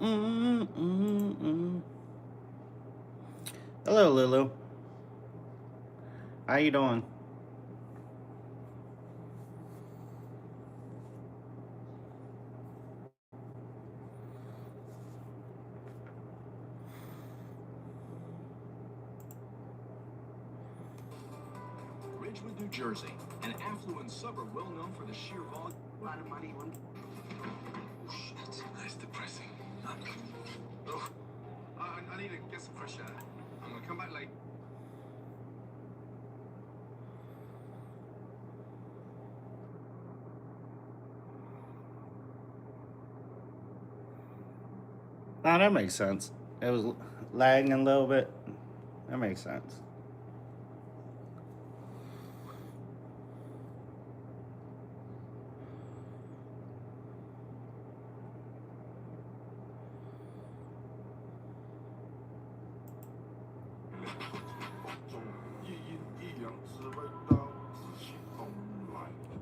Mm, mm, mm. Hello, Lulu. How you doing? Ridgewood, New Jersey, an affluent suburb well known for the sheer volume. A lot of money. Shit, that's depressing. Oh, I need to get some fresh air. I'm gonna come back late. Oh, that makes sense. It was lagging a little bit. That makes sense.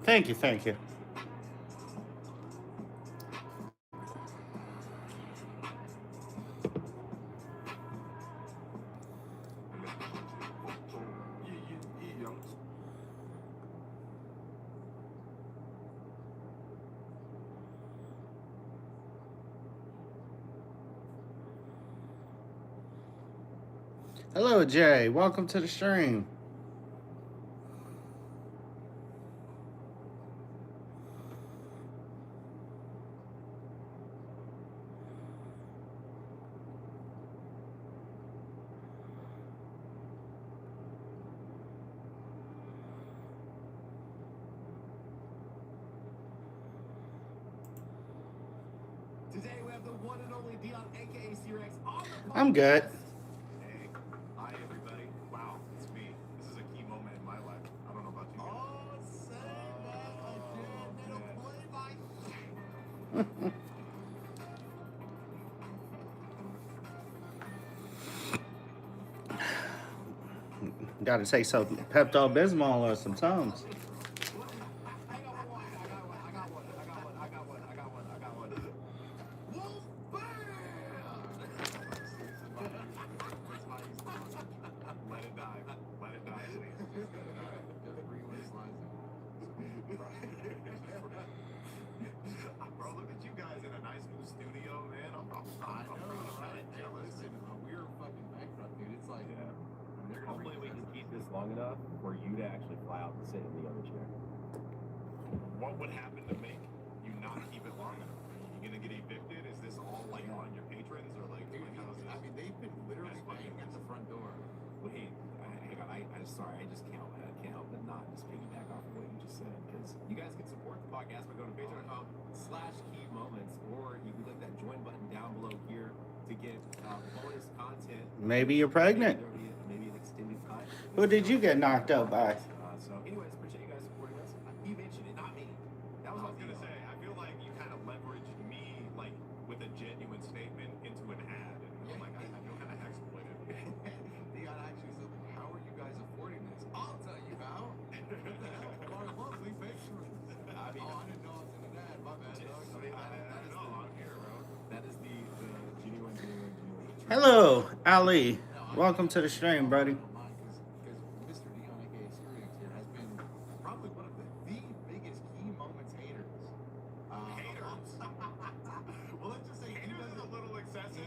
Thank you, thank you. Hello, Jay. Welcome to the stream. Today we have the one and only Dion, aka C-Rex, on the podcast. I'm good. Hey, hi everybody. Wow, it's me. This is a key moment in my life. I don't know about you guys. Oh, say that again. They don't play like. Got to take some Pepto Bismol or some Tums. Let it die. Let it die, please. Bro, look at you guys in a nice new studio, man. I'm proud of it. Jealous. We're fucking bankrupt, dude. It's like, Hopefully we can keep this long enough for you to actually fly out and sit in the other chair. What would happen to make you not keep it long enough? Are you gonna get evicted? Is this all like on your patrons or like? dude, how's this? I mean, they've been literally That's fucking banging at the front door. Wait, hang on. I'm sorry. I just can't help but not just piggyback off of what you just said, because you guys can support the podcast by going to patreon.com/key moments, or you can click that join button down below here to get bonus content. Maybe you're pregnant. Maybe an extended time. Who did you get knocked out by? So, anyways, appreciate you guys supporting us. He mentioned it, not me. That was I was gonna say, I feel like you kind of leveraged me like with a genuine statement into an ad, and I'm like, I feel kind of exploited. Dion actually said, how are you guys affording this? I'll tell you how. Our monthly patrons. I didn't know I was in an ad. My bad, dog. I'm here, bro. That is the genuine. Hello, Ali. Welcome to the stream, buddy. Because Mr. Dion, aka Sirius here, has been probably one of the biggest key moments haters. Haters. Well, let's just say haters is a little excessive.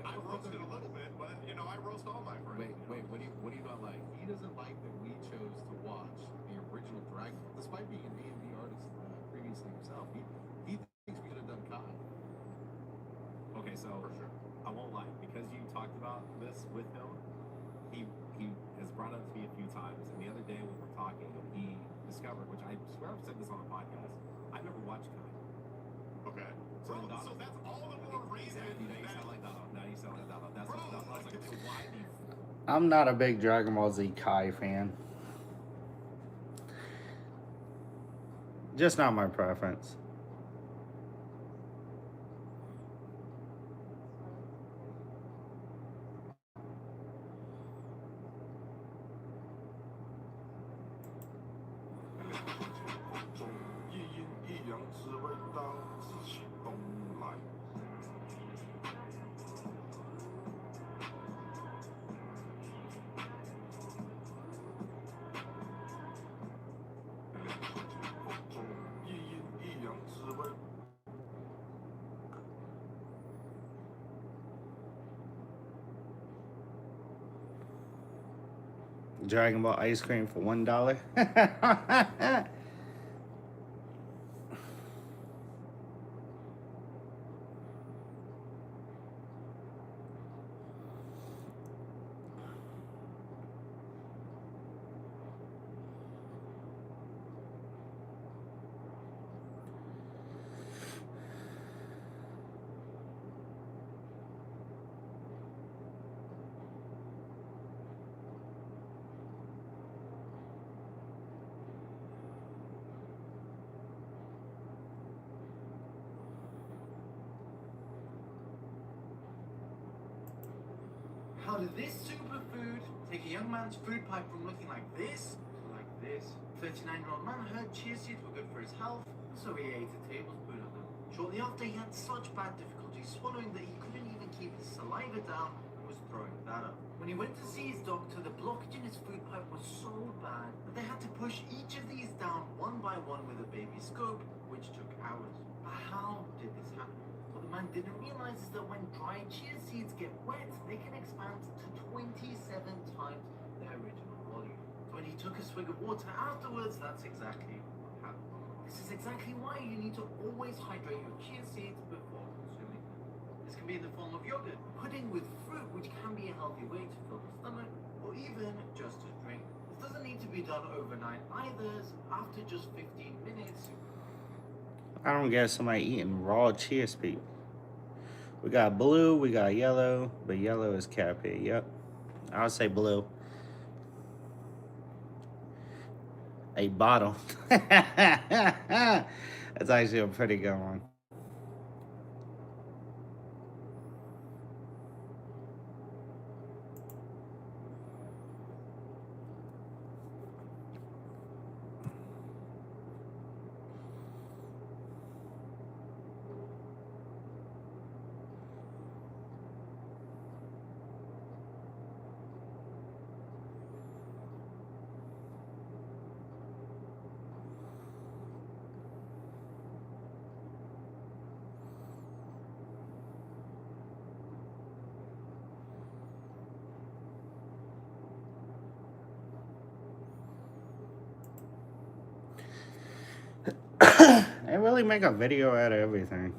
I roasted a little bit, but you know, I roast all my friends. Wait, what do you not like? He doesn't like that we chose to watch the original Dragon Ball, despite being an A&D artist previously himself. He thinks we should have done Kai. Okay, so For sure. I won't lie, because you talked about this with him. He has brought it up to me a few times, and the other day when we're talking, he discovered, which I swear I've said this on the podcast, I've never watched Kai. Okay. Bro, so that's all the more reason. You sound like Donald. Now you sound like Donald. That's what I was like, so why me? I'm not a big Dragon Ball Z Kai fan. Just not my preference. Dragon Ball ice cream for $1. How did this superfood take a young man's food pipe from looking like this to like this? 39-year-old man heard chia seeds were good for his health, so he ate a tablespoon of them. Shortly after, he had such bad difficulty swallowing that he couldn't even keep his saliva down and was throwing that up. When he went to see his doctor, the blockage in his food pipe was so bad that they had to push each of these down one by one with a baby scope, which took hours. But how did this happen? What the man didn't realize is that when dried chia seeds get wet, they can expand to 27 times their original volume. So when he took a swig of water afterwards, that's exactly what happened. This is exactly why you need to always hydrate your chia seeds before consuming them. This can be in the form of yogurt, pudding with fruit, which can be a healthy way to fill the stomach, or even just a drink. This doesn't need to be done overnight either. After just 15 minutes, I don't get somebody eating raw chia seeds. We got blue, we got yellow, but yellow is Cappy. Yep. I would say blue. A bottle. That's actually a pretty good one. They really make a video out of everything.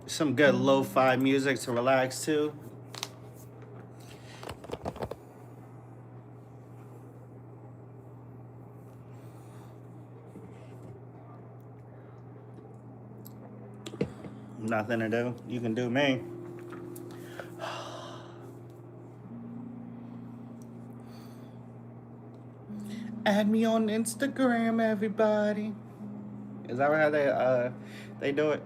Some good lo-fi music to relax to. Nothing to do. You can do me. Add me on Instagram, everybody. Is that how they do it?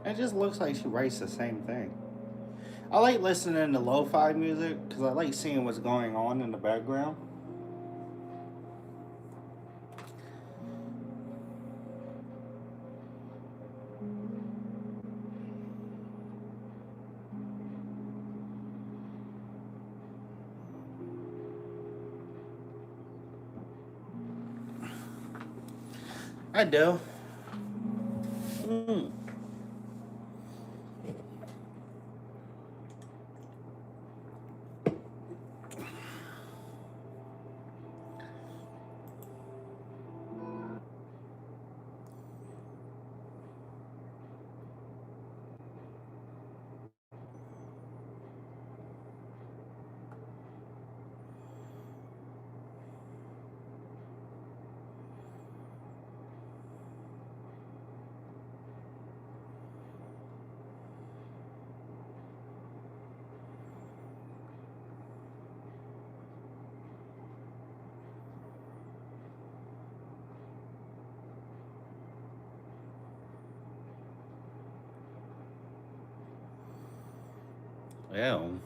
It just looks like she writes the same thing. I like listening to lo-fi music because I like seeing what's going on in the background. I do. Mm. Ew.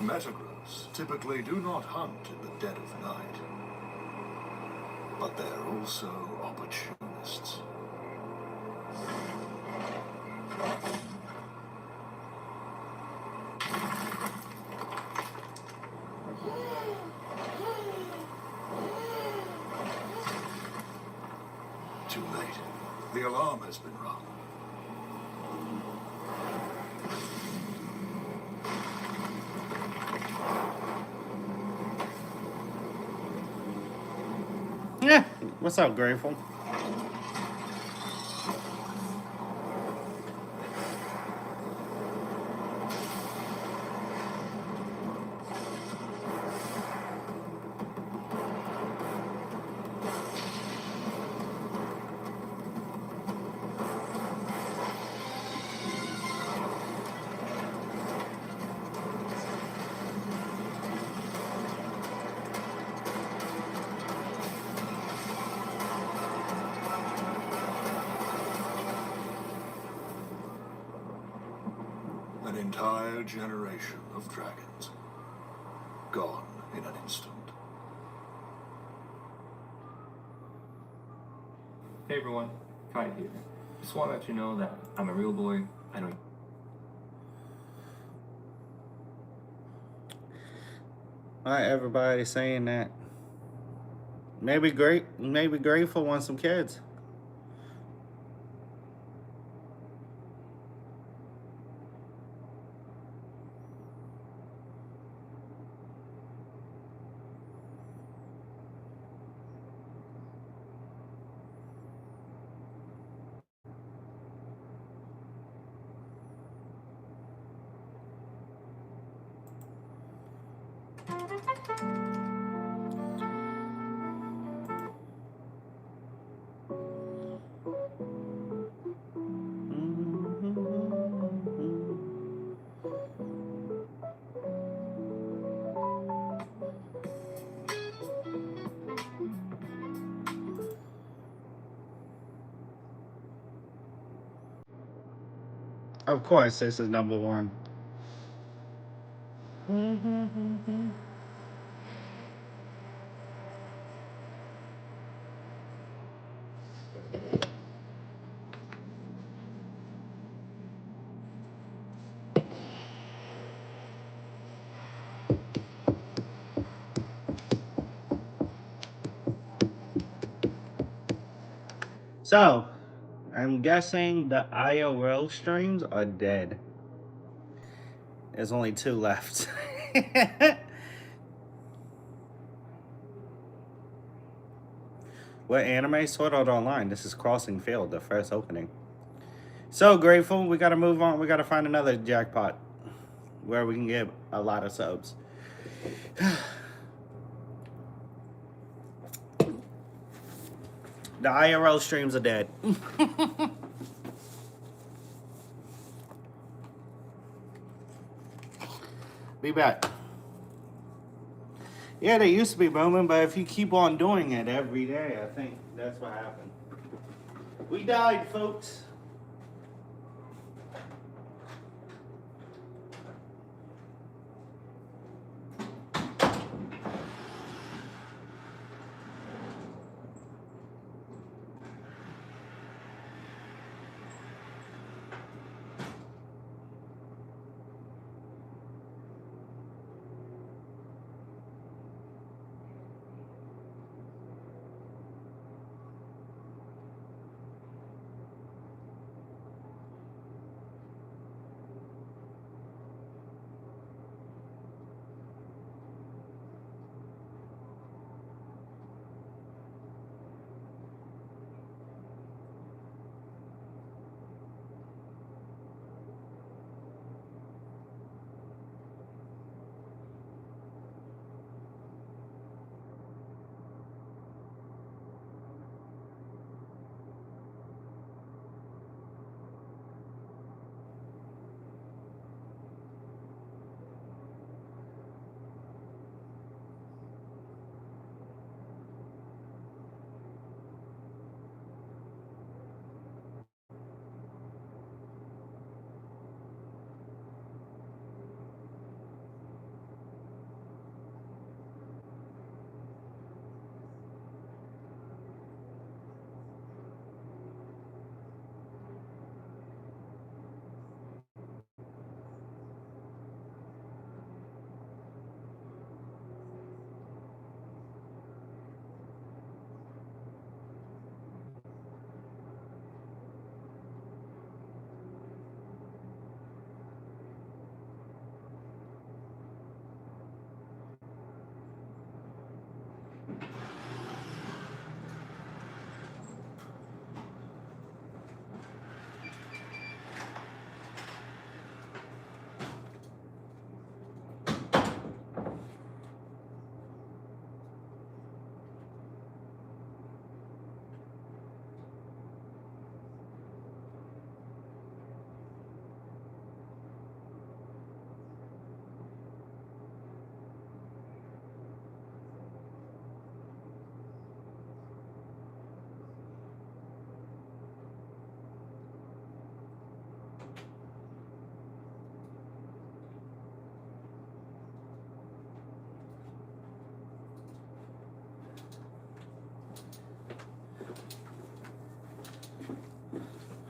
Metagross typically do not hunt in the dead of night, but they're also opportunists. Too late. The alarm has been rung. Yeah. What's up, Grateful? An entire generation of dragons. Gone in an instant. Hey everyone, Kai here. Just want to let you know that I'm a real boy. I don't. Why everybody saying that? Maybe Grateful wants some kids. Of course, this is number one. So, I'm guessing the IRL streams are dead. There's only 2 left. What anime? Sword Art Online. This is Crossing Field, the first opening. So grateful. We gotta move on. We gotta find another jackpot where we can get a lot of subs. The IRL streams are dead. Be back. Yeah, they used to be booming, but if you keep on doing it every day, I think that's what happened. We died, folks.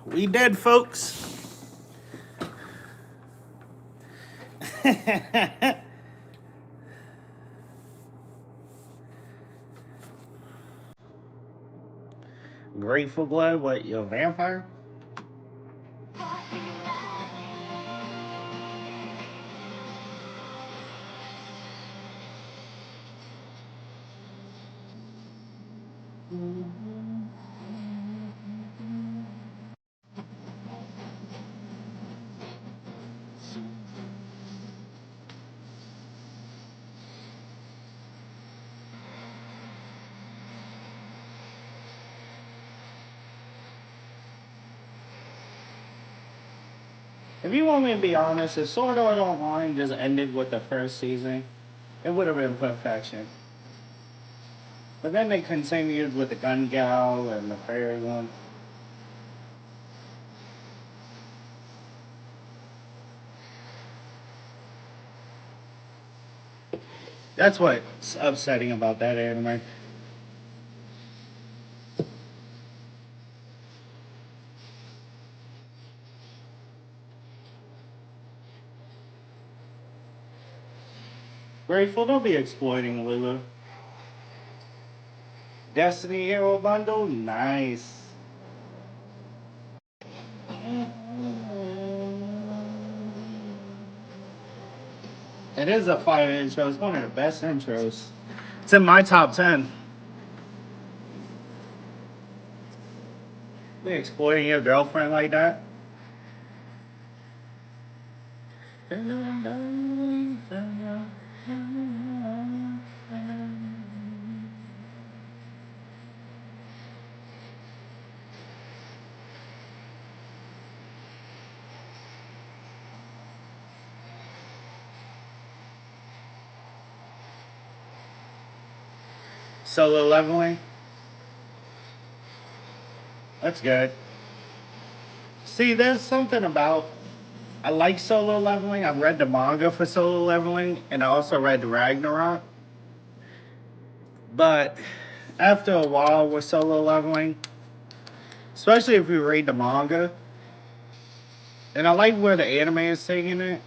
We dead, folks. Grateful Blood, what, you a vampire? If you want me to be honest, if Sword Art Online just ended with the first season, it would have been perfection. But then they continued with the Gun Gal and the Fairy one. That's what's upsetting about that anime. Grateful, don't be exploiting Lulu. Destiny Hero Bundle, nice. It is a fire intro. It's one of the best intros. It's in my top 10. They exploiting your girlfriend like that? Solo leveling? That's good. See, there's something about I like solo leveling. I've read the manga for solo leveling, and I also read the Ragnarok. But after a while with solo leveling, especially if you read the manga, and I like where the anime is taking it.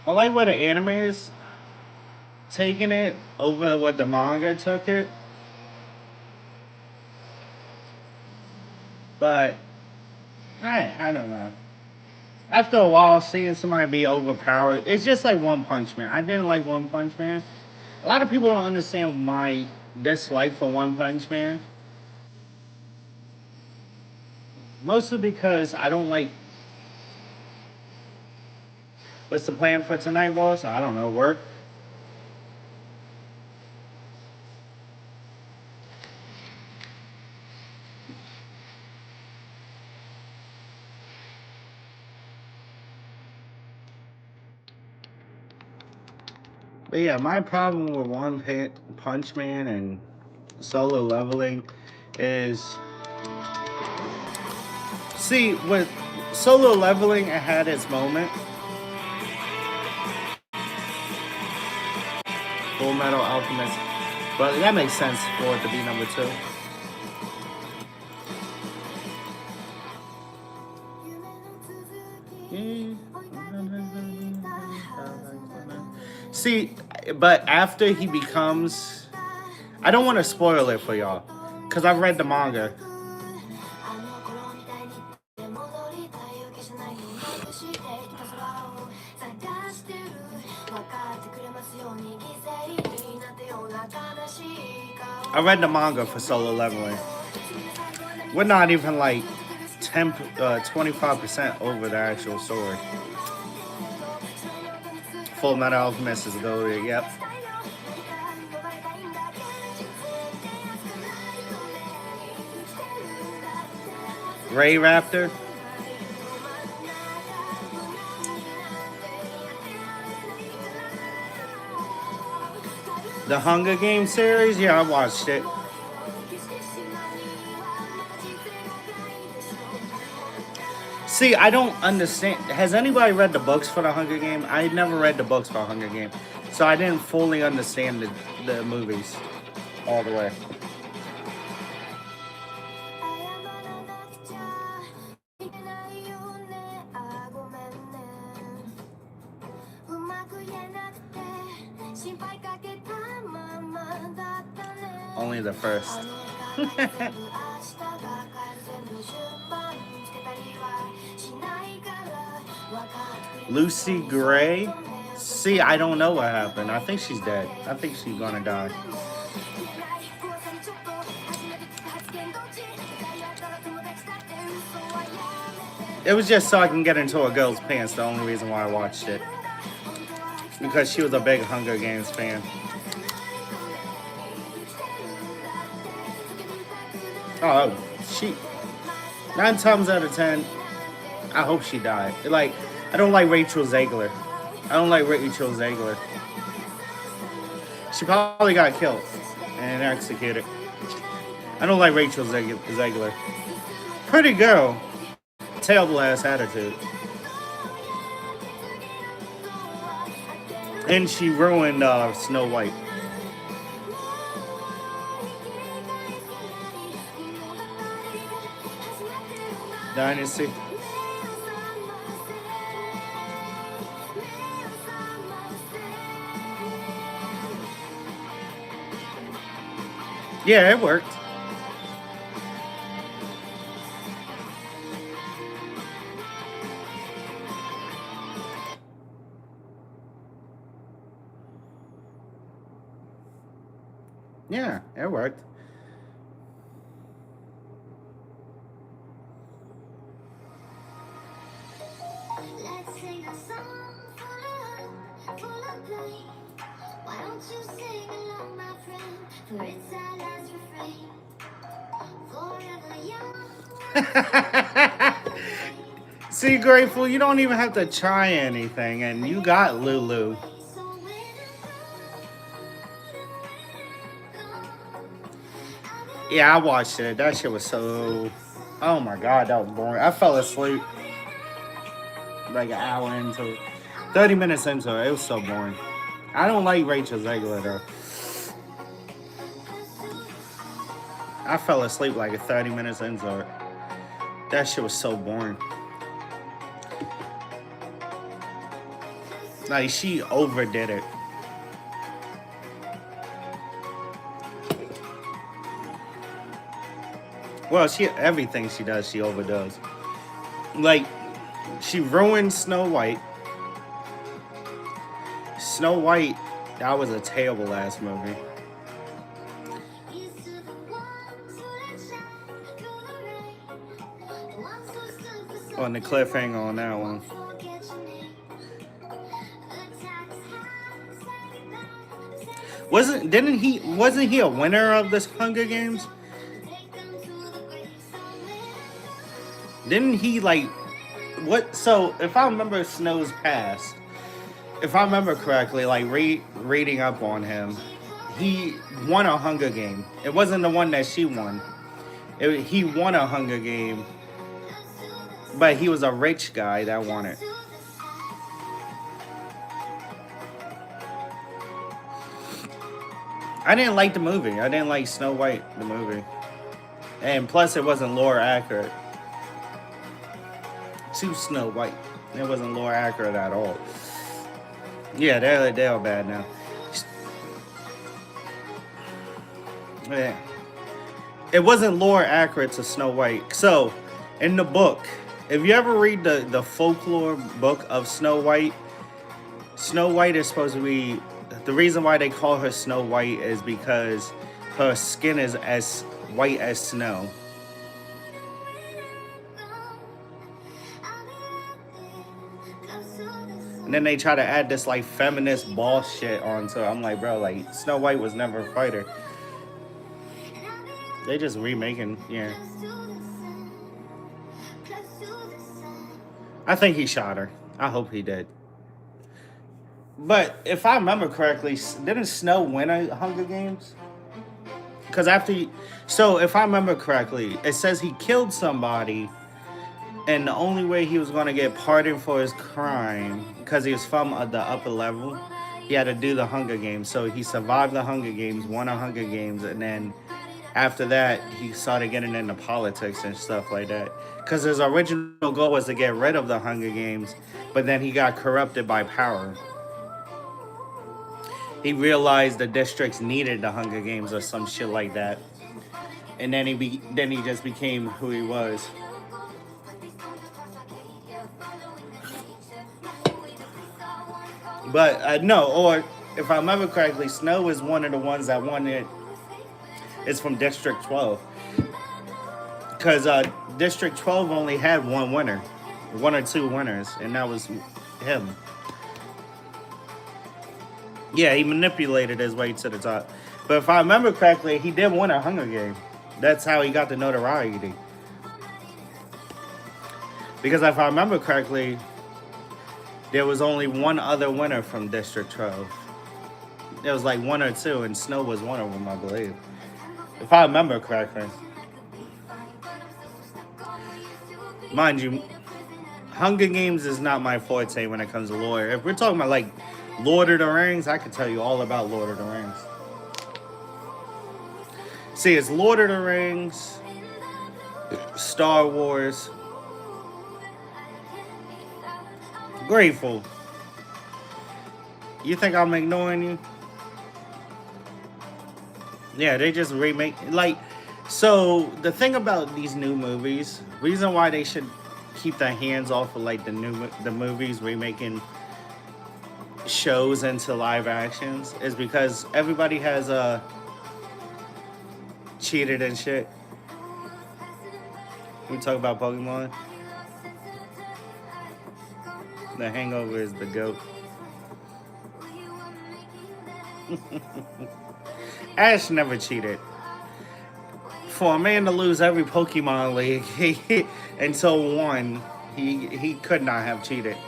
I like where the anime is taking it over what the manga took it. But I don't know. After a while, seeing somebody be overpowered, it's just like One Punch Man. I didn't like One Punch Man. A lot of people don't understand my dislike for One Punch Man. Mostly because I don't like. What's the plan for tonight, boss? I don't know. Work. But yeah, my problem with Punch Man and solo leveling is, see, with solo leveling, it had its moment. Full Metal Alchemist, but that makes sense for it to be number 2. See, but after he becomes, I don't want to spoil it for y'all, because I've read the manga. I read the manga for solo leveling. We're not even like 25% over the actual story. Full Metal Alchemist is goated, yep. Ray Raptor. The Hunger Games series? Yeah, I watched it. See, I don't understand. Has anybody read the books for the Hunger Game? I never read the books for Hunger Game. So I didn't fully understand the movies all the way. Only the first. Lucy Gray? See, I don't know what happened. I think she's dead. I think she's gonna die. It was just so I can get into a girl's pants, the only reason why I watched it. Because she was a big Hunger Games fan. Oh, she... 9 times out of 10, I hope she died. Like, I don't like Rachel Zegler. She probably got killed and executed. I don't like Rachel Zegler. Pretty girl. Terrible ass attitude. And she ruined Snow White. Dynasty. Yeah, it worked. Yeah, it worked. Let's sing a song full of play. Why don't you sing along, my friend? For it's our last refrain. Forever young. See, Grateful, you don't even have to try anything, and you got Lulu. Yeah, I watched it. That shit was so... Oh my god, that was boring. I fell asleep like an hour into it. 30 minutes into it. It was so boring. I don't like Rachel Zegler, though. I fell asleep like 30 minutes into it. That shit was so boring. Like, she overdid it. Well, everything she does, she overdoes. Like, she ruined Snow White. Snow White, that was a terrible ass movie. On the cliffhanger on that one. Wasn't he a winner of this Hunger Games? Didn't he, like, what? So, if I remember Snow's past, if I remember correctly, like, reading up on him, he won a Hunger Game. It wasn't the one that she won. He won a Hunger Game, but he was a rich guy that won it. I didn't like the movie. I didn't like Snow White, the movie. And plus, it wasn't lore accurate. To Snow White. It wasn't lore accurate at all. Yeah, they're bad now. Yeah. It wasn't lore accurate to Snow White. So, in the book, if you ever read the folklore book of Snow White is supposed to be... The reason why they call her Snow White is because her skin is as white as snow. And then they try to add this, like, feminist boss shit onto it. I'm like, bro, like, Snow White was never a fighter. They just remaking, yeah. I think he shot her. I hope he did. But if I remember correctly, didn't Snow win a Hunger Games? Because so if I remember correctly, it says he killed somebody, and the only way he was going to get pardoned for his crime, because he was from the upper level, he had to do the Hunger Games. So he survived the Hunger Games, won a Hunger Games, and then after that, he started getting into politics and stuff like that. Because his original goal was to get rid of the Hunger Games, but then he got corrupted by power. He realized the districts needed the Hunger Games or some shit like that. And then he just became who he was. But no, or if I remember correctly, Snow is one of the ones that won it. It's from District 12. Because District 12 only had one winner. One or two winners. And that was him. Yeah, he manipulated his way to the top. But if I remember correctly, he did win a Hunger Game. That's how he got the notoriety. Because if I remember correctly, there was only one other winner from District 12. There was like one or two, and Snow was one of them, I believe. If I remember correctly. Mind you, Hunger Games is not my forte when it comes to lore. If we're talking about, like, Lord of the Rings, I could tell you all about Lord of the Rings. See, it's Lord of the Rings, Star Wars, Grateful. You think I'm ignoring you? Yeah, they just remake like. So the thing about these new movies, reason why they should keep their hands off of like the movies remaking shows into live actions is because everybody has cheated and shit. We talk about Pokemon. The Hangover is the GOAT. Ash never cheated. For a man to lose every Pokemon League until one, he could not have cheated.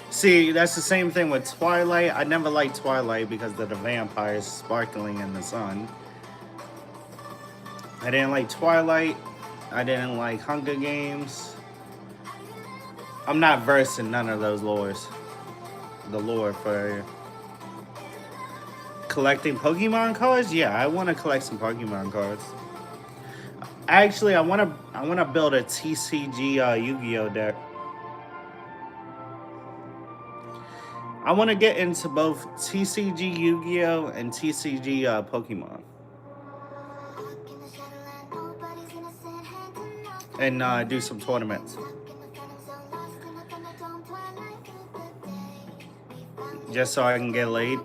See, that's the same thing with Twilight. I never liked Twilight because of the vampires sparkling in the sun. I didn't like Twilight. I didn't like Hunger Games. I'm not versed in none of those lores. The lore for collecting Pokemon cards? Yeah, I want to collect some Pokemon cards. Actually, I want to build a TCG Yu-Gi-Oh deck. I want to get into both TCG Yu-Gi-Oh and TCG Pokemon. And do some tournaments. Just so I can get laid.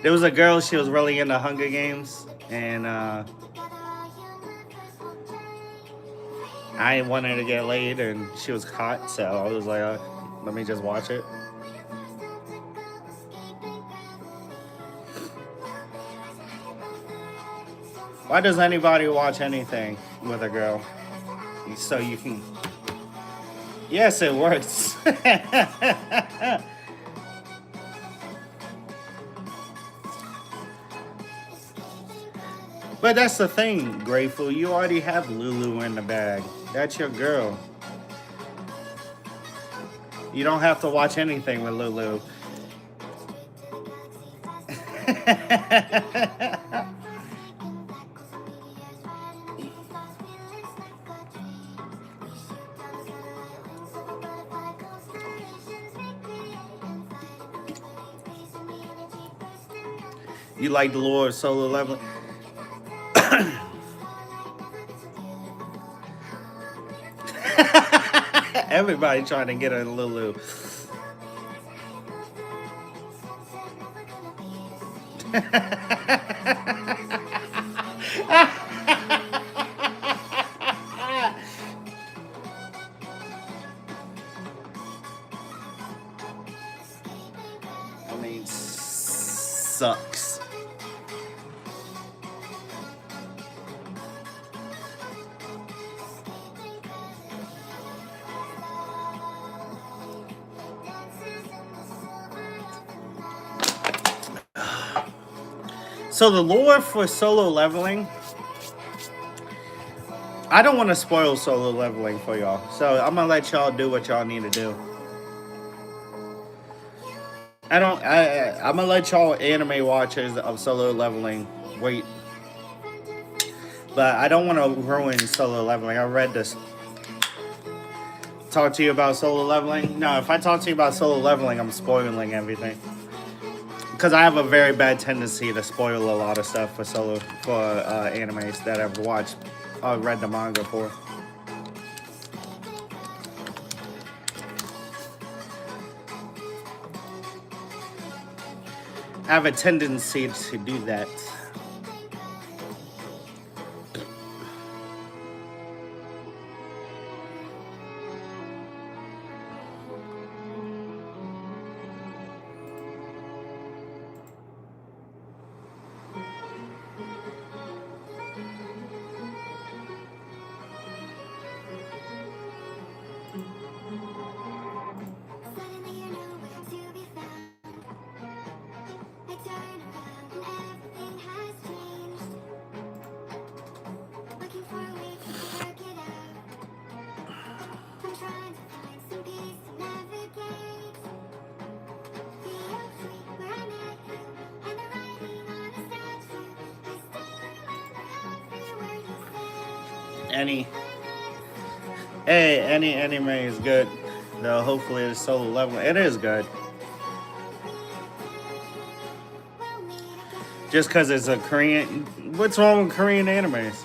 There was a girl, she was really into Hunger Games. And I wanted to get laid and she was hot. So I was like, let me just watch it. Why does anybody watch anything with a girl? So you can... Yes, it works. But that's the thing, Grateful. You already have Lulu in the bag. That's your girl. You don't have to watch anything with Lulu. You like the lore of Solo Leveling? Everybody trying to get a Lulu. I mean, sucks. So the lore for Solo Leveling, I don't want to spoil Solo Leveling for y'all. So I'm going to let y'all do what y'all need to do. I'm going to let y'all anime watchers of Solo Leveling wait. But I don't want to ruin Solo Leveling. I read this. Talk to you about Solo Leveling? No, if I talk to you about Solo Leveling, I'm spoiling everything. Because I have a very bad tendency to spoil a lot of stuff for animes that I've watched, read the manga for. I have a tendency to do that. any anime is good. Though hopefully it's solo level. It is good. Just because it's a Korean. What's wrong with Korean animes?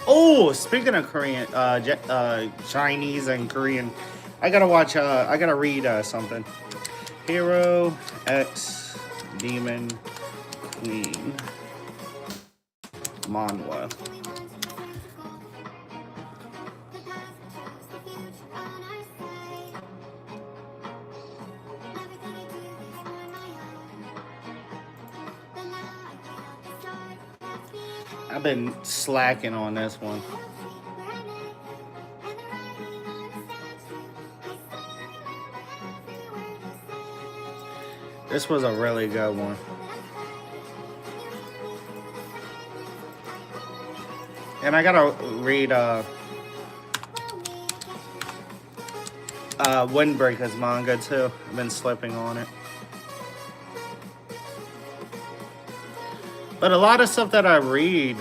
Oh, speaking of Korean, Chinese and Korean, I gotta watch. I gotta read something. Hero X Demon Queen manhwa. I've been slacking on this one. This was a really good one. And I gotta read Windbreaker's manga too. I've been slipping on it. But a lot of stuff that I read,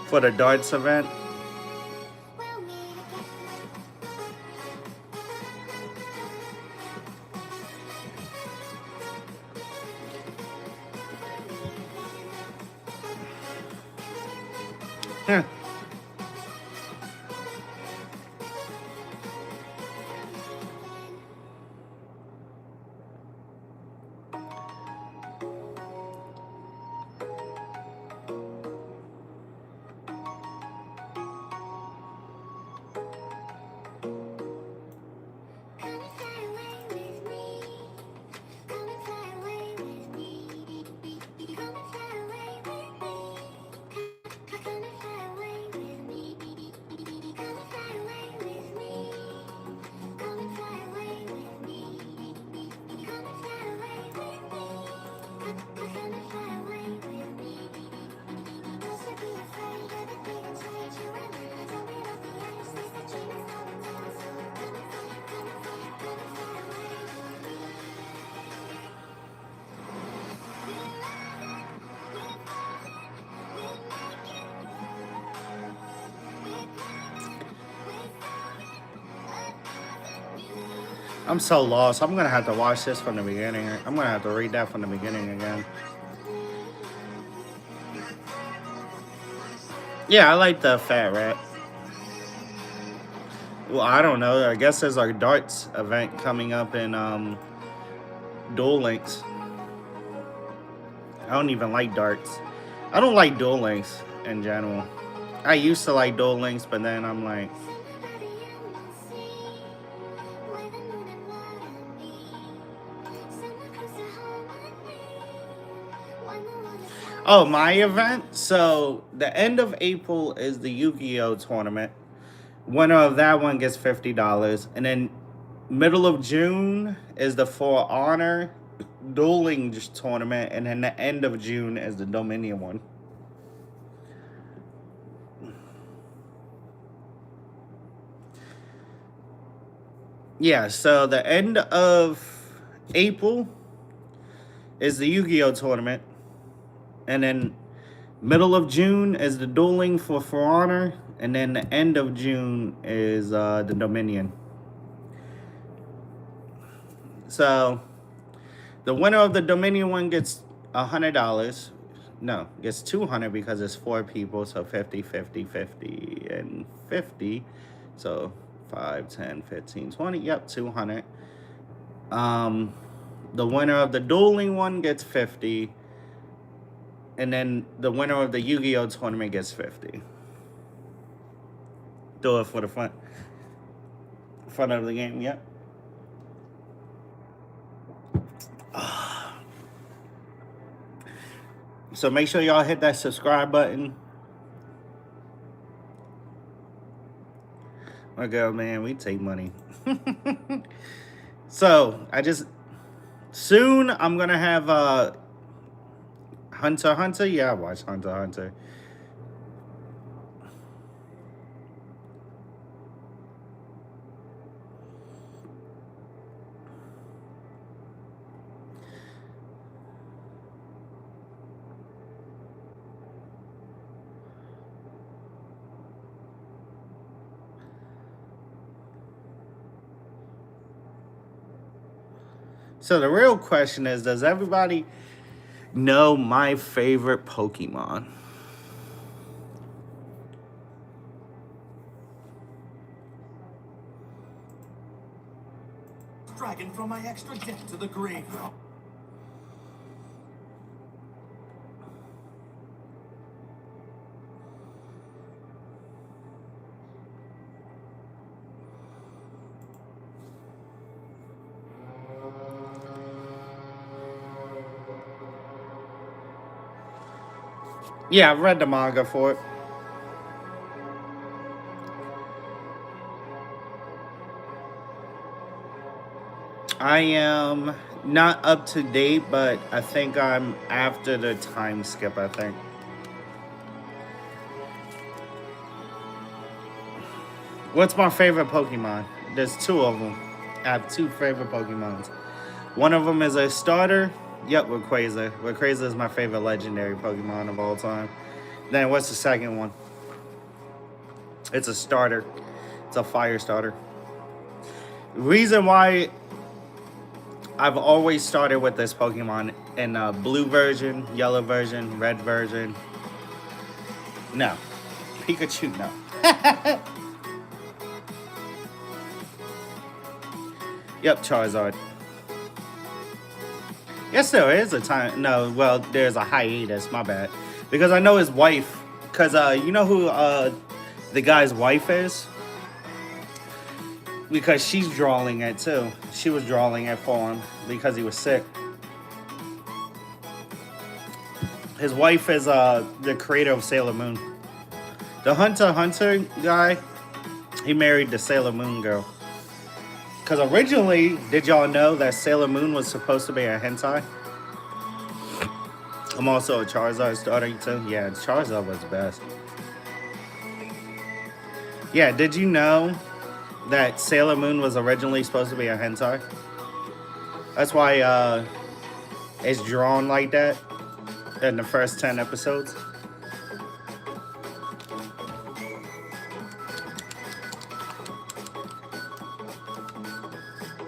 for the darts event. Huh. I'm so lost. I'm gonna have to watch this from the beginning. I'm gonna have to read that from the beginning again. Yeah, I like the fat rat. Well, I don't know. I guess there's a darts event coming up in Duel Links. I don't even like darts. I don't like Duel Links in general. I used to like Duel Links, but then I'm like, oh, my event? So, the end of April is the Yu-Gi-Oh! Tournament. Winner of that one gets $50. And then middle of June is the For Honor Dueling Tournament. And then the end of June is the Dominion one. Yeah, so the end of April is the Yu-Gi-Oh! Tournament. And then middle of June is the Dueling for Honor. And then the end of June is the Dominion. So the winner of the Dominion one gets $100. No, gets $200 because it's 4 people. So 50, 50, 50, and 50. So 5, 10, 15, 20. Yep, 200. The winner of the Dueling one gets 50. And then the winner of the Yu-Gi-Oh! Tournament gets 50. Do it for the front of the game, yep. So make sure y'all hit that subscribe button. My girl, man, we take money. So soon I'm gonna have Hunter x Hunter. Yeah, I watch Hunter x Hunter. So the real question is, does everybody know my favorite Pokemon? Dragon from my extra deck to the grave. Yeah, I've read the manga for it. I am not up to date, but I think I'm after the time skip, I think. What's my favorite Pokemon? There's two of them. I have two favorite Pokemons. One of them is a starter. Yep, Rayquaza. Rayquaza is my favorite legendary Pokemon of all time. Then what's the second one? It's a starter. It's a fire starter. Reason why I've always started with this Pokemon in blue version, yellow version, red version. No. Pikachu, no. Yep, Charizard. Yes, there is a time. No, well, there's a hiatus. My bad. Because I know his wife. Because you know who the guy's wife is? Because she's drawing it too. She was drawing it for him because he was sick. His wife is the creator of Sailor Moon. The Hunter x Hunter guy, he married the Sailor Moon girl. Because originally, did y'all know that Sailor Moon was supposed to be a hentai? I'm also a Charizard starter too. Yeah, Charizard was best. Yeah, did you know that Sailor Moon was originally supposed to be a hentai? That's why it's drawn like that in the first 10 episodes.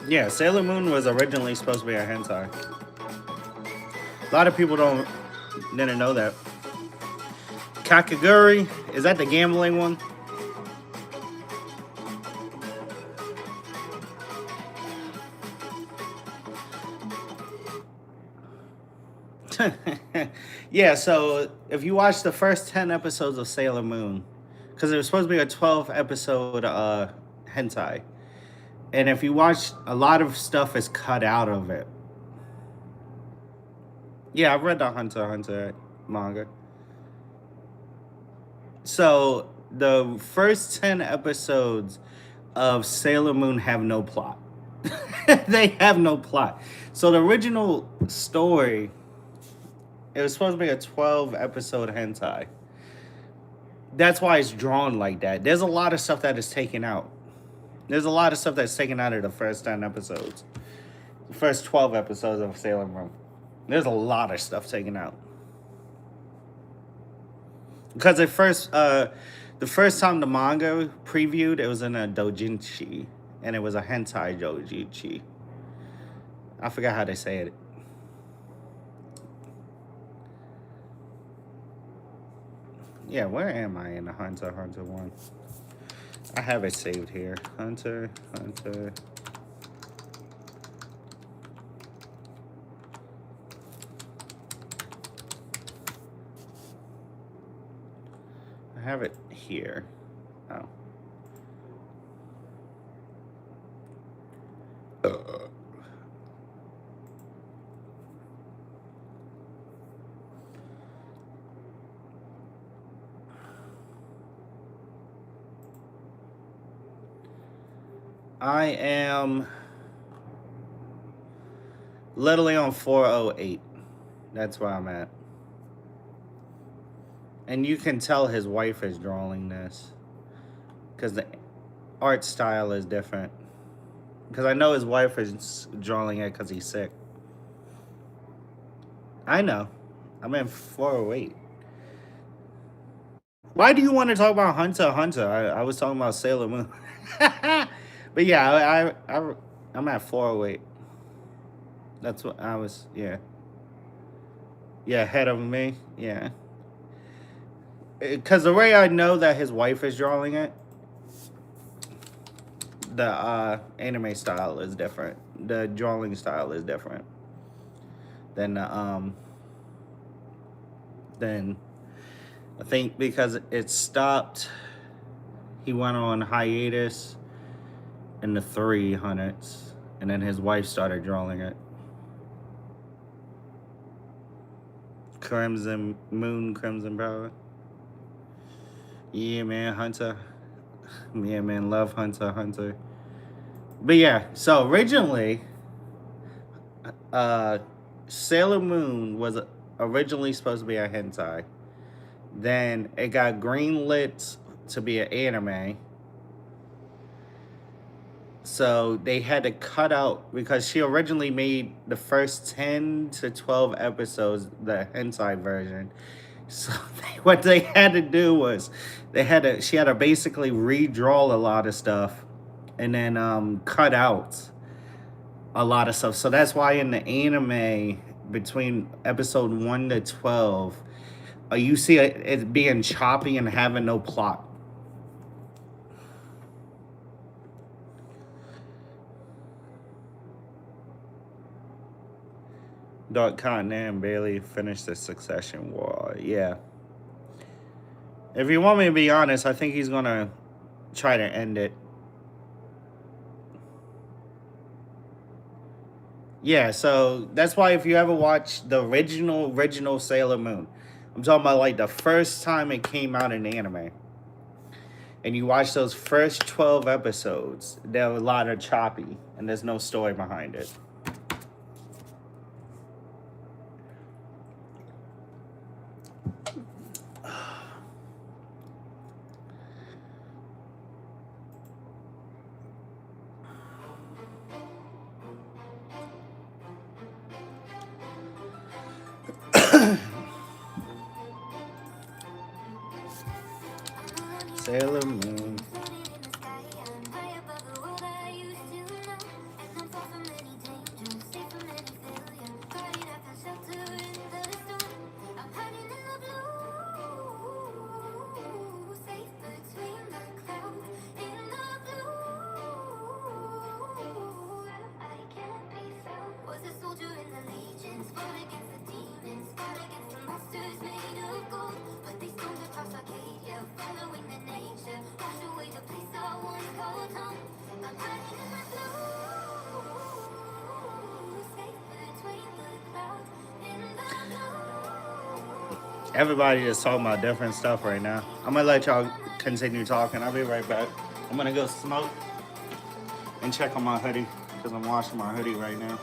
Yeah, Sailor Moon was originally supposed to be a hentai. A lot of people didn't know that. Kakaguri, is that the gambling one? Yeah, so if you watch the first 10 episodes of Sailor Moon, because it was supposed to be a 12 episode hentai, and if you watch, a lot of stuff is cut out of it. Yeah, I've read the Hunter x Hunter manga. So the first 10 episodes of Sailor Moon have no plot. They have no plot. So the original story, it was supposed to be a 12 episode hentai. That's why it's drawn like that. There's a lot of stuff that is taken out. There's a lot of stuff that's taken out of the first 10 episodes. The first 12 episodes of Sailor Moon. There's a lot of stuff taken out. Because the first time the manga previewed, it was in a doujinshi. And it was a hentai doujinshi. I forgot how they say it. Yeah, where am I in the Hunter x Hunter one? I have it saved here. Hunter x Hunter. I have it here. Oh. I am literally on 408. That's where I'm at. And you can tell his wife is drawing this because the art style is different. Because I know his wife is drawing it because he's sick. I know. I'm in 408. Why do you want to talk about Hunter x Hunter? I was talking about Sailor Moon. But yeah, I'm at 408. That's what I was, yeah. Yeah, ahead of me, yeah. Because the way I know that his wife is drawing it, the anime style is different. The drawing style is different than I think because it stopped. He went on hiatus in the 300s, and then his wife started drawing it. Crimson Moon, Crimson Power. Yeah, man, Hunter. Yeah, man, love Hunter x Hunter. But yeah, so originally, Sailor Moon was originally supposed to be a hentai. Then it got greenlit to be an anime. So they had to cut out, because she originally made the first 10 to 12 episodes, the hentai version. So what they had to do was she had to basically redraw a lot of stuff and then cut out a lot of stuff. So that's why in the anime, between episode 1 to 12, you see it being choppy and having no plot. Dark Continent barely finished the Succession War. Yeah. If you want me to be honest, I think he's going to try to end it. Yeah, so that's why if you ever watch the original Sailor Moon, I'm talking about like the first time it came out in anime, and you watch those first 12 episodes, they're a lot of choppy, and there's no story behind it. Sailor Moon. Everybody is talking about different stuff right now. I'm gonna let y'all continue talking. I'll be right back. I'm gonna go smoke and check on my hoodie because I'm washing my hoodie right now.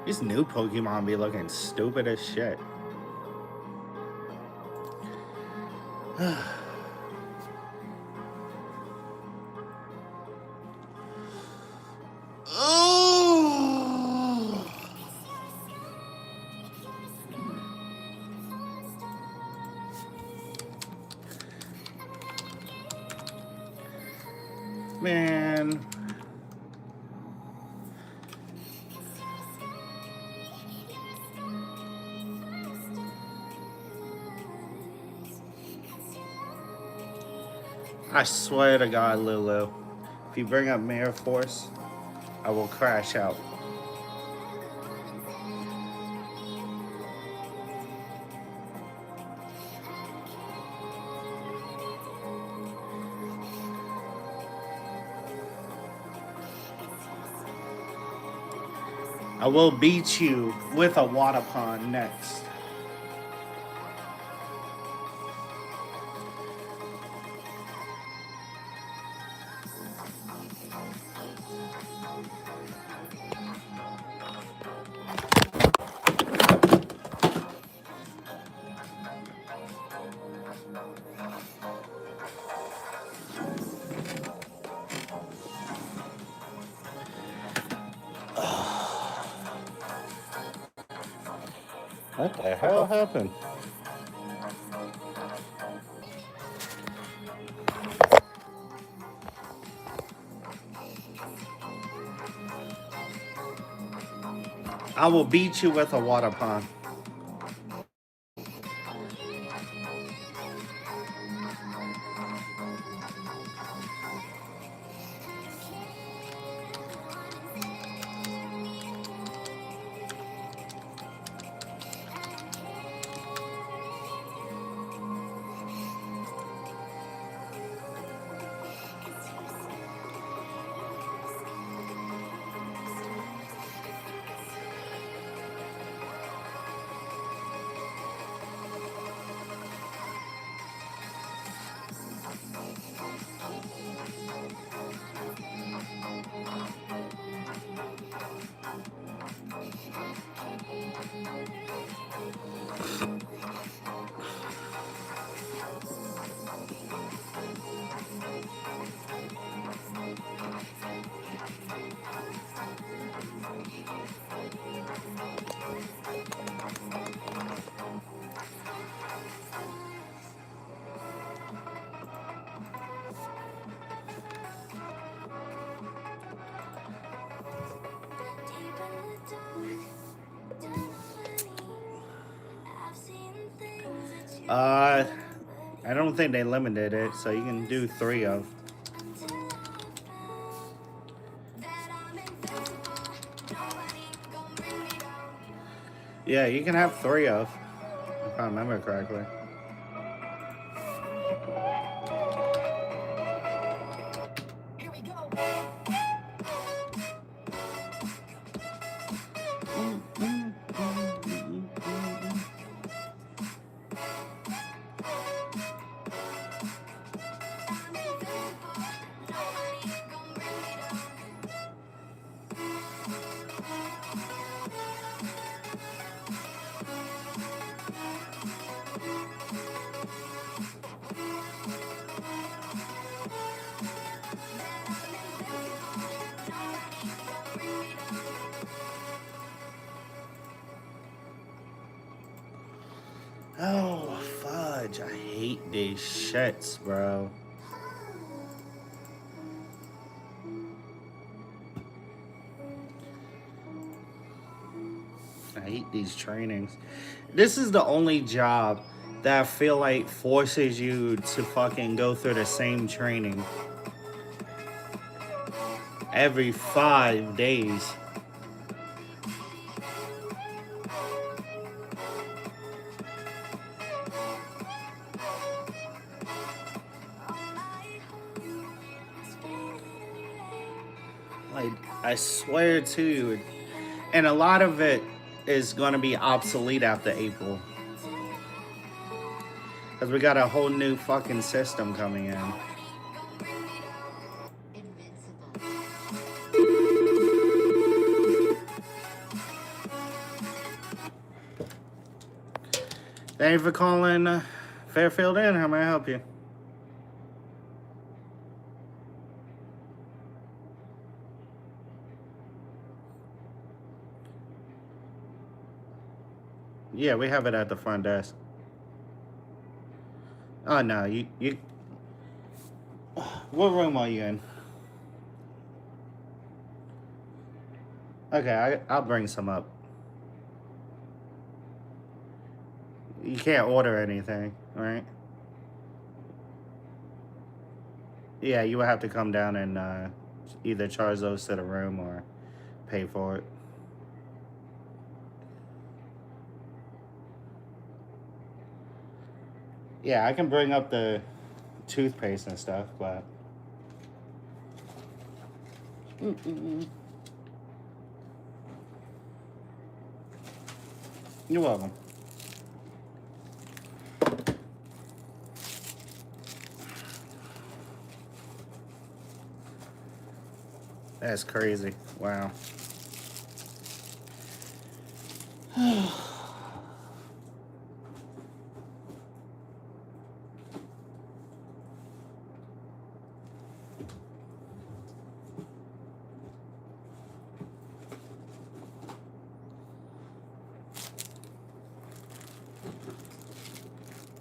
These new Pokemon be looking stupid as shit. Oh! Man. I swear to God, Lulu, if you bring up Mayor Force, I will crash out. I will beat you with a water pond next. What the hell happened? I will beat you with a water pond. I don't think they limited it, so you can do 3 of. Yeah, you can have 3 of, if I remember correctly. Oh, fudge. I hate these shits, bro. I hate these trainings. This is the only job that I feel like forces you to fucking go through the same training every 5 days. Like, I swear to you. And a lot of it is going to be obsolete after April. Because we got a whole new fucking system coming in. Thank you for calling Fairfield Inn. How may I help you? Yeah, we have it at the front desk. Oh no, you. What room are you in? Okay, I'll bring some up. You can't order anything, right? Yeah, you would have to come down and either charge those to the room or pay for it. Yeah, I can bring up the toothpaste and stuff, but you're welcome. That's crazy. Wow.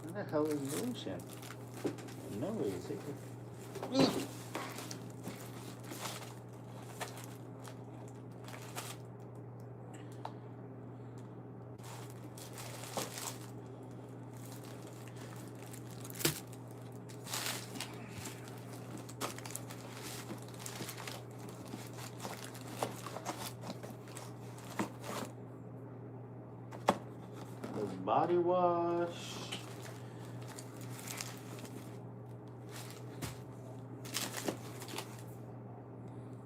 What the hell is lotion? No, is it? Body wash.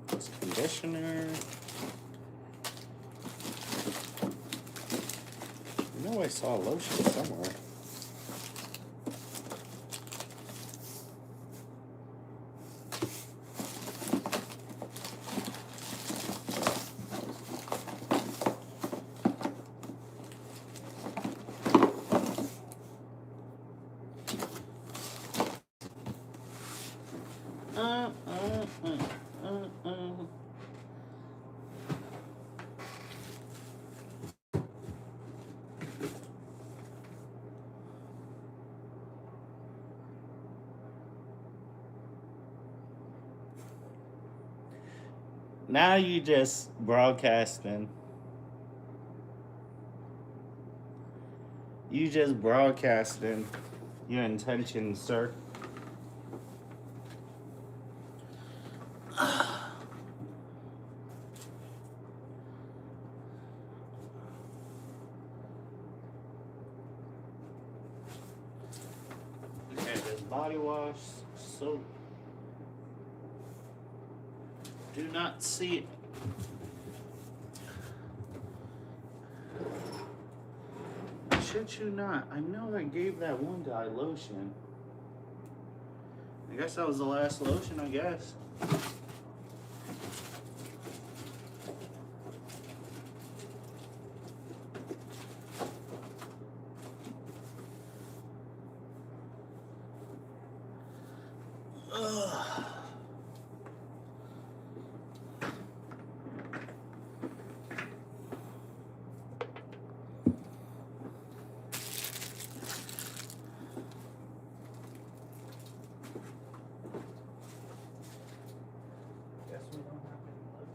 This conditioner. I know I saw lotion somewhere. Now you just broadcasting. You just broadcasting your intentions, sir. Okay, this body wash, soap. Do not see it. Shit you not. I know I gave that one guy lotion. I guess that was the last lotion, I guess. Ugh. Guess we don't have any lotion.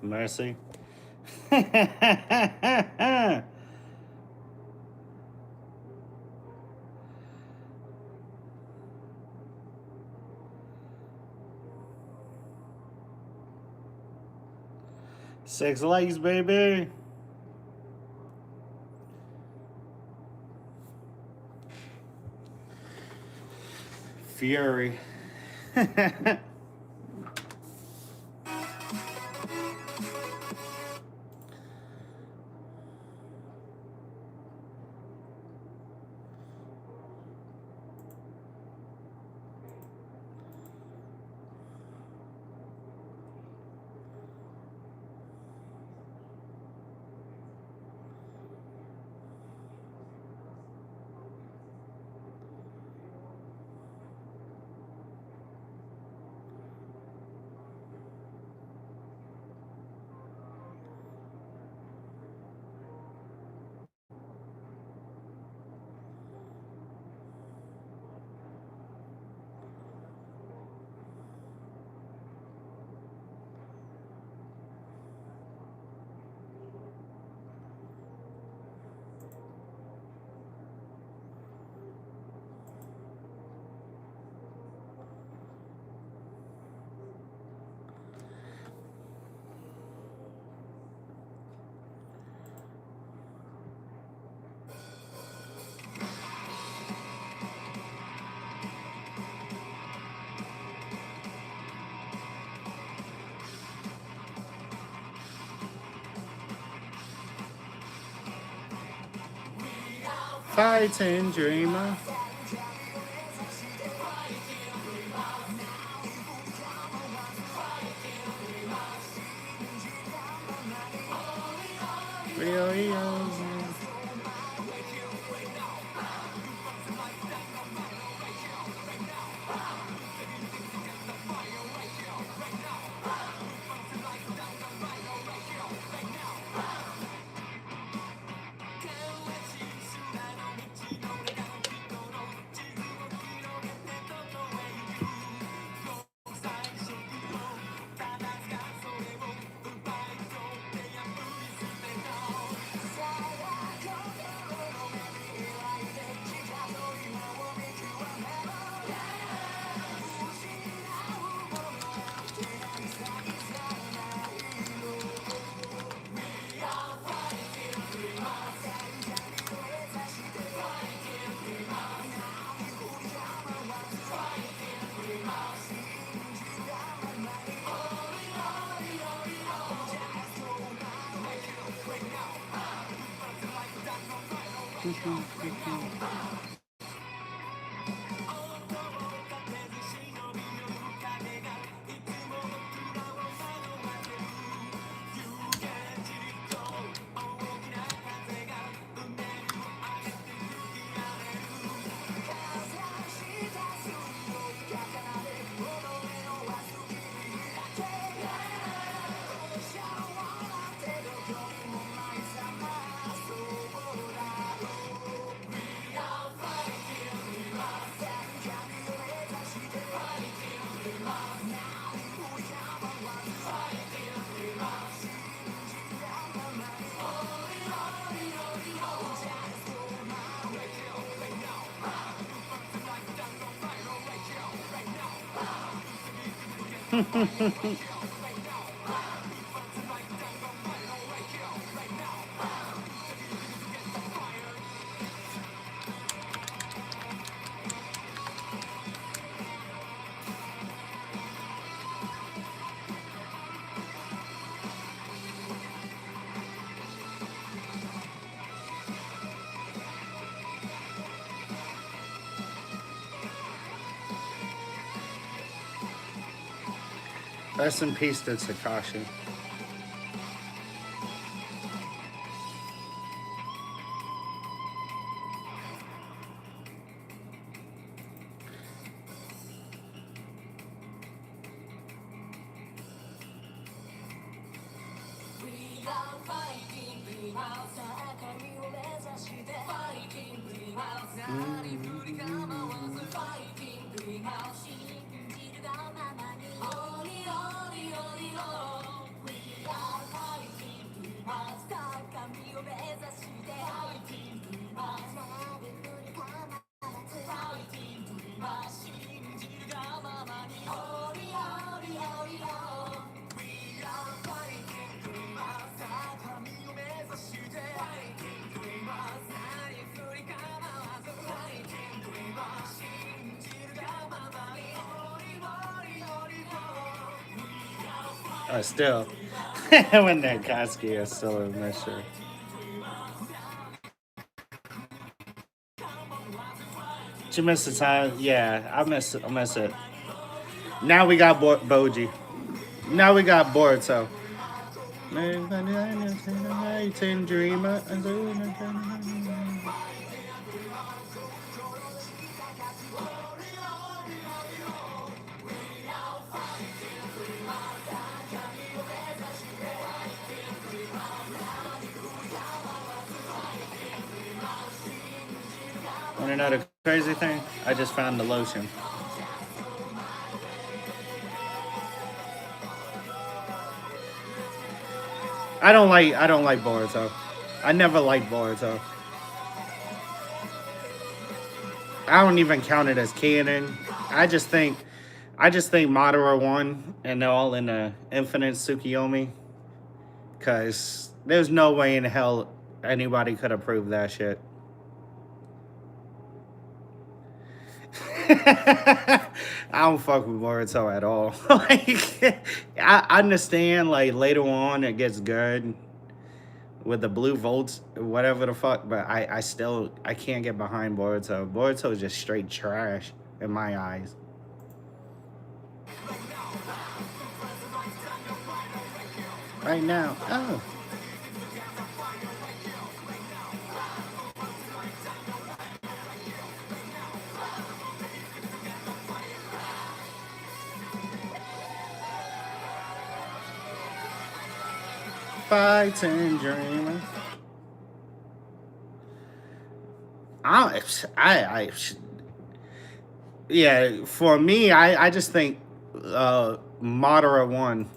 Mercy. 6 legs, baby. Fury. Fighting dreamer. Rio. Rest in peace to Takashi. Still. When that Koski is still a mystery. Did you miss the time? Yeah, I miss it. Now we got Boji. Now we got Boruto. Dreamer. Want to know the crazy thing? I just found the lotion. I don't like Boruto. I never liked Boruto. I don't even count it as canon. I just think Madara won, and they're all in the Infinite Tsukiyomi. Cause there's no way in hell anybody could have proved that shit. I don't fuck with Boruto at all. Like, I understand, like, later on it gets good with the blue volts, whatever the fuck, but I can't get behind Boruto. Boruto is just straight trash in my eyes. Right now, oh. Fighting dreamer. Yeah, for me, I just think Madara won,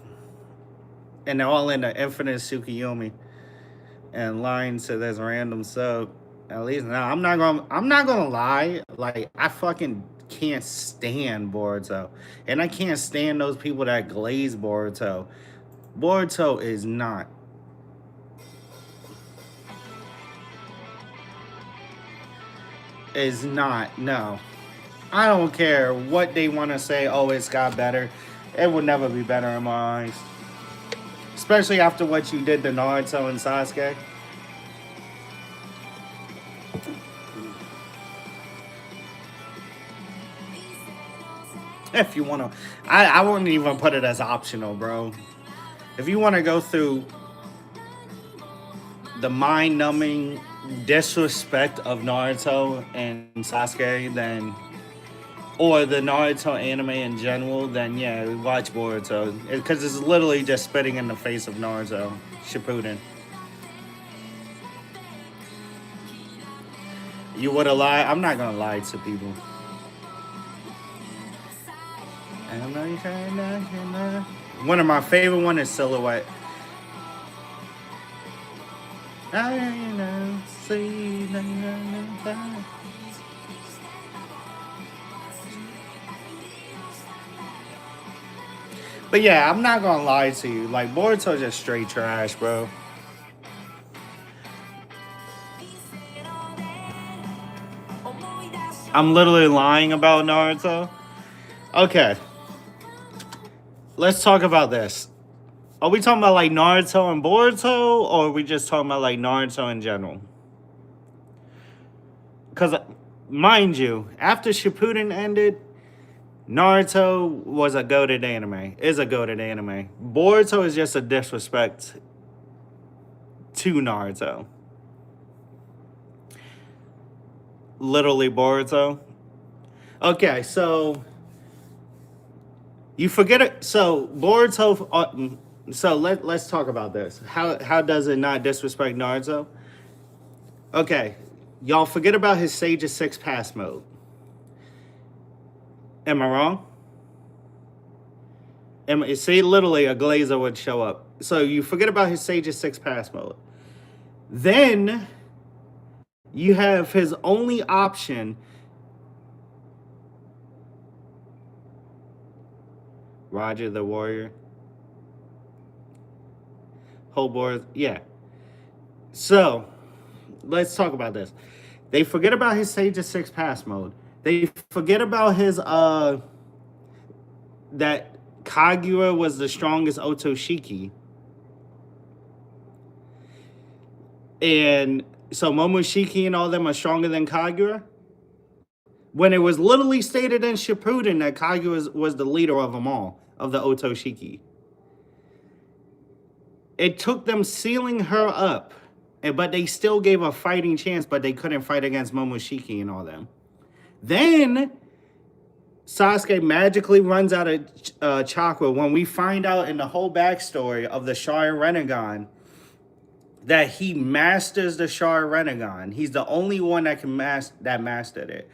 and they're all in the Infinite Tsukiyomi, and lying to this random sub. At least now, I'm not gonna lie. Like, I fucking can't stand Boruto, and I can't stand those people that glaze Boruto. Boruto is not. Is not, no. I don't care what they want to say, oh, it's got better. It will never be better in my eyes. Especially after what you did to Naruto and Sasuke. If you want to, I wouldn't even put it as optional, bro. If you want to go through the mind-numbing disrespect of Naruto and Sasuke, then, or the Naruto anime in general, then yeah, watch Boruto, because it's literally just spitting in the face of Naruto Shippuden. You would have lied? I'm not gonna lie to people. One of my favorite one is Silhouette. But yeah, I'm not gonna lie to you. Like, Boruto's just straight trash, bro. I'm literally lying about Naruto. Okay. Let's talk about this. Are we talking about like Naruto and Boruto, or are we just talking about like Naruto in general? Because, mind you, after Shippuden ended, Naruto was a goated anime. Is a goated anime. Boruto is just a disrespect to Naruto. Literally Boruto. Okay, so you forget it. So Boruto. So let's talk about this. How does it not disrespect Naruto? Okay, y'all forget about his Sage of Six Pass mode. Am I wrong? See, literally a glazer would show up. So you forget about his Sage of Six Pass mode. Then you have his only option. Roger the Warrior. Whole board, yeah. So, let's talk about this. They forget about his Sage of Six Pass mode. They forget about his, that Kaguya was the strongest Otoshiki. And so Momoshiki and all them are stronger than Kaguya. When it was literally stated in Shippuden that Kaguya was the leader of them all, of the Otoshiki. It took them sealing her up, but they still gave a fighting chance, but they couldn't fight against Momoshiki and all them. Then Sasuke magically runs out of chakra when we find out in the whole backstory of the Sharingan that he masters the Sharingan. He's the only one that can mastered it.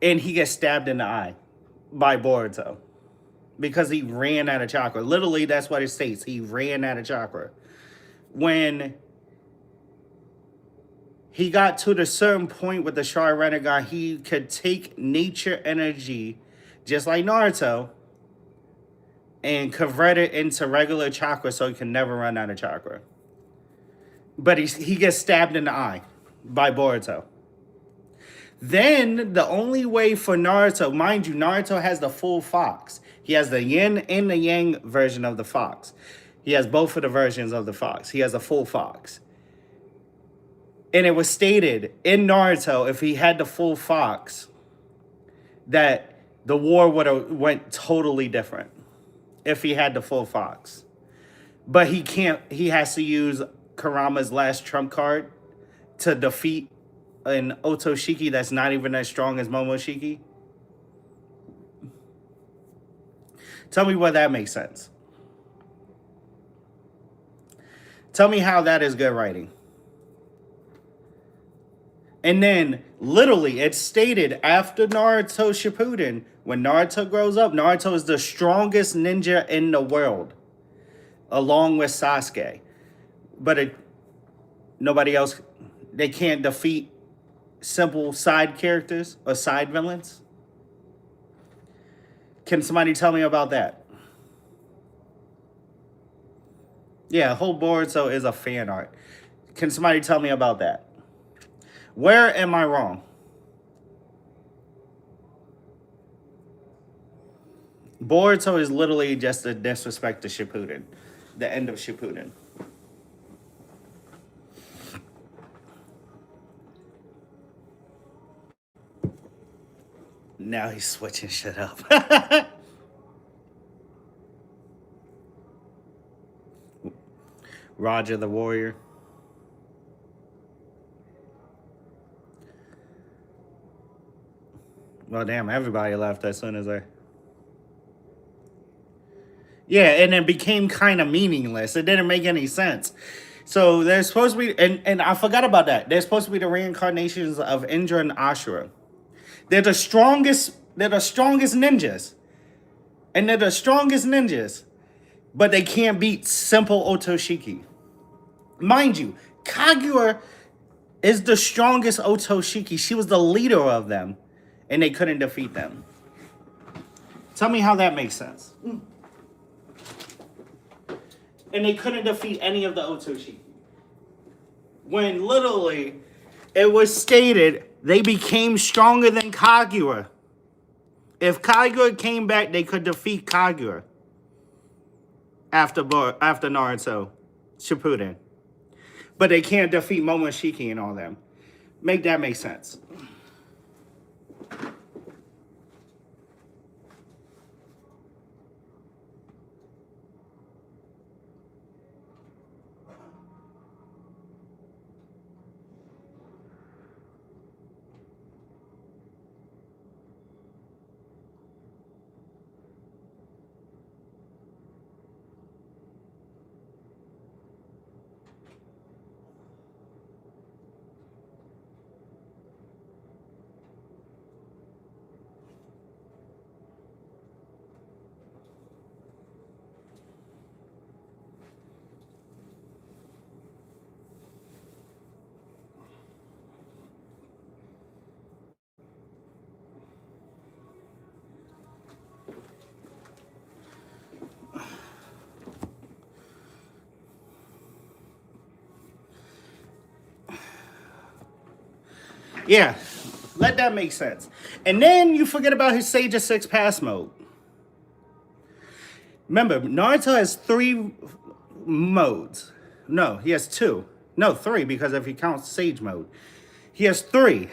And he gets stabbed in the eye by Boruto because he ran out of chakra. Literally, that's what it states. He ran out of chakra. When he got to the certain point with the Sharingan, he could take nature energy, just like Naruto, and convert it into regular chakra so he can never run out of chakra. But he gets stabbed in the eye by Boruto. Then the only way for Naruto, mind you, Naruto has the full fox. He has the yin and the yang version of the fox. He has both of the versions of the fox. He has a full fox. And it was stated in Naruto, if he had the full fox, that the war would have went totally different if he had the full fox. But he can't, he has to use Kurama's last trump card to defeat an Otoshiki that's not even as strong as Momoshiki. Tell me why that makes sense. Tell me how that is good writing. And then, literally, it's stated after Naruto Shippuden, when Naruto grows up, Naruto is the strongest ninja in the world, along with Sasuke. But nobody else, they can't defeat simple side characters or side villains. Can somebody tell me about that? Yeah, whole Boruto is a fan art. Can somebody tell me about that? Where am I wrong? Boruto is literally just a disrespect to Shippuden. The end of Shippuden. Now he's switching shit up. Roger the Warrior. Well, damn, everybody left as soon as I... Yeah, and it became kind of meaningless. It didn't make any sense. So there's supposed to be... And I forgot about that. There's supposed to be the reincarnations of Indra and Ashura. They're the strongest ninjas. And they're the strongest ninjas. But they can't beat simple Otoshiki. Mind you, Kaguya is the strongest Otoshiki. She was the leader of them. And they couldn't defeat them. Tell me how that makes sense. And they couldn't defeat any of the Otoshiki. When literally, it was stated they became stronger than Kaguya. If Kaguya came back, they could defeat Kaguya. After Naruto Shippuden. But they can't defeat Momoshiki and all them. Make that make sense. Yeah, let that make sense. And then you forget about his Sage of Six Pass mode. Remember, Naruto has 3 modes. No, he has 2. No, 3, because if you count Sage mode. He has 3.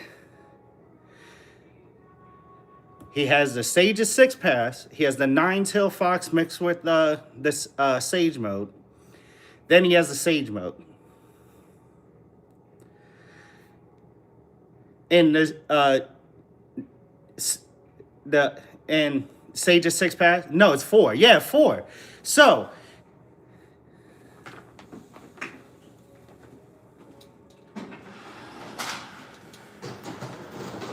He has the Sage's 6 pass. He has the 9-tail fox mixed with this Sage mode. Then he has the Sage mode. In Sage's 6 pass? No, it's 4. Yeah, 4. So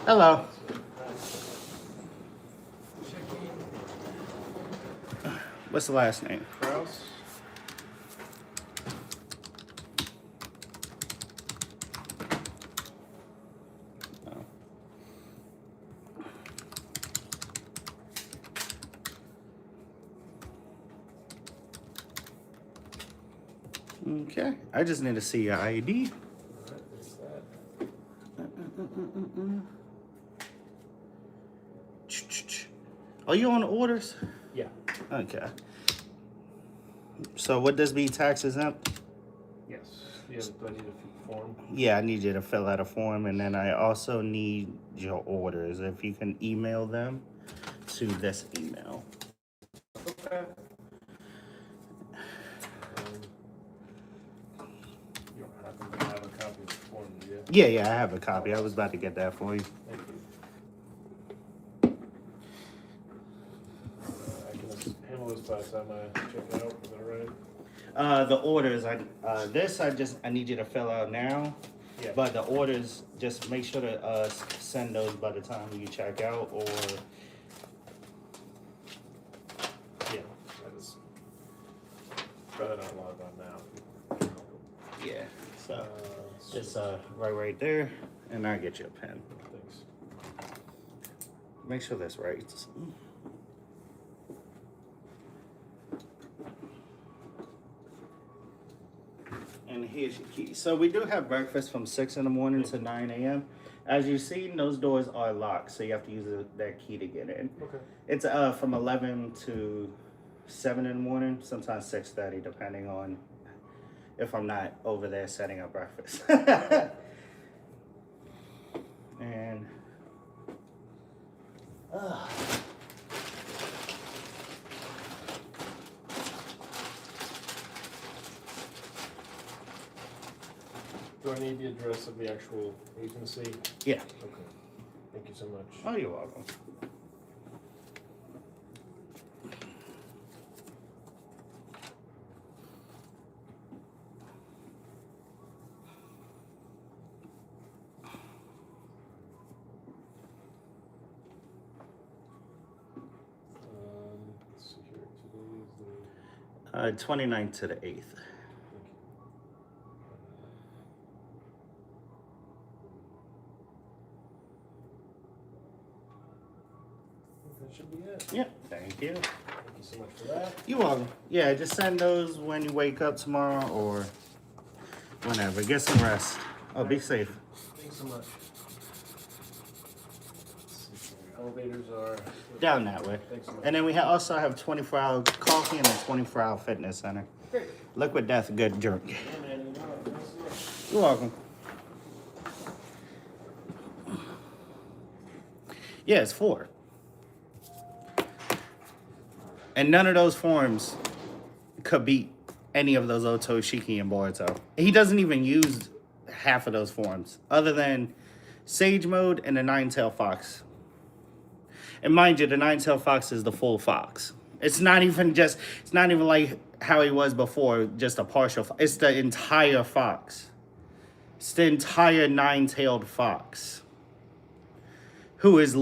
hello. What's the last name? Kraus? Okay, I just need to see your ID. Are you on orders? Yeah. Okay. So would this be tax exempt? Yes. Do I need a form? Yeah, I need you to fill out a form, and then I also need your orders. If you can email them to this email. Okay. You don't happen to have a copy of the form, do you? Yeah, I have a copy. I was about to get that for you. Thank you. I can just handle this by the time I check it out. Is that all right? The orders, I need you to fill out now. Yeah. But the orders, just make sure to send those by the time you check out, or Yeah. I just rather not log on now. yeah. So just right there, and I'll get you a pen. Thanks. Make sure that's right. And here's your key. So we do have breakfast from 6 in the morning to 9 a.m. As you've seen, those doors are locked, so you have to use that key to get in. Okay. It's from 11 to 7 in the morning, sometimes 6:30, depending on if I'm not over there setting up breakfast. And Do I need the address of the actual agency? yeah. Okay. Thank you so much. Oh, you're welcome. Let's see here. Today is the 29th to the 8th. that should be it. Yep, thank you. Thank you so much for that. You're welcome. Yeah, just send those when you wake up tomorrow or whenever. Get some rest. Oh, be safe. Thanks so much. Let's see here. Elevators are Down that way. Thanks so much. And then we also have 24-hour coffee and a 24-hour fitness center. Great. Liquid Death, good drink. Yeah, man, you know it. Thanks so much. You're welcome. Yeah, it's 4. And none of those forms could beat any of those Otoshiki and Boruto. He doesn't even use half of those forms, other than Sage Mode and the 9-tail fox. And mind you, the 9-tail fox is the full fox. It's not even like how he was before, just a partial fox. It's the entire fox. It's the entire 9-tailed fox. Who is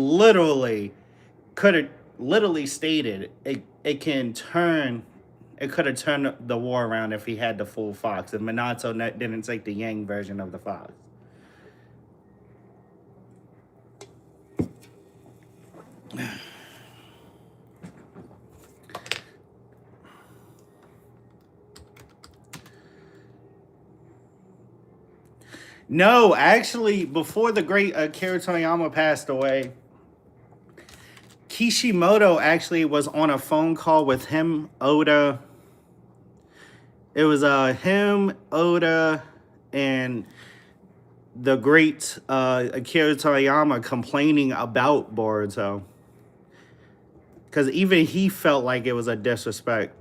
could have literally stated it could have turned the war around if he had the full fox. If Minato didn't take the Yang version of the fox. No, actually, before the great Akira Toriyama passed away, Kishimoto actually was on a phone call with him, Oda. It was him, Oda, and the great Akira Toriyama complaining about Boruto. Because even he felt like it was a disrespect.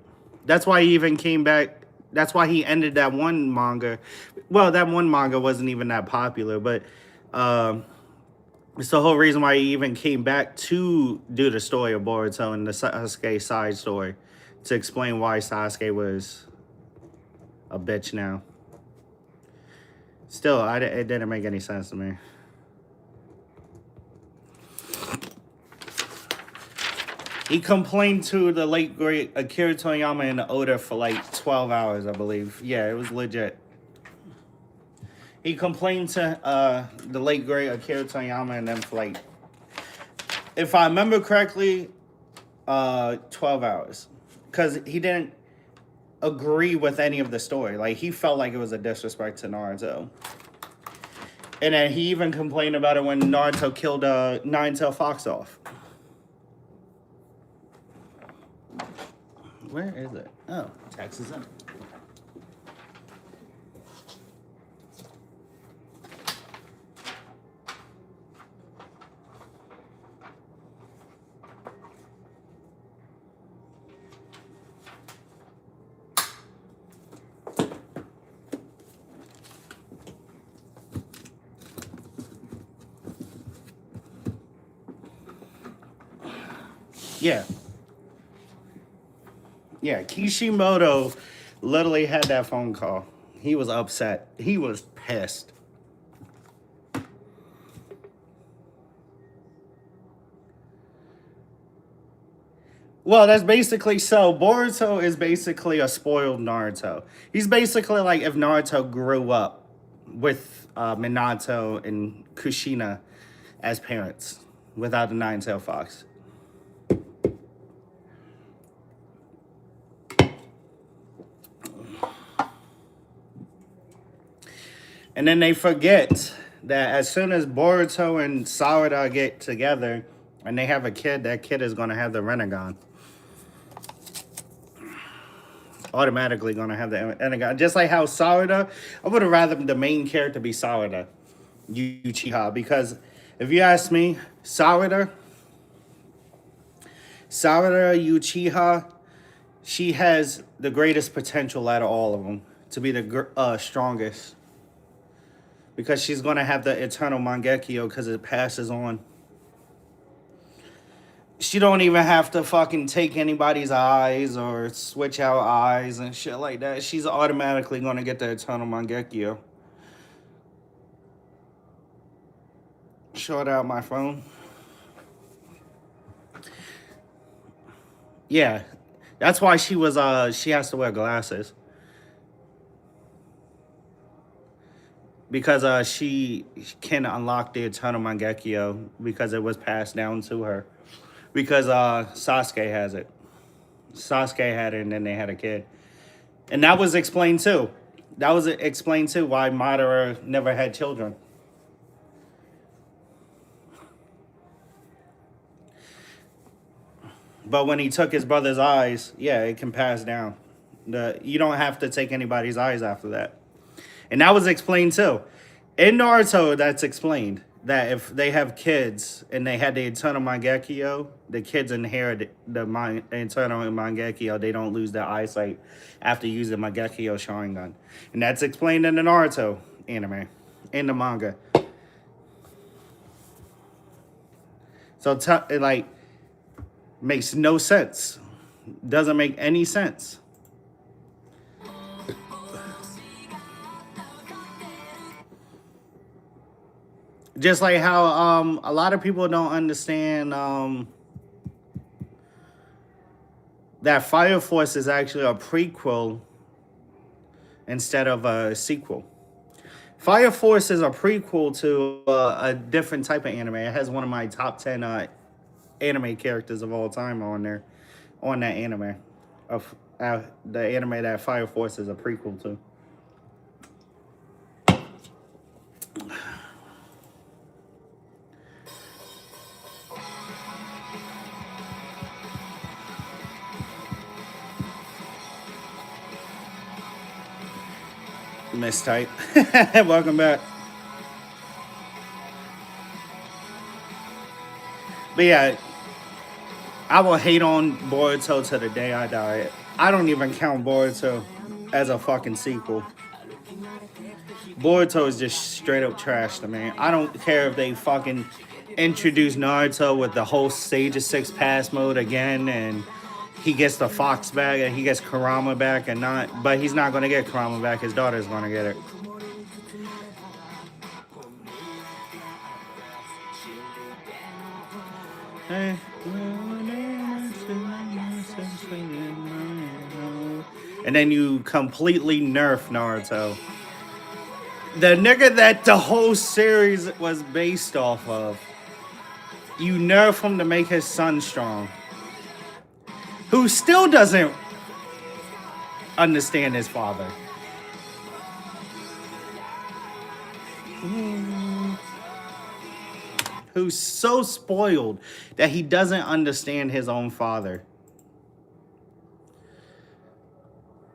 That's why he even came back. That's why he ended that one manga. Well, that one manga wasn't even that popular, but it's the whole reason why he even came back to do the story of Boruto and the Sasuke side story, to explain why Sasuke was a bitch now. Still, it didn't make any sense to me. He complained to the late great Akira Toriyama and Oda for like 12 hours, I believe. Yeah, it was legit. He complained to the late great Akira Toriyama and them for like, if I remember correctly, 12 hours. Because he didn't agree with any of the story. Like, he felt like it was a disrespect to Naruto. And then he even complained about it when Naruto killed Nine-Tailed Fox off. Where is it? Oh, text is in. Yeah. Yeah, Kishimoto literally had that phone call. He was upset. He was pissed. Well, that's basically so. Boruto is basically a spoiled Naruto. He's basically like if Naruto grew up with Minato and Kushina as parents without the Nine-Tailed Fox. And then they forget that as soon as Boruto and Sarada get together and they have a kid, that kid is going to have the Rinnegan. Automatically going to have the Rinnegan. Just like how Sarada, I would have rather the main character be Sarada, Uchiha. Because if you ask me, Sarada, Uchiha, she has the greatest potential out of all of them to be the strongest. Because she's going to have the eternal Mangekyo because it passes on. She don't even have to fucking take anybody's eyes or switch out eyes and shit like that. She's automatically going to get the eternal Mangekyo. Short out my phone. Yeah. That's why she has to wear glasses. Because she can unlock the eternal Mangekyo because it was passed down to her. Because Sasuke has it. Sasuke had it and then they had a kid. And that was explained too. That was explained too why Madara never had children. But when he took his brother's eyes, yeah, it can pass down. You don't have to take anybody's eyes after that. And that was explained too. In Naruto, that's explained. That if they have kids and they had the eternal Mangekyo, the kids inherit the eternal Mangekyo. They don't lose their eyesight after using Mangekyo Sharingan. And that's explained in the Naruto anime, in the manga. So it like makes no sense. Doesn't make any sense. Just like how a lot of people don't understand that Fire Force is actually a prequel instead of a sequel. Fire Force is a prequel to a different type of anime. It has one of my top 10 anime characters of all time on there, on that anime. Of the anime that Fire Force is a prequel to. Miss Type. Welcome back. But yeah, I will hate on Boruto to the day I die. I don't even count Boruto as a fucking sequel. Boruto is just straight up trash to me. I don't care if they fucking introduce Naruto with the whole Sage of Six Pass mode again, and he gets the Fox back and he gets Kurama back, and not, but he's not gonna get Kurama back. His daughter's gonna get it. And then you completely nerf Naruto. The nigga that the whole series was based off of. You nerf him to make his son strong. Who still doesn't understand his father. Who's so spoiled that he doesn't understand his own father.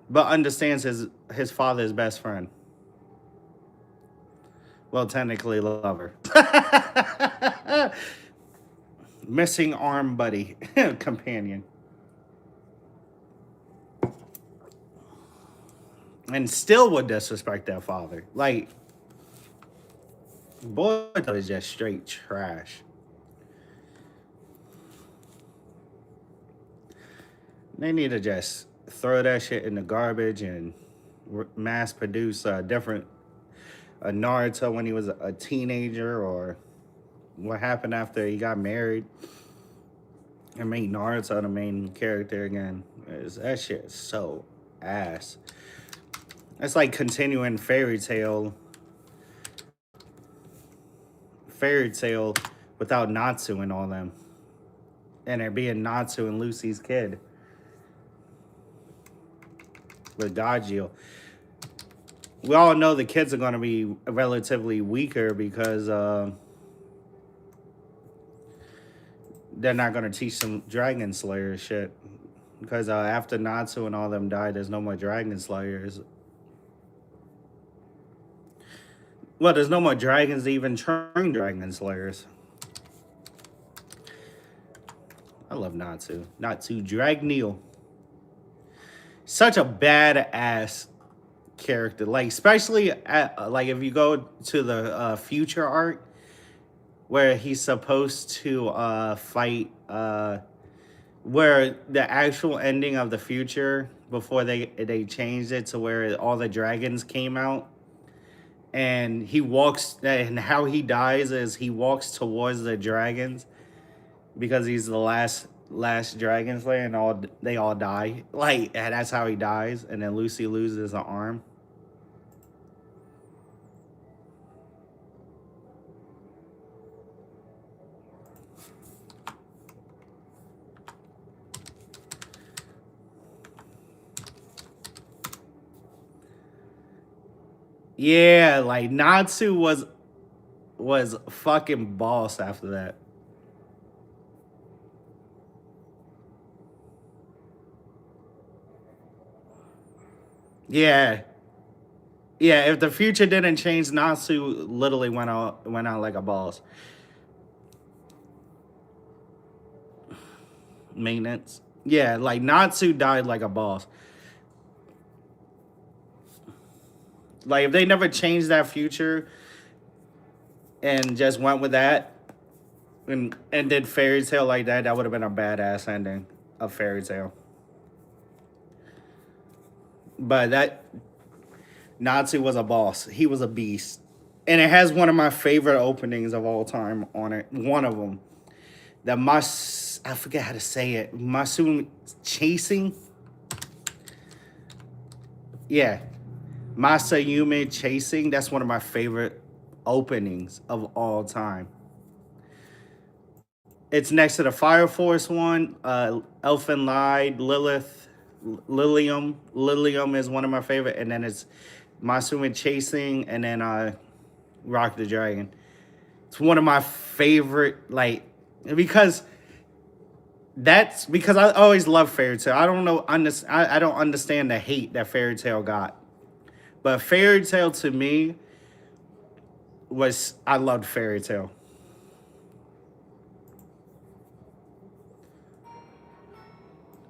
But understands his father's best friend. Well, technically lover. Missing arm buddy. Companion. And still would disrespect that father. Like, Boruto is just straight trash. They need to just throw that shit in the garbage and mass produce a Naruto when he was a teenager, or what happened after he got married, and make Naruto the main character again. That shit is so ass. It's like continuing Fairy Tail without Natsu and all them. And it being Natsu and Lucy's kid. With Gajeel. We all know the kids are going to be relatively weaker because they're not going to teach them Dragon Slayer shit. Because after Natsu and all them died, there's no more Dragon Slayers. Well, there's no more dragons to even train Dragon Slayers. I love Natsu. Natsu Dragneel. Such a badass character. Like, especially like if you go to the future arc where he's supposed to fight where the actual ending of the future before they changed it to where all the dragons came out. And he walks, and how he dies is he walks towards the dragons because he's the last Dragon Slayer, and they all die. Like, and that's how he dies. And then Lucy loses an arm. Yeah, like Natsu was fucking boss after that. Yeah. Yeah, if the future didn't change, Natsu literally went out like a boss. Maintenance. Yeah, like Natsu died like a boss. Like, if they never changed that future and just went with that and did Fairy Tail like that, that would have been a badass ending of Fairy Tail. But that Natsu was a boss. He was a beast. And it has one of my favorite openings of all time on it. One of them. I forget how to say it. Masu chasing. Yeah. Masayume chasing. That's one of my favorite openings of all time. It's next to the Fire Force one. Elfin Lied, Lilith, Lilium. Lilium is one of my favorite. And then it's Masayume chasing, and then Rock the Dragon. It's one of my favorite, like, because I always love Fairy Tail. I don't know, I don't understand the hate that Fairy Tail got. But Fairy Tail to me I loved Fairy Tail.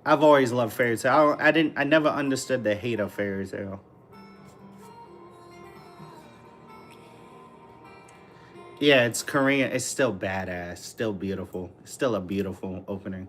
I've always loved Fairy Tail. I never understood the hate of Fairy Tail. Yeah, it's Korean. It's still badass. Still beautiful. Still a beautiful opening.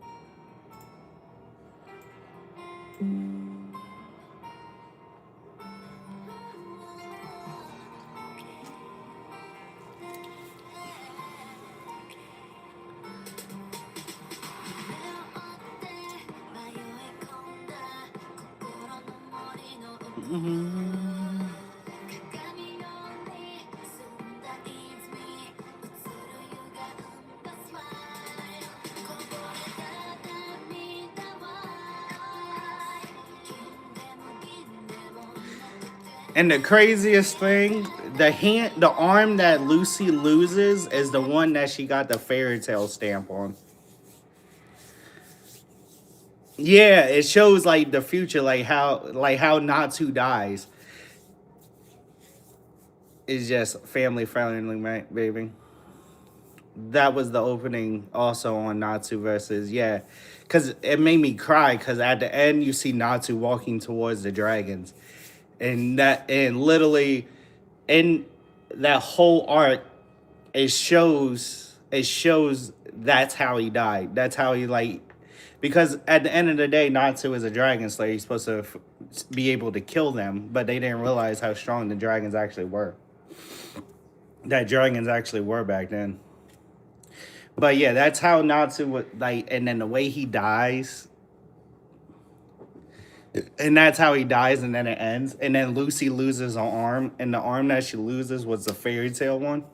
And the craziest thing, the arm that Lucy loses is the one that she got the Fairy Tail stamp on. Yeah, it shows like the future, like how Natsu dies. It's just family friendly, right, baby? That was the opening also on Natsu versus, yeah. Because it made me cry because at the end you see Natsu walking towards the dragons. And literally in that whole arc, it shows that's how he died. That's how he because at the end of the day, Natsu is a dragon slayer. He's supposed to be able to kill them, but they didn't realize how strong the dragons actually were. That dragons actually were back then. But yeah, that's how Natsu would and then the way he dies. And that's how he dies, and then it ends. And then Lucy loses an arm, and the arm that she loses was the Fairy Tail one.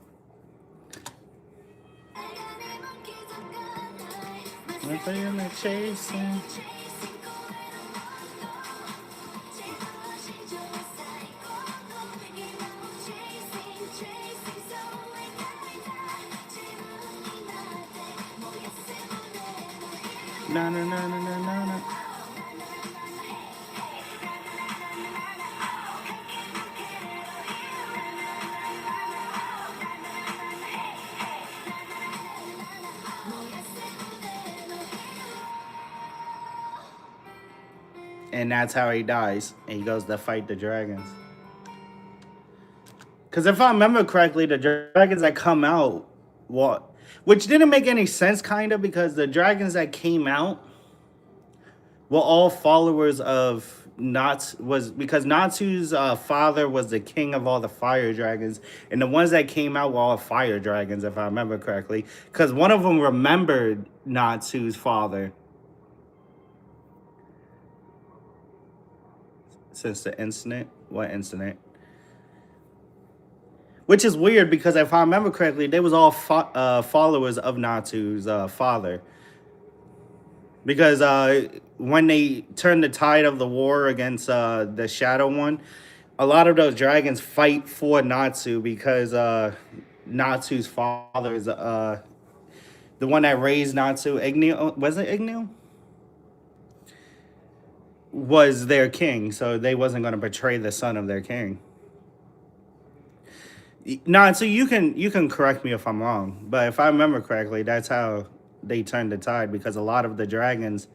No, no, no, no, no, no, no. And that's how he dies. And he goes to fight the dragons. Because if I remember correctly, the dragons that come out, which didn't make any sense, kind of, because the dragons that came out were all followers of because Natsu's father was the king of all the fire dragons, and the ones that came out were all fire dragons, if I remember correctly, because one of them remembered Natsu's father. Since the incident? What incident? Which is weird because if I remember correctly, they was all followers of Natsu's father. Because when they turned the tide of the war against the Shadow One, a lot of those dragons fight for Natsu because Natsu's father is the one that raised Natsu. Igneo, was it Igneo? Was their king, so they wasn't going to betray the son of their king. So you can correct me if I'm wrong, but if I remember correctly, that's how they turned the tide, because a lot of the dragons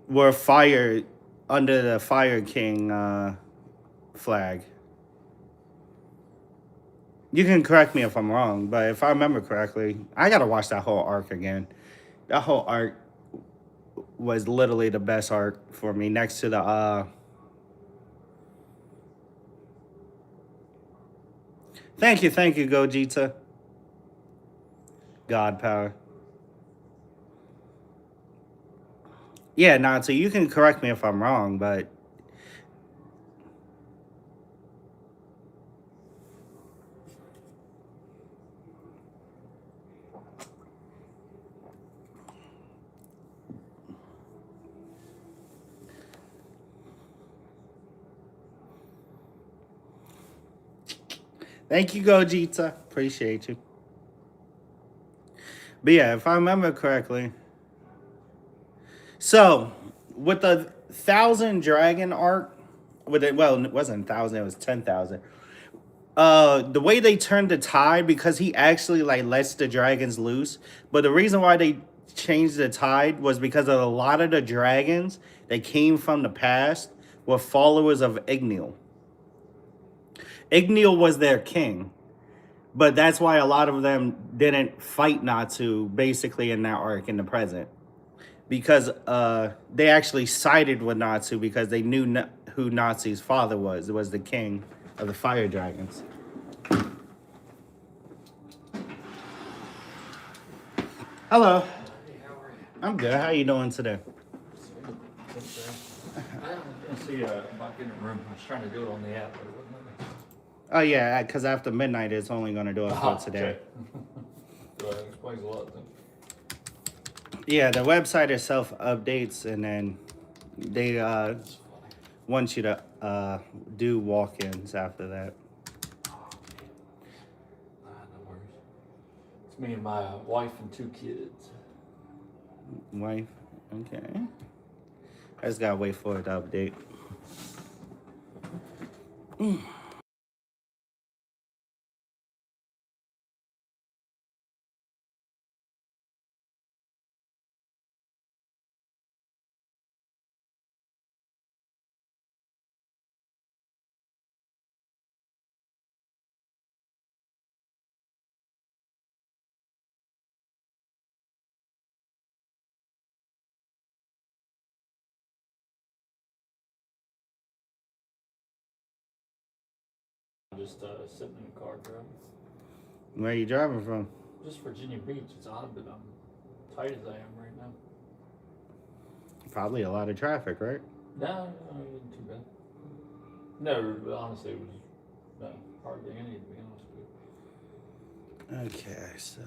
were fired under the Fire King flag. You can correct me if I'm wrong, but if I remember correctly, I gotta watch that whole arc again. That whole arc was literally the best arc for me, next to the Thank you, Gogeta. God power. Yeah, Natsu, you can correct me if I'm wrong, but thank you, Gogeta. Appreciate you. But yeah, if I remember correctly. So, with the 1,000 Dragon arc, with it. Well, it wasn't 1,000. It was 10,000. The way they turned the tide, because he actually like lets the dragons loose. But the reason why they changed the tide was because of a lot of the dragons that came from the past were followers of Igneel. Igneel was their king. But that's why a lot of them didn't fight Natsu basically in that arc in the present. Because they actually sided with Natsu because they knew who Natsu's father was. It was the king of the fire dragons. Hello. Hey, how are you? I'm good. How you doing today? I see about getting a room. I was trying to do it on the app, but it wouldn't let me. Oh yeah, because after midnight it's only gonna do it for today. So that explains a lot then. Yeah, the website itself updates, and then they want you to do walk-ins after that. No worries. It's me and my wife and 2 kids. Wife, okay. I just gotta wait for it to update. Just sitting in the car driving. Where are you driving from? Just Virginia Beach. It's odd that I'm tight as I am right now. Probably a lot of traffic, right? No, it wasn't too bad. No, honestly, it was hardly any, to be honest with you. Okay, so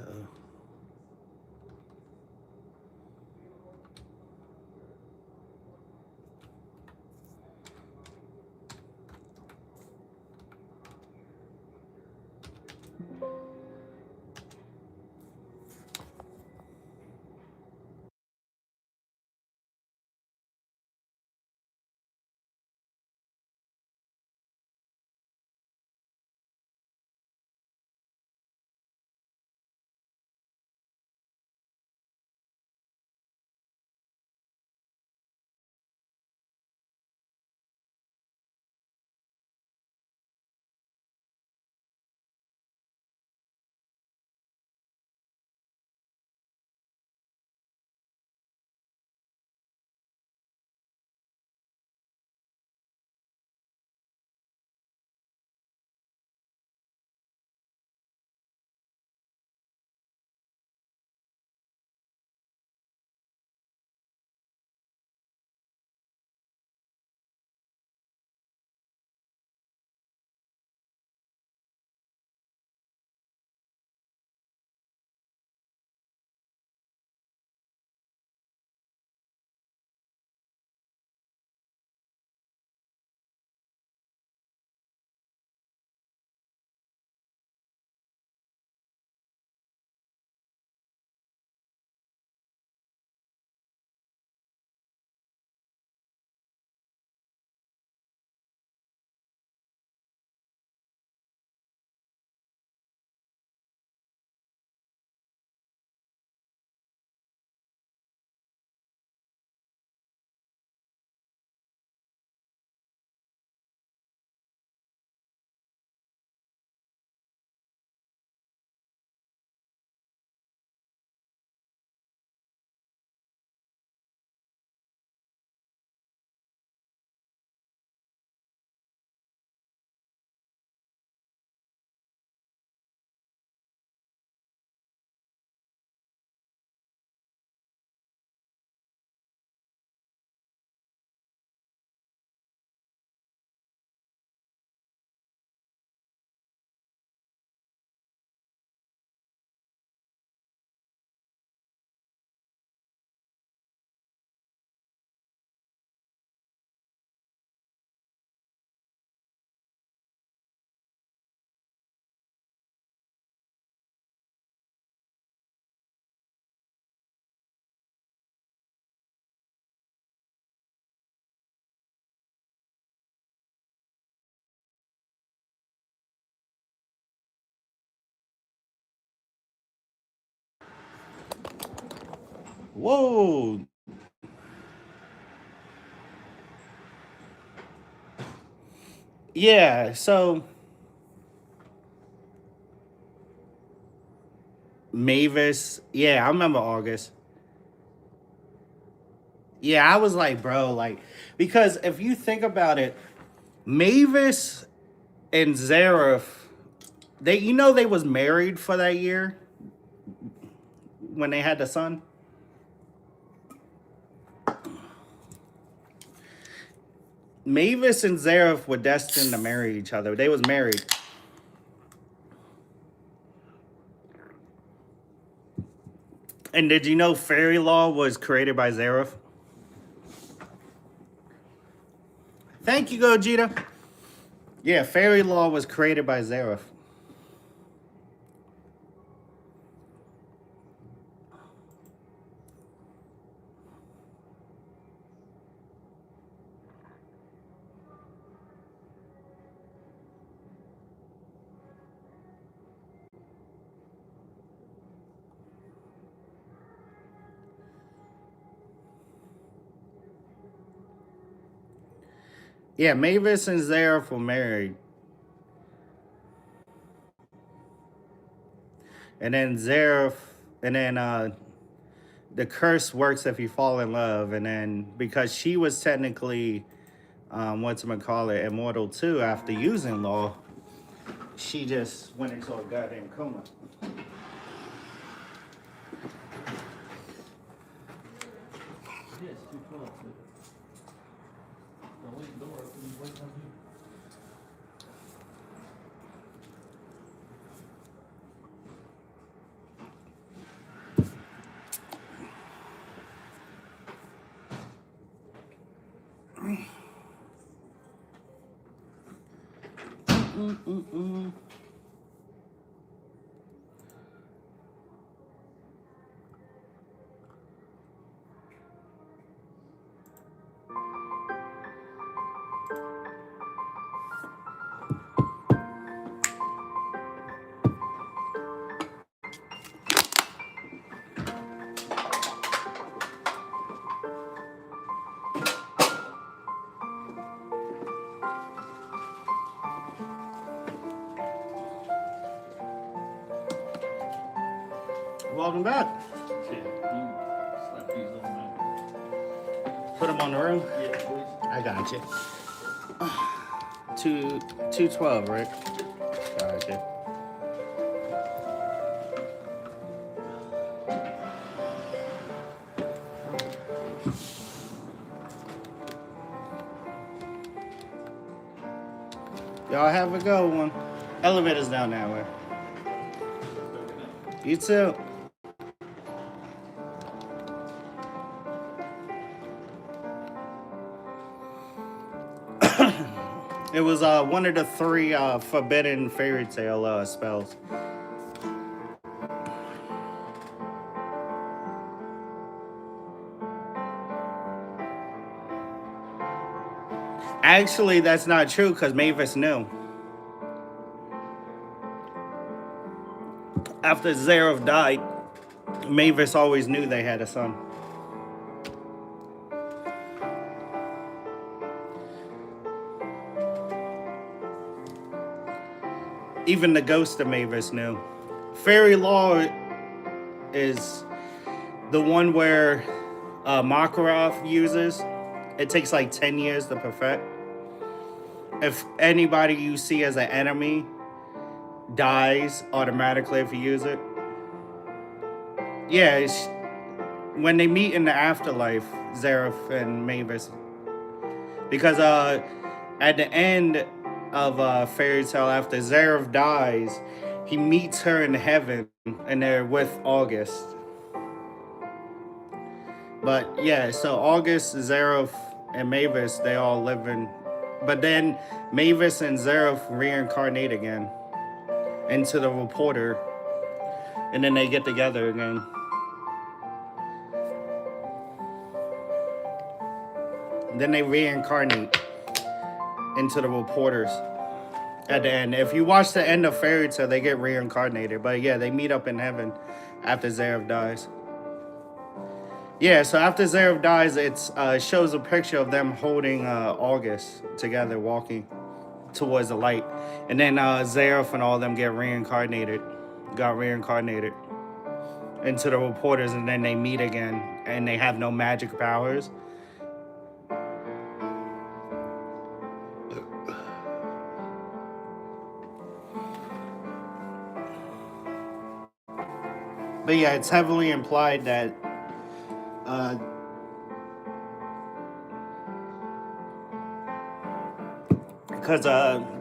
Whoa. Yeah, so Mavis. Yeah, I remember August. Yeah, I was like, bro, like, because if you think about it, Mavis and Zareth, they was married for that year when they had the son. Mavis and Zareth were destined to marry each other. They was married. And did you know Fairy Law was created by Zareth? Thank you, Gogeta. Yeah, Fairy Law was created by Zareth. Yeah, Mavis and Zareth were married. And then Zareth, and then the curse works if you fall in love. And then because she was technically, whatchamacallit, immortal too after using Law, she just went into a goddamn coma. Yes, 212. Don't leave the door open. Wait on you. Welcome back. Shit, you slap these on my. Put them on the room. Yeah, please. I got you. 212, right? Got you. Y'all have a good one. Elevator's down that way. You too. It was one of the three forbidden fairy tale spells. Actually, that's not true because Mavis knew. After Zareth died, Mavis always knew they had a son. Even the ghost of Mavis knew. Fairy Law is the one where Makarov uses. It takes like 10 years to perfect. If anybody you see as an enemy dies automatically if you use it. Yeah, it's when they meet in the afterlife, Zareth and Mavis. Because at the end of Fairy Tale, after Zareth dies, he meets her in heaven and they're with August. But yeah, so August, Zareth, and Mavis, they all live in. But then Mavis and Zareth reincarnate again into the reporter. And then they get together again. And then they reincarnate into the reporters at the end. If you watch the end of Fairy Tale, they get reincarnated. But yeah, they meet up in heaven after Zareth dies. Yeah, so after Zeref dies, it shows a picture of them holding August together, walking towards the light, and then Zeref and all them got reincarnated into the reporters, and then they meet again, and they have no magic powers. But yeah, it's heavily implied that uh, because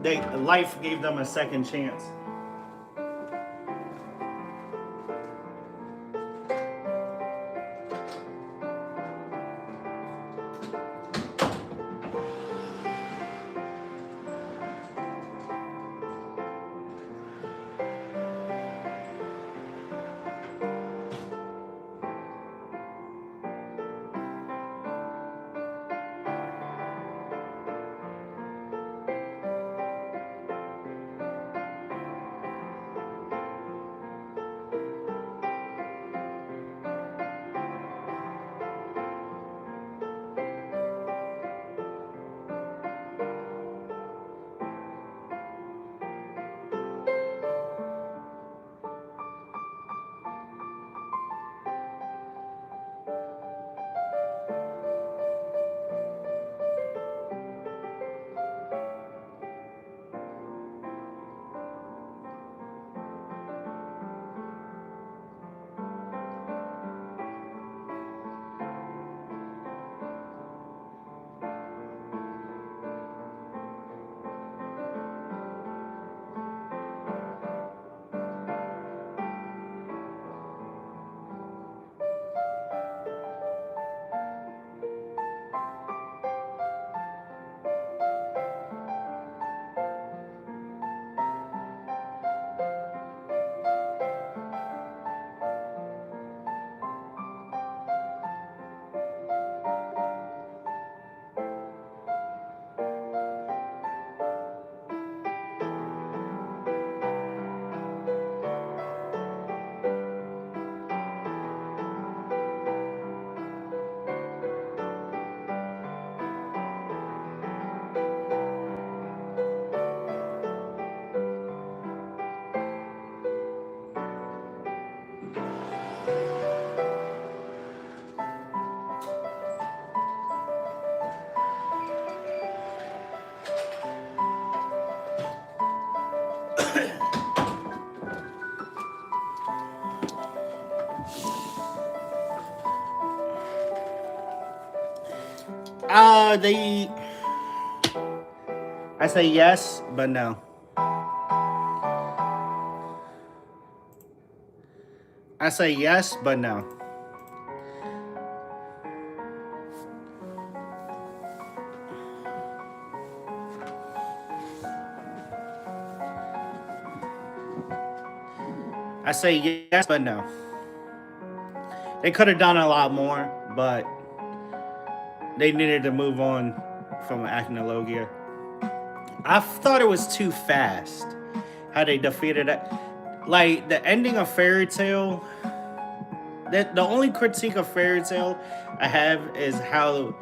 they life gave them a second chance. They. I say yes, but no. I say yes, but no. I say yes, but no. They could have done a lot more, but they needed to move on from Acnologia. I thought it was too fast how they defeated it. Like the ending of Fairy Tale. The only critique of Fairy Tale I have is how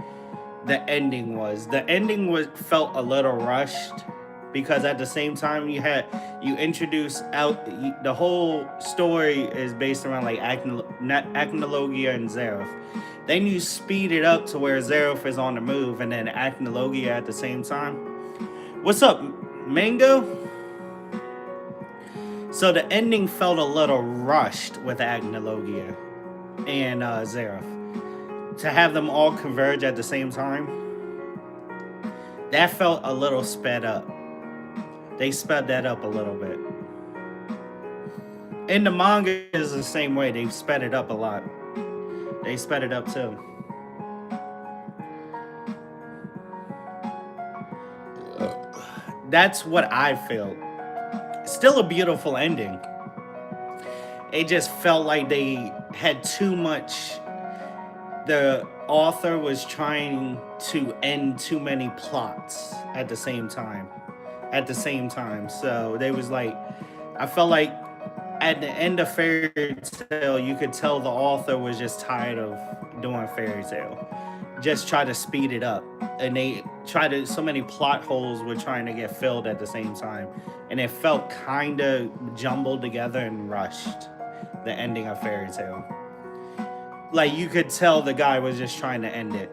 the ending was. The ending felt a little rushed because at the same time you introduce out the whole story is based around like Acnologia and Zeref. Then you speed it up to where Zeref is on the move and then Acnologia at the same time. What's up, Mango? So the ending felt a little rushed with Acnologia and Zeref. To have them all converge at the same time, that felt a little sped up. They sped that up a little bit. In the manga is the same way. They've sped it up a lot. They sped it up too. That's what I felt. Still a beautiful ending. It just felt like they had too much. The author was trying to end too many plots at the same time. So they was like, I felt like at the end of Fairy Tale, you could tell the author was just tired of doing Fairy Tail. Just try to speed it up. And they try to, so many plot holes were trying to get filled at the same time. And it felt kind of jumbled together and rushed, the ending of Fairy Tail. Like, you could tell the guy was just trying to end it.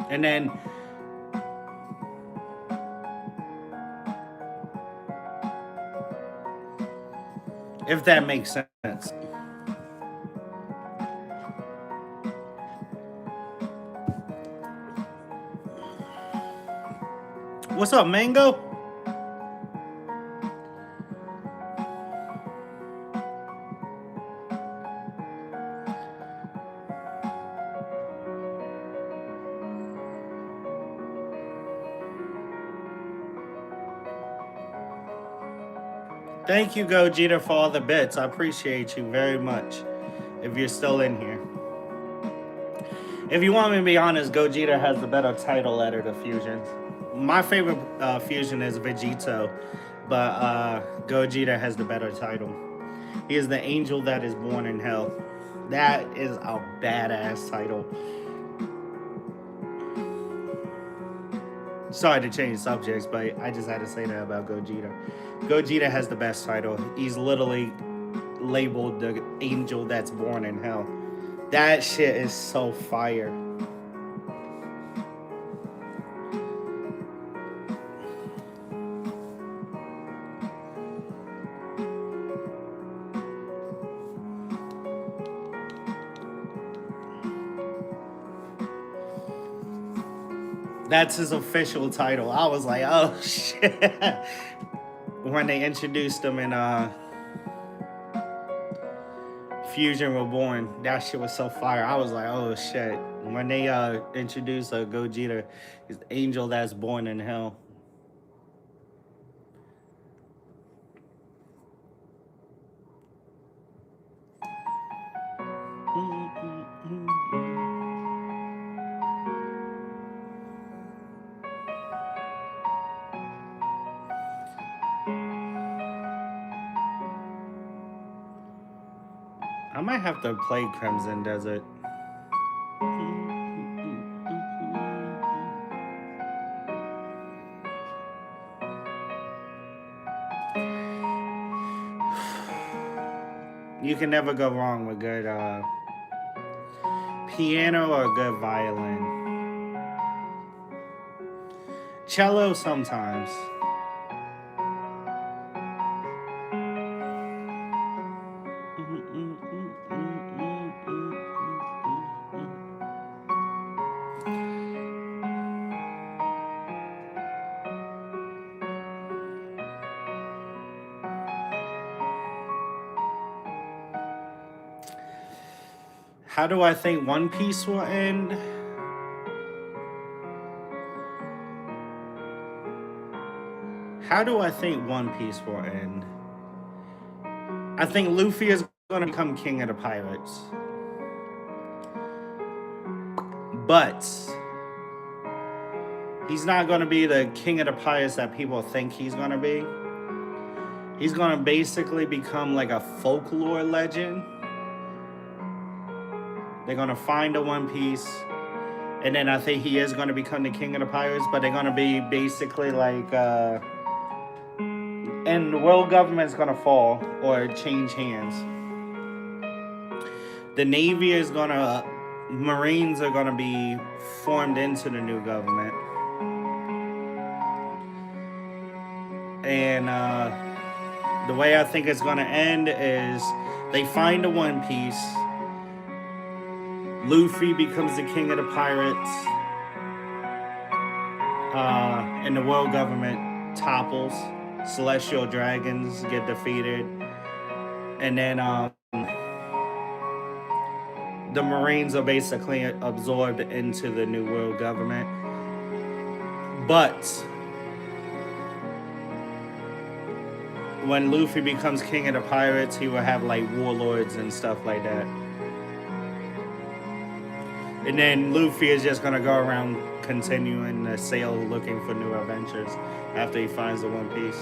And then if that makes sense. What's up, Mango? Thank you, Gogeta, for all the bits. I appreciate you very much. If you're still in here. If you want me to be honest, Gogeta has the better title out of the fusions. My favorite fusion is Vegito, but Gogeta has the better title. He is the angel that is born in hell. That is a badass title. Sorry to change subjects, but I just had to say that about Gogeta. Gogeta has the best title. He's literally labeled the angel that's born in hell. That shit is so fire. That's his official title. I was like, oh shit. When they introduced him in Fusion Reborn, that shit was so fire. I was like, oh shit. When they introduced Gogeta, his angel that's born in hell. I might have to play Crimson Desert. You can never go wrong with good piano or good violin. Cello sometimes. How do I think One Piece will end? How do I think One Piece will end? I think Luffy is going to become king of the pirates. But he's not going to be the king of the pirates that people think he's going to be. He's going to basically become like a folklore legend. They're going to find a One Piece. And then I think he is going to become the king of the pirates. But they're going to be basically like... and the world government's going to fall or change hands. The Navy is going to... Marines are going to be formed into the new government. And the way I think it's going to end is they find a One Piece. Luffy becomes the king of the pirates. And the world government topples. Celestial dragons get defeated. And then the Marines are basically absorbed into the new world government. But when Luffy becomes king of the pirates, he will have like warlords and stuff like that. And then Luffy is just gonna go around continuing to sail looking for new adventures after he finds the One Piece.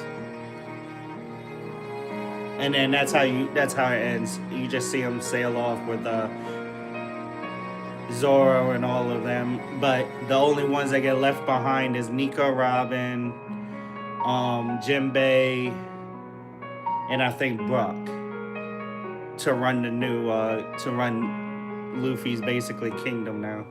And then that's how it ends. You just see him sail off with Zoro and all of them. But the only ones that get left behind is Nico, Robin, Jinbei, and I think Brook to run the new to run Luffy's basically kingdom now.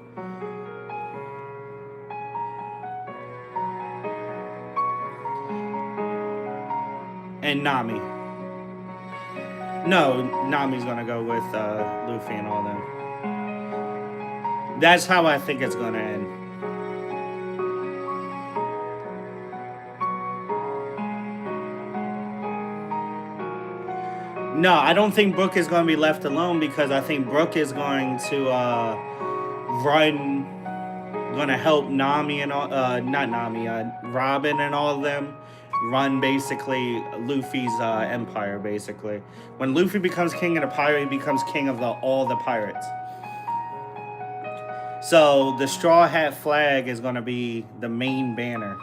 And Nami. No, Nami's gonna go with Luffy and all them. That's how I think it's gonna end. No, I don't think Brook is going to be left alone because I think Brook is going to going to help Nami and all, not Nami, Robin and all of them run basically Luffy's empire. Basically, when Luffy becomes king of the pirate, he becomes king of all the pirates. So the Straw Hat flag is going to be the main banner.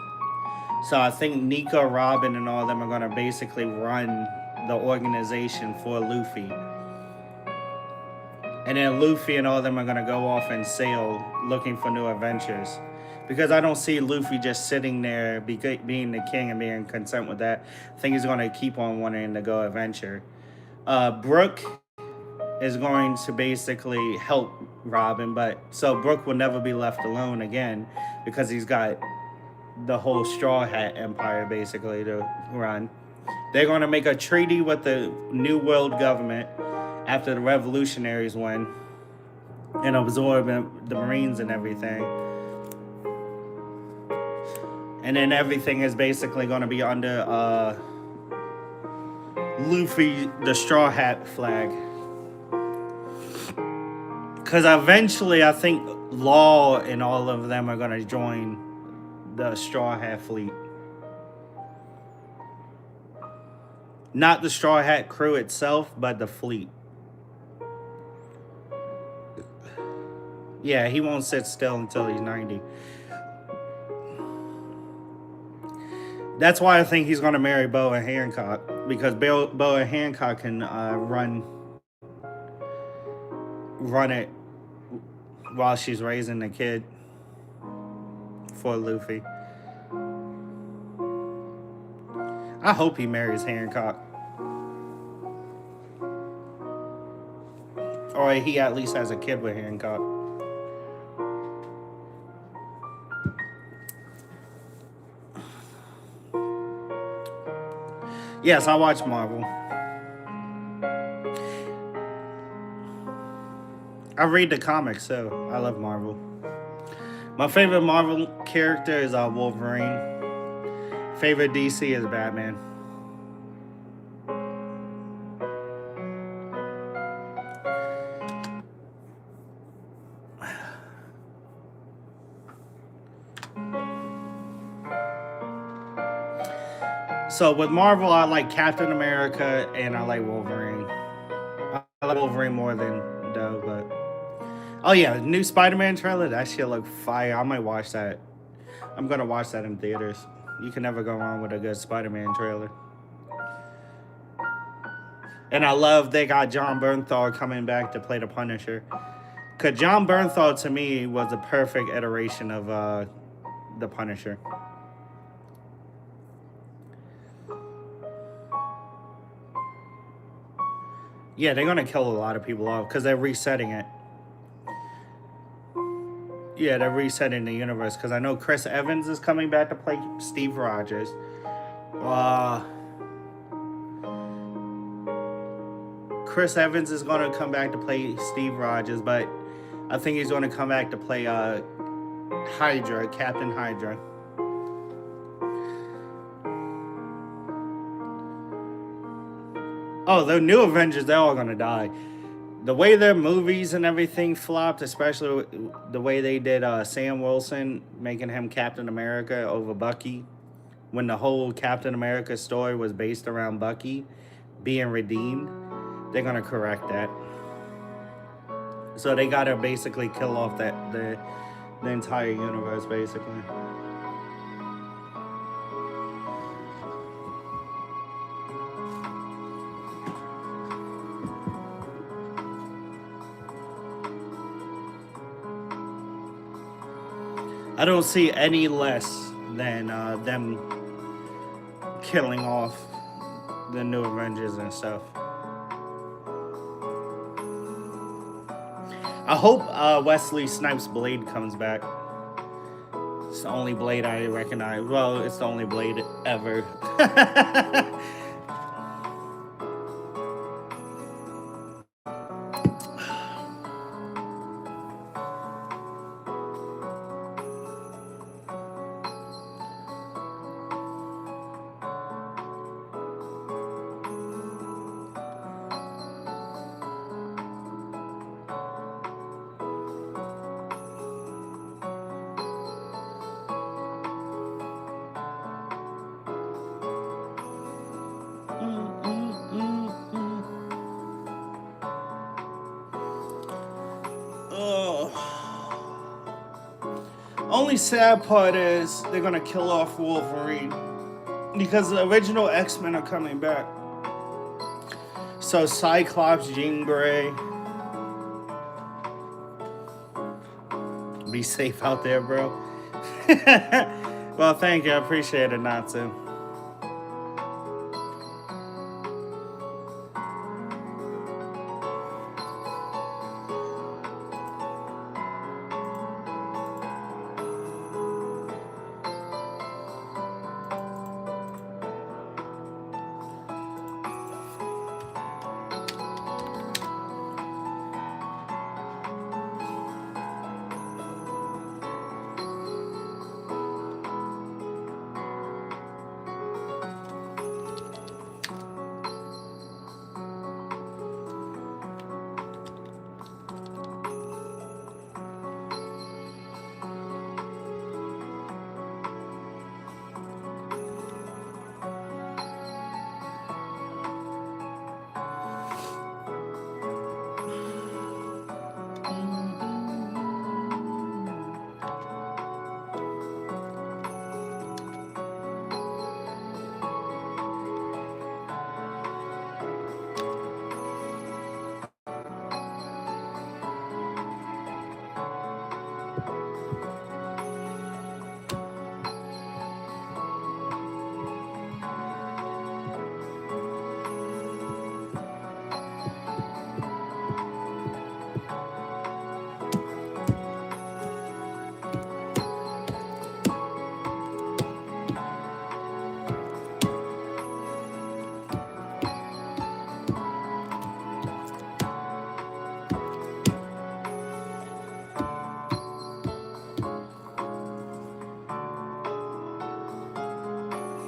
So I think Nico, Robin, and all of them are going to basically run the organization for Luffy. And then Luffy and all of them are going to go off and sail looking for new adventures. Because I don't see Luffy just sitting there being the king and being content with that. I think he's going to keep on wanting to go adventure. Brook is going to basically help Robin, but so Brook will never be left alone again because he's got the whole Straw Hat Empire basically to run. They're going to make a treaty with the New World government after the revolutionaries win and absorb the Marines and everything. And then everything is basically going to be under Luffy, the Straw Hat flag. Because eventually I think Law and all of them are going to join the Straw Hat fleet. Not the Straw Hat crew itself, but the fleet. Yeah, he won't sit still until he's 90. That's why I think he's going to marry Boa Hancock. Because Boa Hancock can run it while she's raising the kid for Luffy. I hope he marries Hancock. Or he at least has a kid with Hancock. Yes, I watch Marvel. I read the comics, so I love Marvel. My favorite Marvel character is Wolverine. Favorite DC is Batman. So with Marvel, I like Captain America and I like Wolverine. I like Wolverine more than Doe, but... Oh yeah, the new Spider-Man trailer, that shit look fire. I might watch that. I'm gonna watch that in theaters. You can never go wrong with a good Spider-Man trailer. And I love they got John Bernthal coming back to play the Punisher. Because John Bernthal, to me, was a perfect iteration of the Punisher. Yeah, they're going to kill a lot of people off because they're resetting it. Yeah, they're resetting the universe because I know Chris Evans is coming back to play Steve Rogers. Chris Evans is going to come back to play Steve Rogers, but I think he's going to come back to play Hydra, Captain Hydra. Oh, the new Avengers, they're all going to die. The way their movies and everything flopped, especially the way they did Sam Wilson, making him Captain America over Bucky, when the whole Captain America story was based around Bucky being redeemed, they're going to correct that. So they got to basically kill off the entire universe, basically. I don't see any less than them killing off the new Avengers and stuff. I hope Wesley Snipes' Blade comes back. It's the only Blade I recognize. Well, it's the only Blade ever. Only sad part is they're gonna kill off Wolverine because the original X-Men are coming back. So Cyclops, Jean Grey, be safe out there, bro. Well, thank you. I appreciate it, Natsu.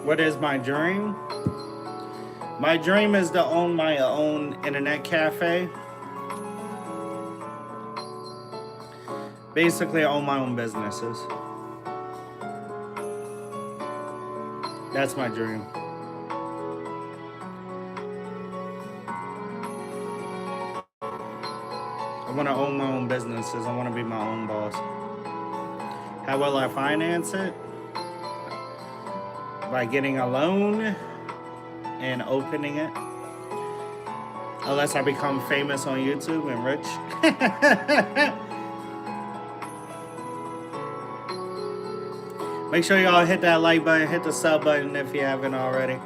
What is my dream? My dream is to own my own internet cafe. Basically, I own my own businesses. That's my dream. I want to own my own businesses. I want to be my own boss. How will I finance it? By getting a loan and opening it. Unless I become famous on YouTube and rich. Make sure y'all hit that like button, hit the sub button if you haven't already.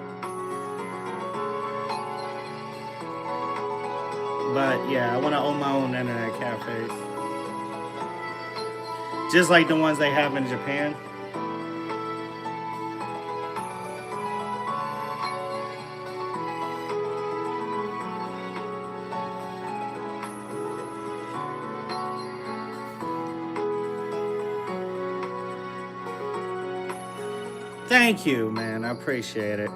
But yeah, I want to own my own internet cafes. Just like the ones they have in Japan. Thank you, man. I appreciate it.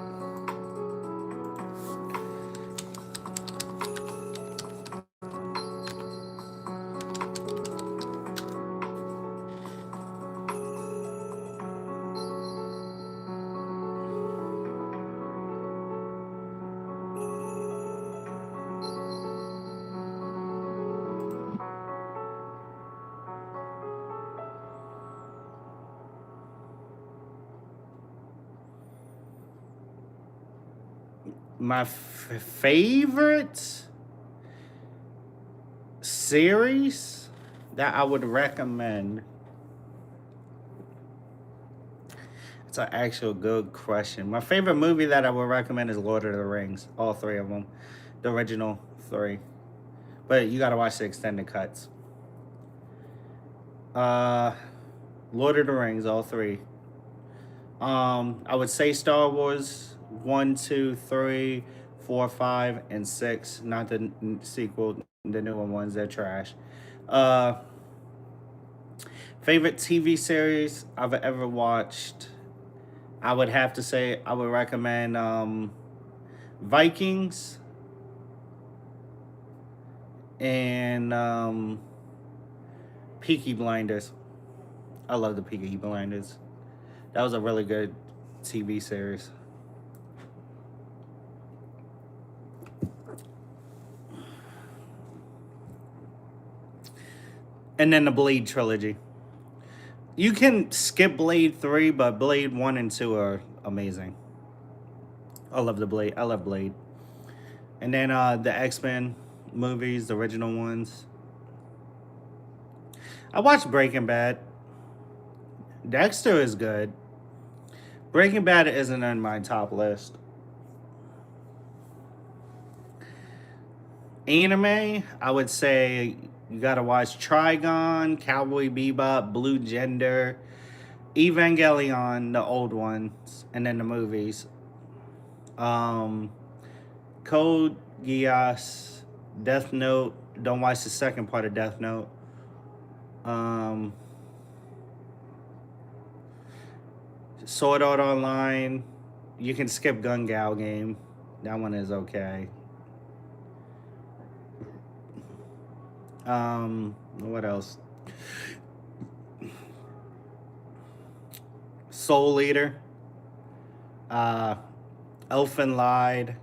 My favorite series that I would recommend It's an actual good question. My favorite movie that I would recommend is Lord of the Rings. All three of them. The original three. But you gotta watch the extended cuts. Lord of the Rings, all three. I would say Star Wars 1, 2, 3, 4, 5, and 6. Not the sequel, the newer ones. They're trash. Favorite TV series I've ever watched. I would have to say I would recommend Vikings and Peaky Blinders. I love the Peaky Blinders. That was a really good TV series. And then the Blade trilogy. You can skip Blade 3, but Blade 1 and 2 are amazing. I love the Blade. I love Blade. And then the X-Men movies, the original ones. I watched Breaking Bad. Dexter is good. Breaking Bad isn't on my top list. Anime, I would say you gotta watch Trigon, Cowboy Bebop, Blue Gender, Evangelion, the old ones, and then the movies. Code Geass, Death Note. Don't watch the second part of Death Note. Sword Art Online. You can skip Gun Gal Game. That one is okay. What else? Soul Eater. Elfen Lied.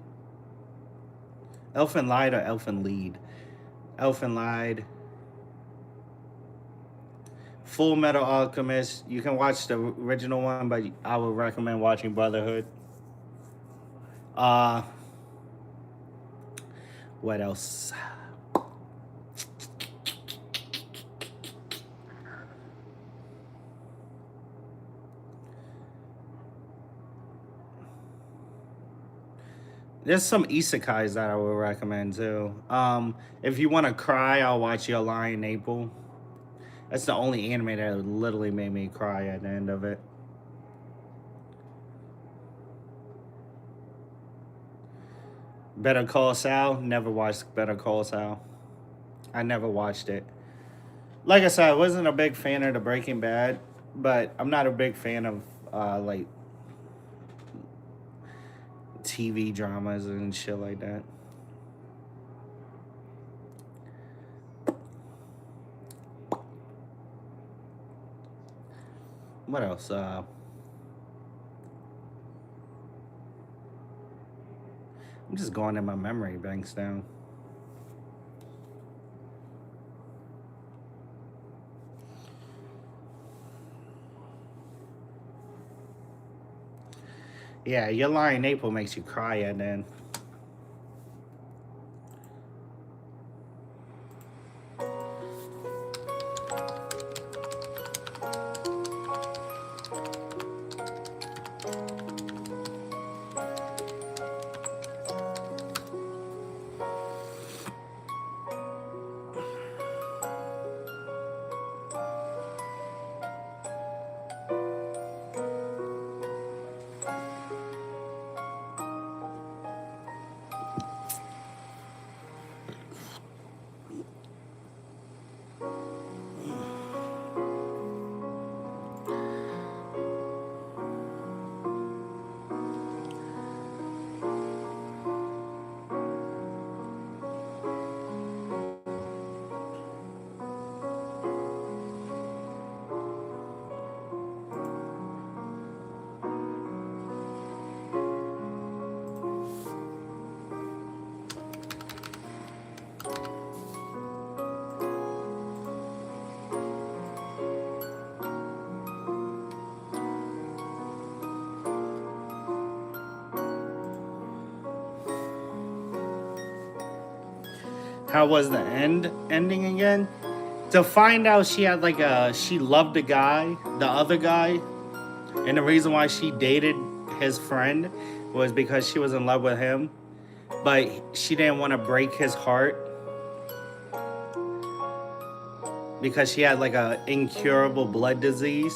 Elfen Lied or Elfen Lead? Elfen Lied. Full Metal Alchemist. You can watch the original one, but I would recommend watching Brotherhood. What else? There's some isekais that I would recommend too. If you want to cry, I'll watch Your Lie in April. That's the only anime that literally made me cry at the end of it. Better Call Saul. Never watched Better Call Saul. I never watched it. Like I said, I wasn't a big fan of the Breaking Bad, but I'm not a big fan of like TV dramas and shit like that. What else? I'm just going in my memory banks down. Yeah, Your Lie in April makes you cry at the end. How was the ending again? To find out she had like she loved the guy, the other guy, And the reason why she dated his friend was because she was in love with him, but she didn't want to break his heart because she had like a incurable blood disease.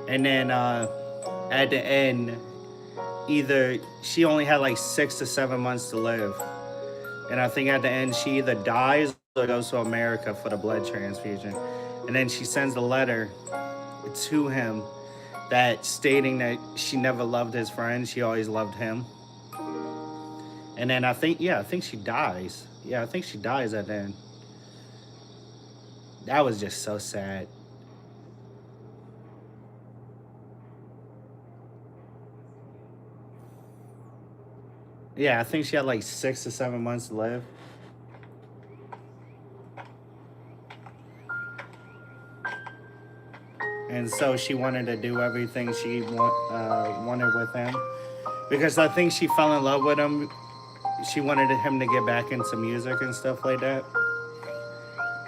And then at the end, either she only had like 6 to 7 months to live. And I think at the end, she either dies or goes to America for the blood transfusion. And then she sends a letter to him that stating that she never loved his friend. She always loved him. And then I think she dies. Yeah, I think she dies at the end. That was just so sad. Yeah, I think she had like 6 to 7 months to live. And so she wanted to do everything she wanted with him. Because I think she fell in love with him. She wanted him to get back into music and stuff like that.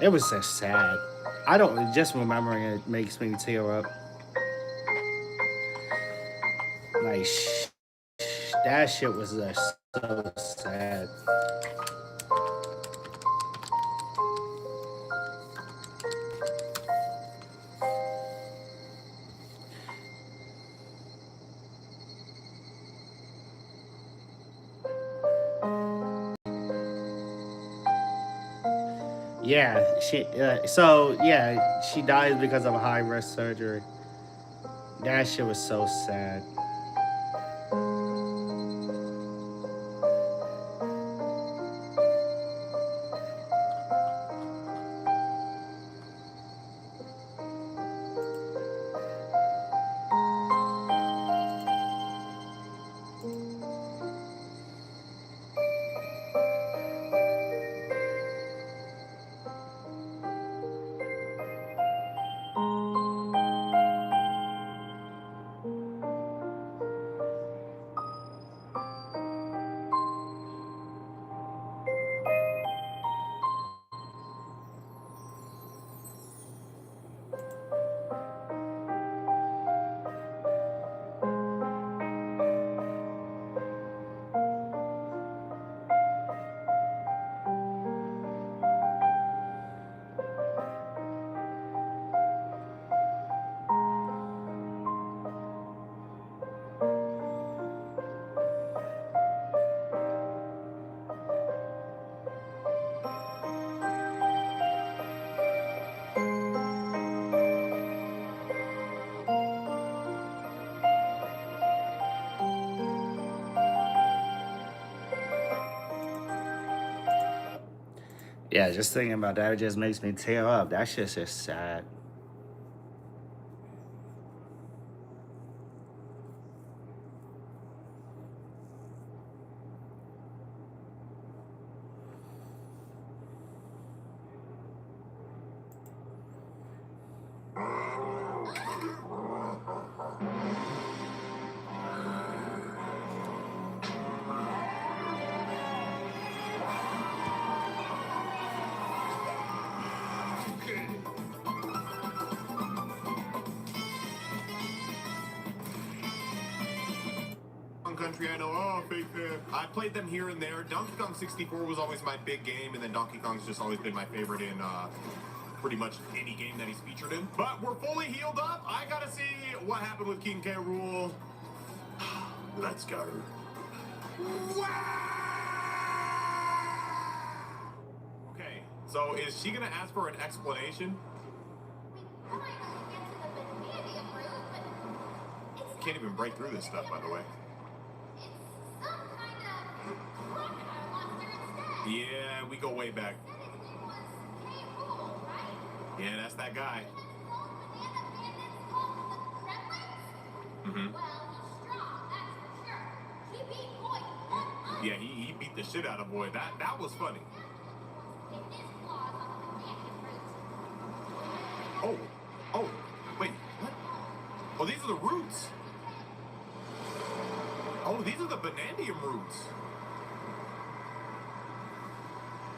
It was so sad. I don't, just remembering it makes me tear up. Like, that shit was just so sad. Yeah, she dies because of a high risk surgery. That shit was so sad. Yeah, just thinking about that, it just makes me tear up. That shit's just sad. Country, I know. Oh, fake fan. I played them here and there. Donkey Kong 64 was always my big game, and then Donkey Kong's just always been my favorite in pretty much any game that he's featured in. But we're fully healed up. I gotta see what happened with King K. Rool. Let's go. Okay, so is she gonna ask for an explanation? Can't even break through this stuff, by the way. Yeah, we go way back. Yeah, that's that guy. Yeah, he beat the shit out of Boy. That was funny. Oh, wait, what? Oh, these are the roots. Oh, these are the Banandium roots.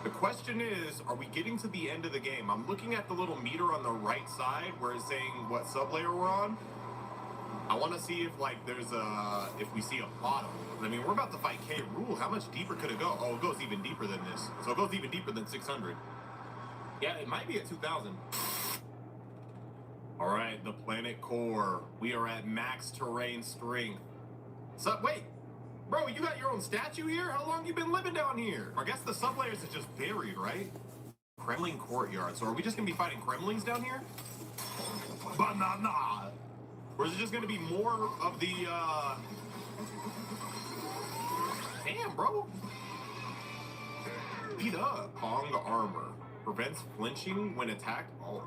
The question is, are we getting to the end of the game? I'm looking at the little meter on the right side where it's saying what sublayer we're on. I want to see if like there's if we see a bottom. I mean, we're about to fight K. Rool. How much deeper could it go? Oh, it goes even deeper than this. So it goes even deeper than 600. Yeah, it might be at 2,000. All right, the planet core. We are at max terrain strength. So wait, bro, you got your own statue here? How long you been living down here? I guess the sublayers is just buried, right? Kremlin courtyard. So are we just gonna be fighting Kremlins down here? Banana. Or is it just gonna be more of the damn, bro. Beat up. Kong armor. Prevents flinching when attacked. Oh.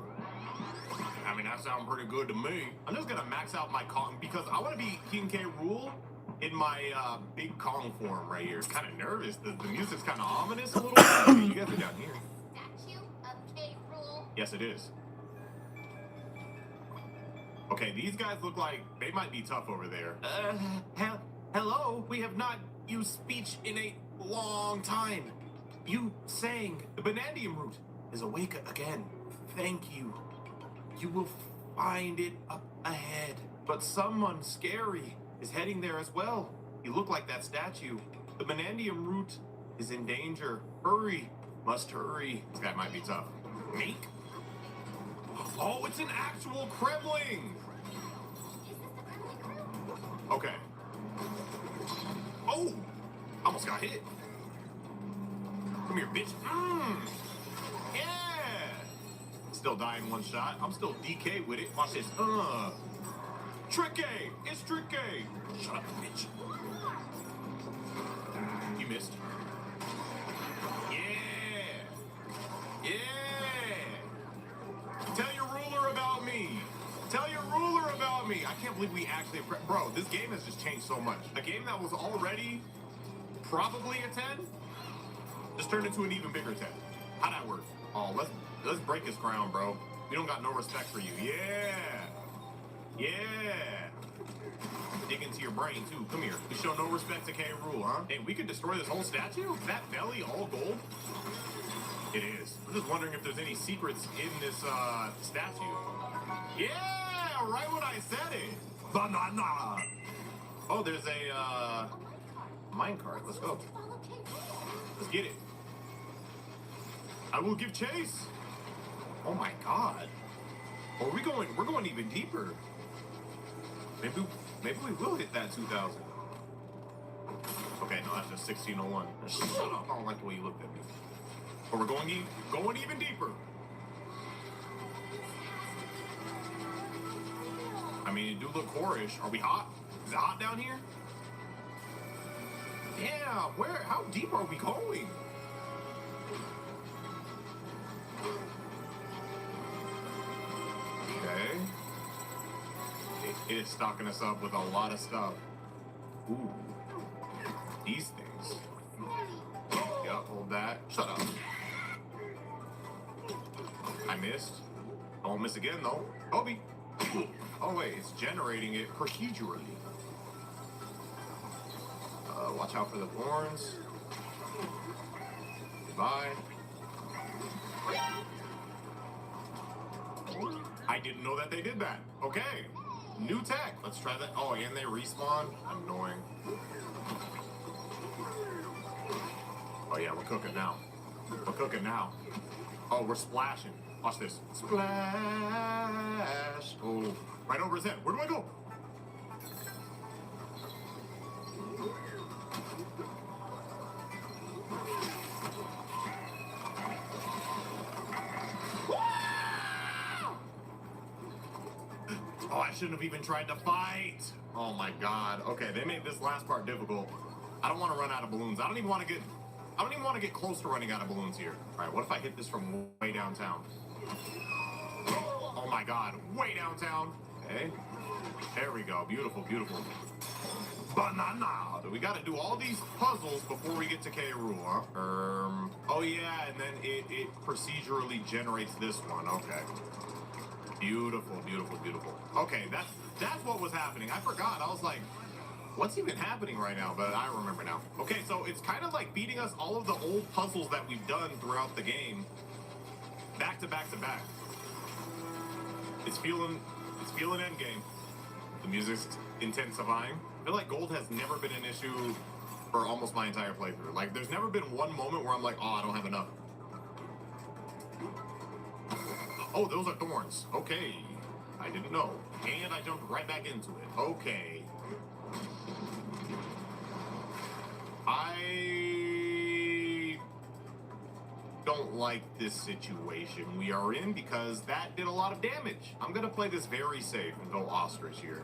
I mean, that sounds pretty good to me. I'm just gonna max out my Kong because I want to be King K. Rool in my big Kong form right here. Kind of nervous. The music's kind of ominous a little bit. You guys are down here. Statue of K. Rool. Yes, it is. Okay, these guys look like they might be tough over there. Hello? We have not used speech in a long time. You sang the Banandium root is awake again. Thank you. You will find it up ahead. But someone scary is heading there as well. You look like that statue. The Banandium root is in danger. Hurry. Must hurry. This guy might be tough. Meek? Oh, it's an actual Kremlin! Okay. Oh! Almost got hit. Come here, bitch. Yeah! Still dying one shot. I'm still DK with it. Watch this. Tricky! It's tricky! Shut up, bitch. You missed. Yeah! Yeah! Tell your ruler about me. Tell your ruler about me. I can't believe we actually... Bro, this game has just changed so much. A game that was already probably a 10 just turned into an even bigger 10. How'd that work? Oh, let's break his crown, bro. We don't got no respect for you. Yeah. Yeah. Dig into your brain, too. Come here. We show no respect to K. Rool, huh? Hey, we could destroy this whole statue? Is that belly all gold? It is. I'm just wondering if there's any secrets in this statue. Yeah, right when I said it. Banana. Oh, there's a minecart. Let's go. Let's get it. I will give chase. Oh my god. Are we going? We're going even deeper. Maybe we will hit that 2,000. Okay, no, that's just 1601. Shut up. I don't like the way you looked at me. But we're going even deeper. I mean, it do look core-ish. Are we hot? Is it hot down here? Yeah, where? How deep are we going? Okay. It is stocking us up with a lot of stuff. Ooh. These things. Yeah, hold that. Shut up. I missed. I won't miss again, though. Kobe. Oh, wait. It's generating it procedurally. Watch out for the thorns. Goodbye. I didn't know that they did that. Okay. New tech. Let's try that. Oh, and they respawn? Annoying. Oh, yeah, we're cooking now. We're cooking now. Oh, we're splashing. Watch this. Splash. Oh, right over his head. Where do I go? Oh, I shouldn't have even tried to fight. Oh my god. Okay, they made this last part difficult. I don't want to run out of balloons. I don't even want to get close to running out of balloons here. All right, what if I hit this from way downtown? Oh my god, way downtown. Okay. There we go. Beautiful, beautiful. Banana. So we got to do all these puzzles before we get to K. Rool, huh? Oh yeah, and then it procedurally generates this one. Okay. Beautiful, beautiful, beautiful. Okay, that's what was happening. I forgot. I was like, what's even happening right now? But I remember now. Okay, so it's kind of like feeding us all of the old puzzles that we've done throughout the game, back to back to back. It's feeling endgame. The music's intensifying. I feel like gold has never been an issue for almost my entire playthrough. Like, there's never been one moment where I'm like, oh, I don't have enough. Oh, those are thorns. Okay. I didn't know. And I jumped right back into it. Okay. I don't like this situation we are in because that did a lot of damage. I'm going to play this very safe and go ostrich here.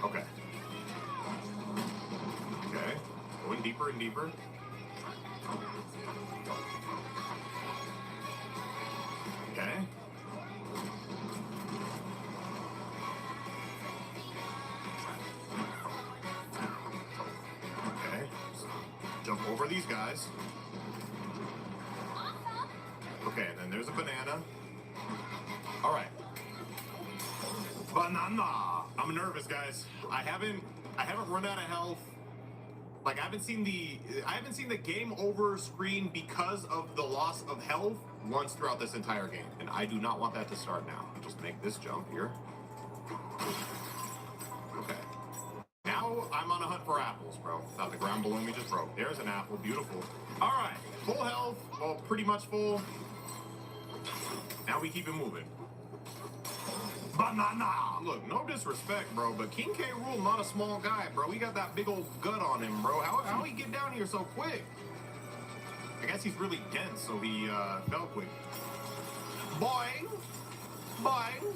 Okay. Okay. Going deeper and deeper. Okay. Okay. Jump over these guys. Okay, and then there's a banana. All right. Banana. I'm nervous, guys. I haven't run out of health. Like, I haven't seen the game over screen because of the loss of health once throughout this entire game, and I do not want that to start now. Just make this jump here. Okay. Now I'm on a hunt for apples, bro. Thought the ground below me just broke. There's an apple. Beautiful. All right. Full health. Well, pretty much full. Now we keep it moving. Banana! Look, no disrespect, bro, but King K. Rool not a small guy, bro. He got that big old gut on him, bro. How he get down here so quick? I guess he's really dense, so he fell quick. Boing! Boing!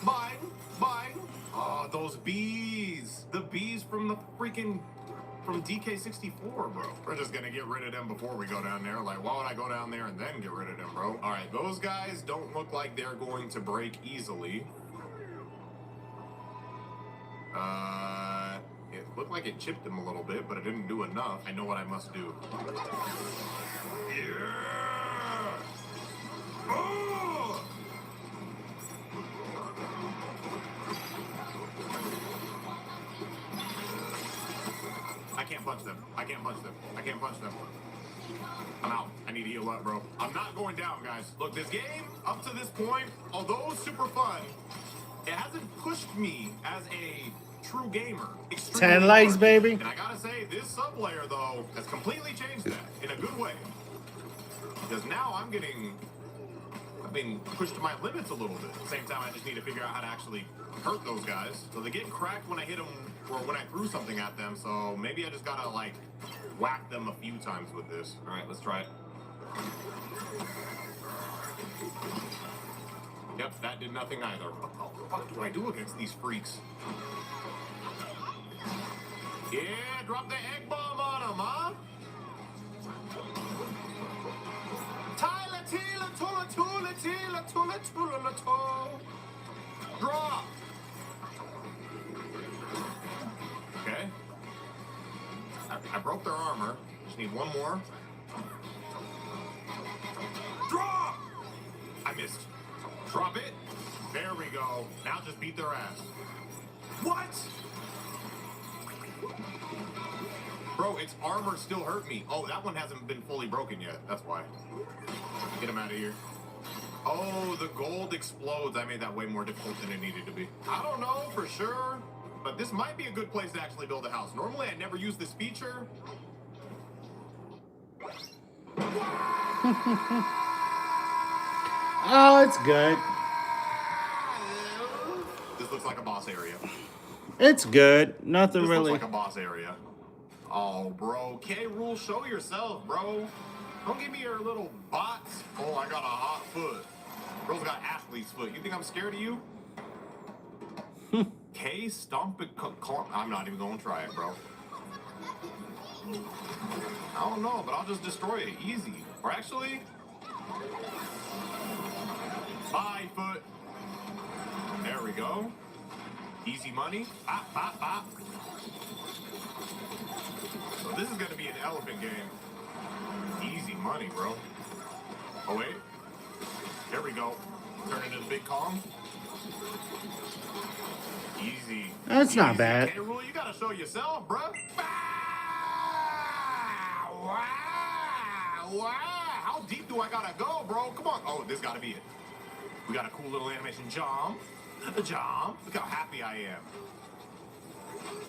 Boing! Boing! Oh, those bees! The bees from the freaking... from DK64, bro. We're just gonna get rid of them before we go down there. Like, why would I go down there and then get rid of them, bro? All right, those guys don't look like they're going to break easily. It looked like it chipped them a little bit, but it didn't do enough. I know what I must do. Yeah! Oh! I can't punch them. I can't punch them. I can't punch them. I'm out. I need to heal up, bro. I'm not going down, guys. Look, this game, up to this point, although super fun, it hasn't pushed me as a true gamer. 10 likes, hard. baby. And I gotta say, this sub-layer, though, has completely changed that in a good way. Because now I've been pushed to my limits a little bit. At the same time, I just need to figure out how to actually hurt those guys. So they get cracked when I hit them or when I threw something at them. So maybe I just gotta, like, whack them a few times with this. All right, let's try it. Yep, that did nothing either. What the fuck do I do against these freaks? Yeah, drop the egg bomb on them, huh? Tyler, Tila, Tula, Tula, Tila, Tula, Tula, Tula. Drop. Okay. I broke their armor. Just need one more. Drop! I missed. Drop it. There we go. Now just beat their ass. What? Bro, its armor still hurt me. Oh, that one hasn't been fully broken yet. That's why. Get him out of here. Oh, the gold explodes. I made that way more difficult than it needed to be. I don't know for sure, but this might be a good place to actually build a house. Normally, I never use this feature. Oh, it's good. This looks like a boss area. It's good. Nothing This really. looks like a boss area. Oh, bro. K. Rool, show yourself, bro. Don't give me your little bots. Oh, I got a hot foot. Bro's got athlete's foot. You think I'm scared of you? K. Stomp it. I'm not even going to try it, bro. I don't know, but I'll just destroy it. Easy. Or actually... 5 foot. There we go. Easy money. Bop, bop, bop. So this is going to be an elephant game. Easy money, bro. Oh, wait. There we go. Turn into the big Kong. Easy. That's not Easy. bad. K-Rool, you got to show yourself, bro. Wow. Wow. Wow, how deep do I gotta go, bro? Come on. Oh, this gotta be it. We got a cool little animation jump. Jump. Look how happy I am.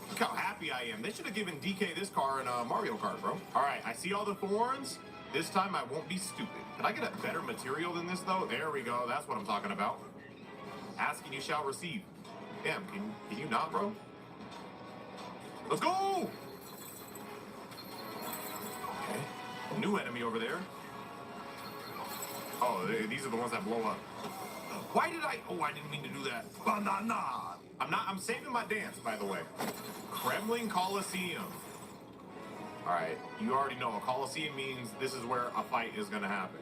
Look how happy I am. They should have given DK this car in Mario Kart, bro. All right, I see all the thorns. This time I won't be stupid. Can I get a better material than this, though? There we go. That's what I'm talking about. Ask and you shall receive. Damn, can you not, bro? Let's go! Okay. New enemy over there. Oh, these are the ones that blow up. Why did I... Oh, I didn't mean to do that. Banana! I'm saving my dance, by the way. Kremlin Coliseum. Alright, you already know a Coliseum means this is where a fight is gonna happen.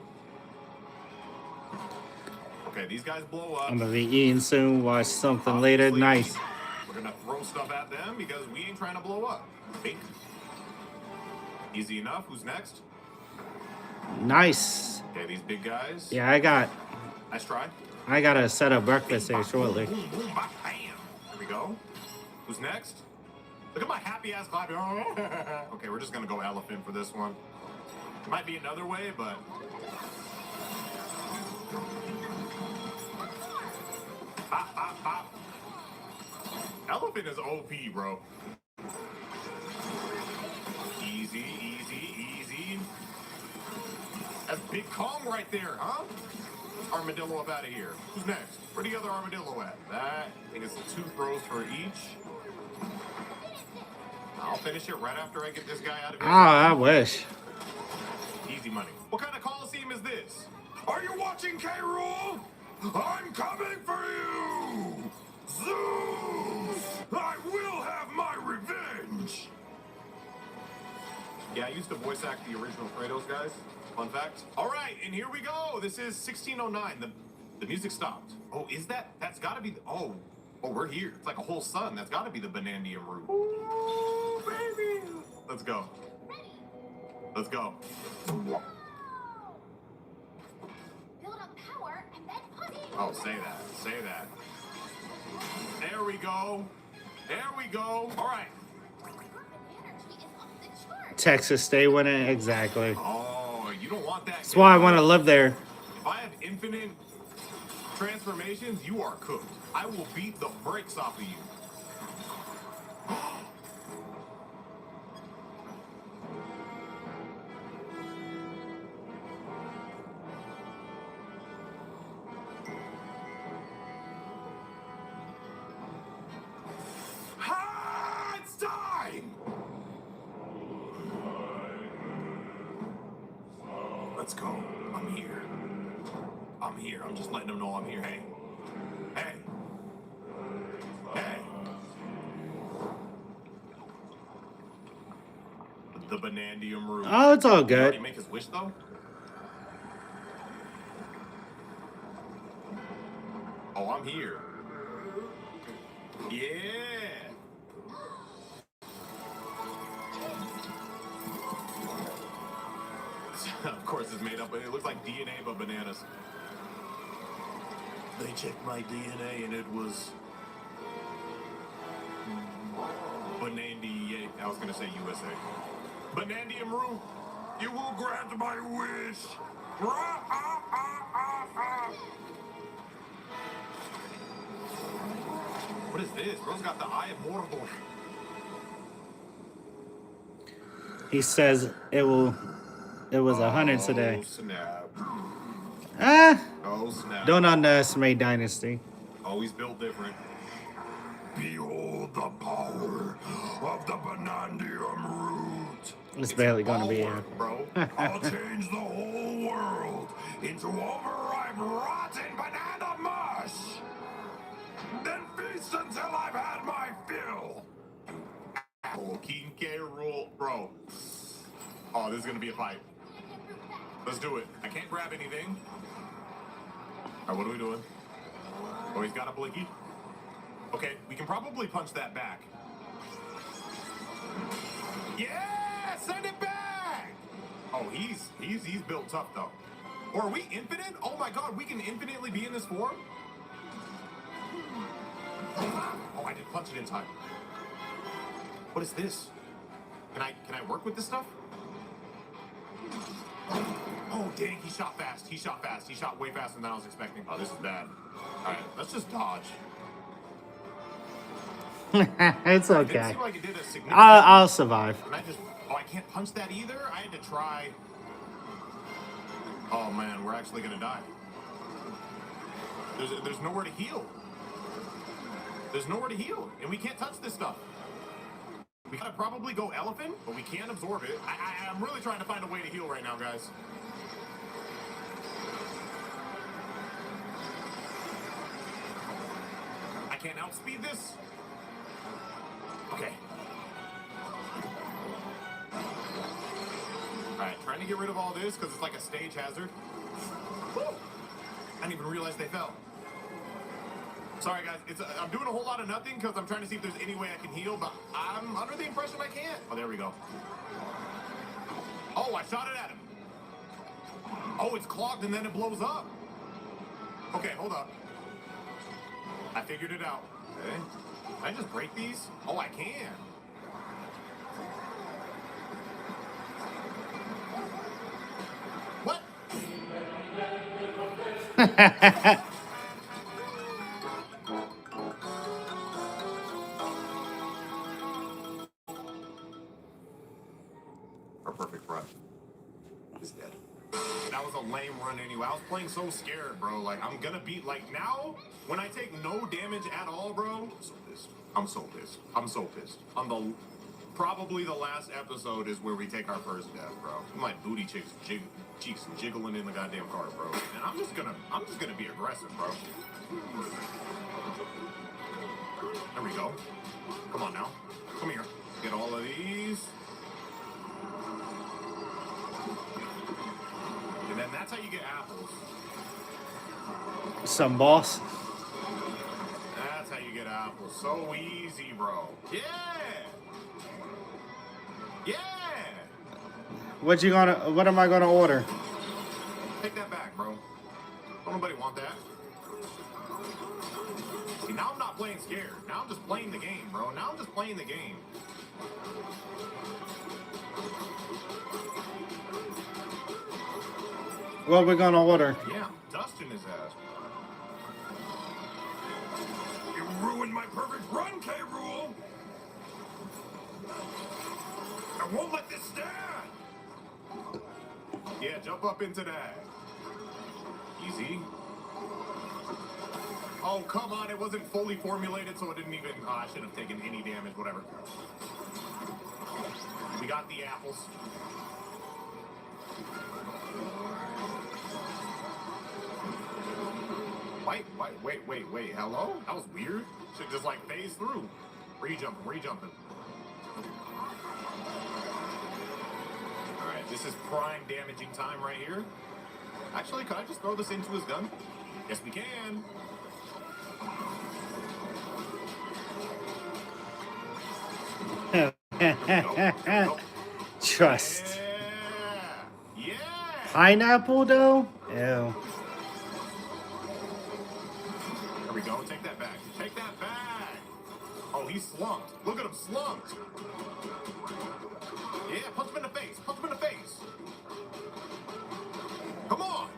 Okay, these guys blow up. I'm gonna be eating soon, watch something later. Nice. We're gonna throw stuff at them because we ain't trying to blow up. Think. Easy enough. Who's next? Nice. Okay, these big guys. Yeah, Nice try. I gotta set up breakfast here shortly. Boom, boom, bam. There we go. Who's next? Look at my happy ass clapping. Okay, we're just gonna go elephant for this one. Might be another way, but. Pop, pop, pop. Elephant is OP, bro. Easy, easy, easy. That's Big Kong right there, huh? Armadillo up out of here. Who's next? Where the other armadillo at? That, I think it's 2 throws for each. I'll finish it right after I get this guy out of here. Ah, I wish. Easy money. What kind of Coliseum is this? Are you watching, K-Rool? I'm coming for you! Zeus! I will have my revenge! Yeah, I used to voice act the original Kratos guys. Fun fact. All right, and here we go. This is 1609. The music stopped. Oh, is that? That's got to be. Oh, we're here. It's like a whole sun. That's got to be the Banandium root. Ooh, baby. Let's go. Let's go. Build up power and then put it. Oh, say that. Say that. There we go. There we go. All right. Energy is off the chart. Texas, stay winning. Exactly. Oh, you don't want that. That's why I want to live there. If I have infinite transformations, you are cooked. I will beat the brakes off of you. Ha! It's time! Let's go. I'm here. I'm here. I'm just letting them know I'm here. Hey. Hey. Hey. The Banandium root. Oh, it's all Did he already good. make his wish though? Oh, I'm here. Yeah. Of course, it's made up. It looks like DNA, but bananas. They checked my DNA and it was Banandi. I was gonna say USA. Banandium root. You will grant my wish. What is this? Bro's got the eye of Mortal. He says it was 100 today. Oh, snap. Ah, Oh, snap. don't underestimate Dynasty. Always built different. Behold the power of the Banandium root. It's barely gonna all be work, bro. I'll change the whole world into overripe, rotten banana mush. Then feast until I've had my fill. Oh, King K. Rool, bro. Oh, this is gonna be a fight. Let's do it. I can't grab anything. All right, what are we doing? Oh, he's got a blinky. Okay, we can probably punch that back. Yeah, send it back. Oh, he's built tough though. Or are we infinite? Oh my God, we can infinitely be in this form. Oh, I didn't punch it in time. What is this? Can I work with this stuff? Oh, dang, he shot fast. He shot fast. He shot way faster than I was expecting. Oh, this is bad. All right, let's just dodge. It's It didn't okay. seem like it did a significant... I'll survive. And I just... Oh, I can't punch that either? I had to try... Oh, man, we're actually going to die. There's nowhere to heal. There's nowhere to heal, and we can't touch this stuff. We gotta probably go elephant, but we can't absorb it. I'm really trying to find a way to heal right now, guys. I can't outspeed this. Okay. Alright, trying to get rid of all this because it's like a stage hazard. Woo! I didn't even realize they fell. Sorry, guys. I'm doing a whole lot of nothing because I'm trying to see if there's any way I can heal, but I'm under the impression I can't. Oh, there we go. Oh, I shot it at him. Oh, it's clogged and then it blows up. Okay, hold up. I figured it out. Okay. Can I just break these? Oh, I can. What? Our perfect run is dead. That was a lame run anyway. I was playing so scared, bro. Like, I'm gonna beat, like, now, when I take no damage at all, bro, I'm so pissed. I'm so pissed. I'm so pissed. On the, probably the last episode is where we take our first death, bro. My booty cheeks jiggling in the goddamn car, bro. And I'm just gonna be aggressive, bro. There we go. Come on now. Come here. Get all of these. And then that's how you get apples. Some boss. That's how you get apples. So easy, bro. Yeah! Yeah! What am I gonna order? Take that back, bro. Don't nobody want that. See, now I'm not playing scared. Now I'm just playing the game, bro. Now I'm just playing the game. What we gonna order? Yeah, dusting his ass. You ruined my perfect run, K-Rule! I won't let this stand! Yeah, jump up into that. Easy. Oh, come on, it wasn't fully formulated, so it didn't even... Oh, I shouldn't have taken any damage, whatever. We got the apples. Wait, hello? That was weird. Should just like phase through. Where you jumping? Alright, this is prime damaging time right here. Actually, could I just throw this into his gun? Yes, we can. Go. Trust. Yeah! Pineapple though? Ew. There we go. Take that back. Take that back. Oh, he's slumped. Look at him slumped. Yeah, punch him in the face. Punch him in the face. Come on.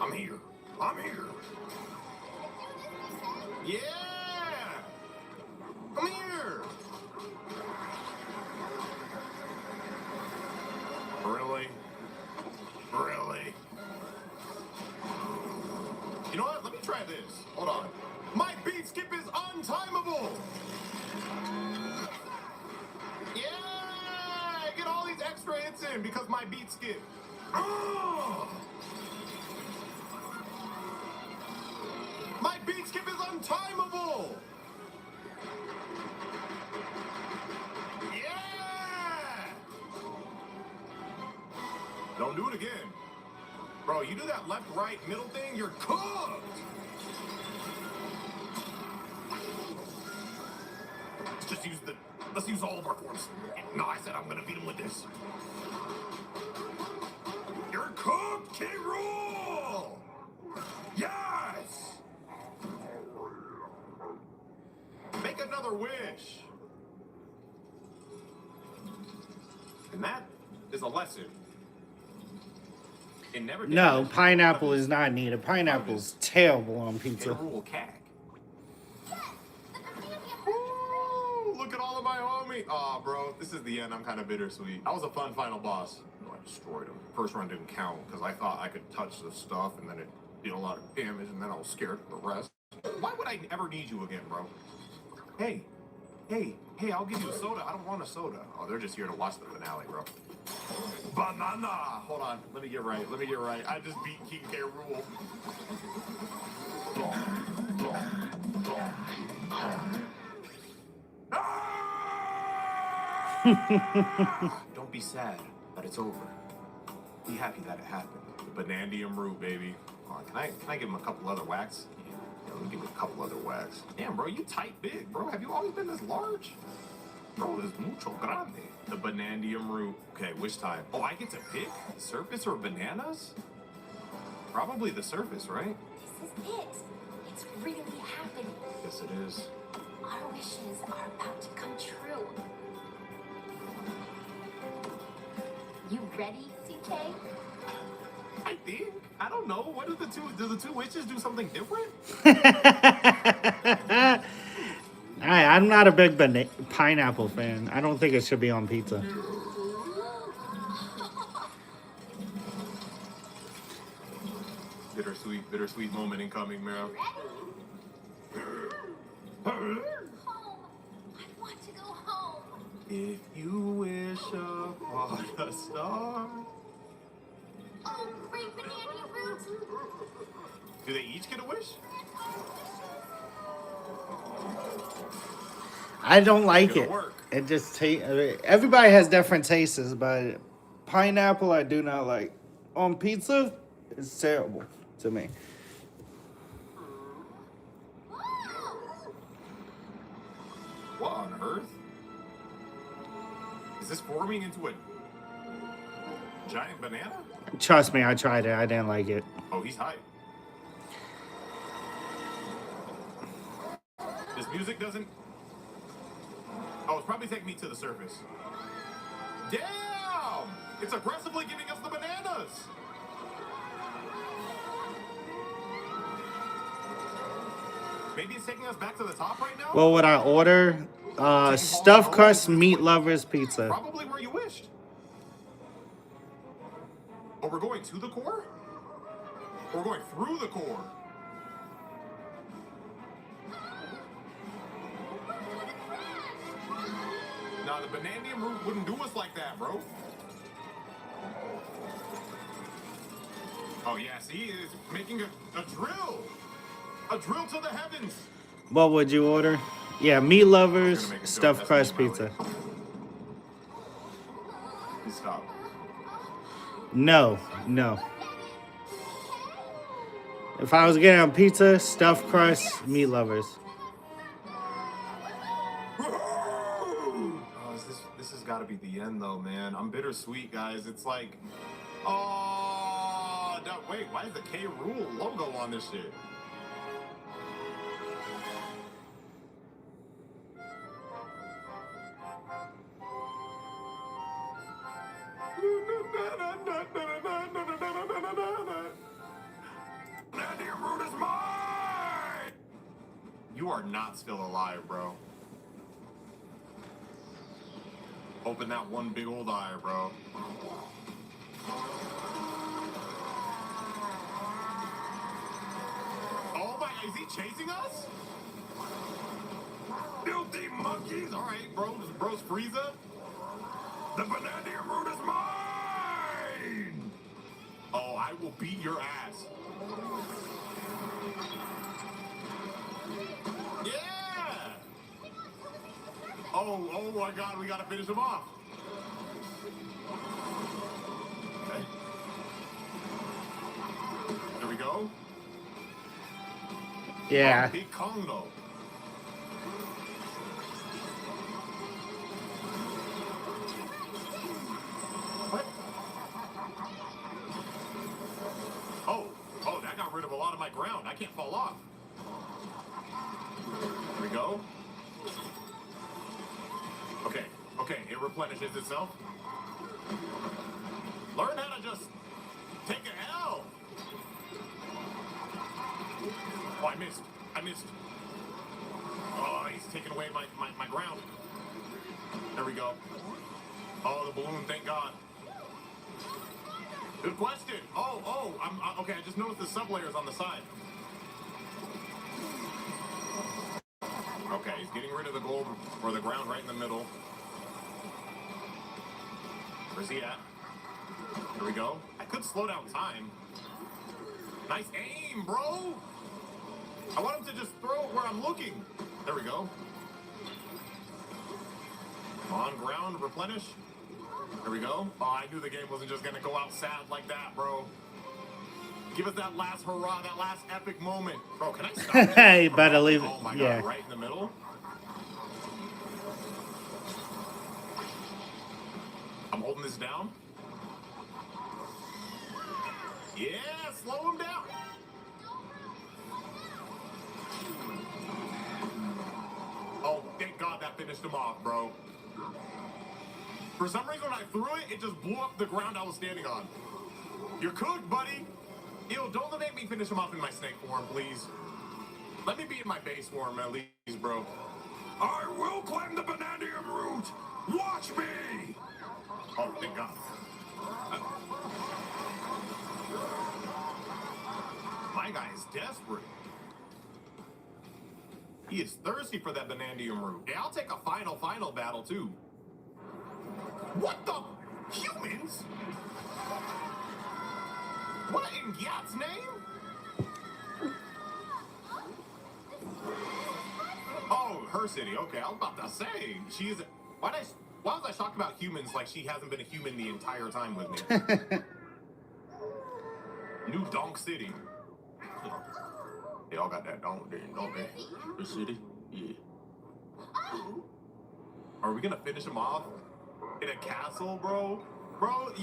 I'm here. Yeah. Come here. Really? You know what? Let me try this. Hold on. My beat skip is untimable. Yeah! Get all these extra hits in because my beat skip. My beat skip is untimable. Yeah! Don't do it again. Bro, you do that left, right, middle thing, you're cooked! Let's use all of our forms. No, I said I'm gonna beat him with this. You're cooked, K-Rule! Yes! Make another wish. And that is a lesson. It never No, did. pineapple is not needed. Pineapple's terrible on Hit a pizza. rule cack. Ooh, look at all of my homies. Aw, bro, this is the end. I'm kind of bittersweet. That was a fun final boss. No, I destroyed him. First run didn't count because I thought I could touch the stuff and then it did a lot of damage and then I was scared of the rest. Why would I ever need you again, bro? Hey, I'll give you a soda. I don't want a soda. Oh, they're just here to watch the finale, bro. Banana! Hold on. Let me get right. I just beat King K. Rool. Don't be sad that it's over. Be happy that it happened. The Banandium root, baby. Can I give him a couple other whacks? Yeah, let me give him a couple other whacks. Damn, bro, you tight big, bro. Have you always been this large? Bro, it's mucho grande. The Banandium root. Okay, which time? Oh, I get to pick? Surface or bananas? Probably the surface, right? This is it. It's really happening. Yes, it is. Our wishes are about to come true. You ready, CK? I think. I don't know. What do the two witches do something different? I'm not a big pineapple fan. I don't think it should be on pizza. Bittersweet moment incoming, man. Home. I want to go home. If you wish upon a star. Oh, great banana root. Do they each get a wish? I don't like It'll it. work. It just everybody has different tastes, but pineapple I do not like. On pizza, it's terrible to me. What on earth? Is this forming into a giant banana? Trust me, I tried it. I didn't like it. Oh, he's hype. This music doesn't... Oh, it's probably taking me to the surface. Damn! It's aggressively giving us the bananas! Maybe it's taking us back to the top right now? What would I order? Stuffed crust meat lovers pizza. Probably where you wished. Oh, we're going to the core? Or we're going through the core? Nah, the Banandium root wouldn't do us like that, bro. Oh, yeah, see? It's making a drill. A drill to the heavens. What would you order? Yeah, meat lovers, stuffed crust pizza. Please stop. No. If I was getting a pizza, stuffed crust, meat lovers. Oh, this has got to be the end, though, man. I'm bittersweet, guys. It's like, oh, no, wait, why is the K. Rool logo on this shit? Banandium root is mine! You are not still alive, bro. Open that one big old eye, bro. Oh my, is he chasing us? Filthy monkeys! Alright, bro, bro's Frieza. The Banandium root is mine! Oh, I will beat your ass. Yeah! Oh my god, we gotta finish him off. Okay. There we go. Yeah. Oh, Big Kong, though. What? Oh, that got rid of a lot of my ground. I can't fall off. There we go. Okay, it replenishes itself. Learn how to just take an L. Oh, I missed. Oh, he's taking away my ground. There we go. Oh, the balloon, thank God. Good question. Okay, I just noticed the sub-layers on the side. Okay, he's getting rid of the gold or the ground right in the middle. Where's he at? There we go. I could slow down time. Nice aim, bro. I want him to just throw it where I'm looking. There we go. On ground, replenish. There we go. Oh, I knew the game wasn't just going to go out sad like that, bro. Give us that last hurrah, that last epic moment. Bro, can I stop this? You better leave it. Oh my Yeah. God, right in the middle. I'm holding this down. Yeah, slow him down. Oh, thank God that finished him off, bro. For some reason, when I threw it, it just blew up the ground I was standing on. You're cooked, buddy. Ew, don't make me finish him off in my snake form, please. Let me be in my base form, at least, bro. I will climb the Bananium route! Watch me! Oh, thank God. My guy is desperate. He is thirsty for that Bananium root. Yeah, I'll take a final battle, too. What the? Humans? What in Yat's name? Oh, her city. Okay, I was about to say. She is... Why was I shocked about humans like she hasn't been a human the entire time with me? New Donk City. They all got that donk there, don't they? The city? Yeah. Are we gonna finish him off in a castle, bro? Bro,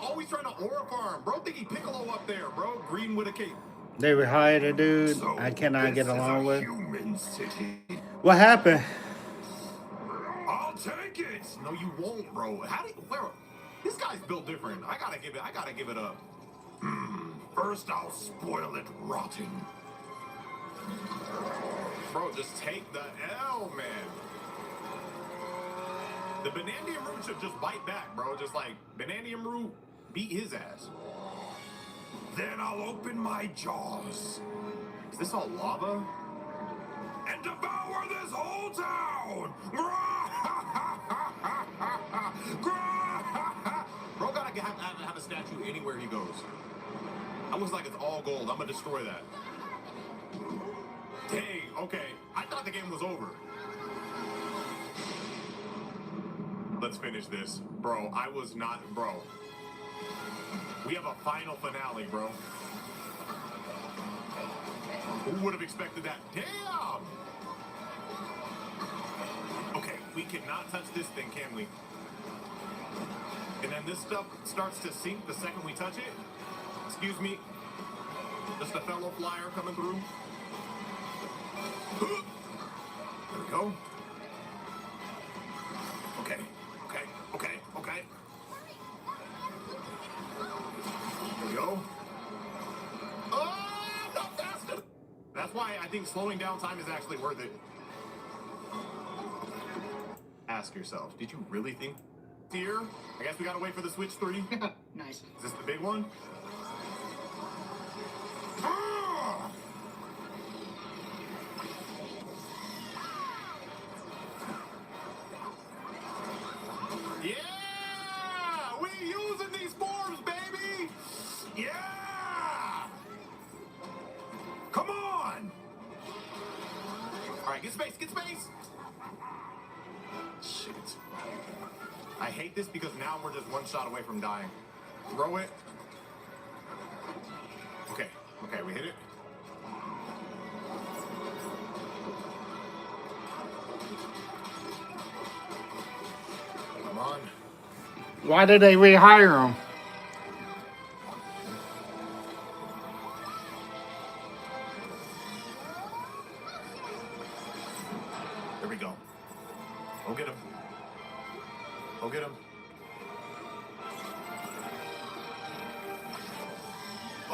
always trying to aura farm. Bro, think he Piccolo up there, bro. Green with a cape. They rehired a dude So I cannot get along with. Human city. What happened? I'll take it. No, you won't, bro. This guy's built different. I gotta give it up. First, I'll spoil it rotten. Bro, just take the L, man. The Bananium Root should just bite back, bro. Just like Bananium Root beat his ass. Then I'll open my jaws Is this all lava? and devour this whole town. Bro gotta have a statue anywhere he goes. That looks like it's all gold. I'm gonna destroy that. Dang, okay. I thought the game was over. Let's finish this. Bro, I was not... Bro. We have a final finale, bro. Who would have expected that? Damn! Okay, we cannot touch this thing, can we? And then this stuff starts to sink the second we touch it. Excuse me. Just a fellow flyer coming through. There we go. Okay. There we go. Oh, not fast enough. That's why I think slowing down time is actually worth it. Ask yourself, did you really think here? I guess we gotta wait for the Switch 3. Nice. Is this the big one? Yeah! We using these forms, baby! Yeah! Come on! Alright, get space! Shit. I hate this because now we're just one shot away from dying. Throw it. Okay, we hit it. Come on. Why did they rehire him? There we go. Go get him.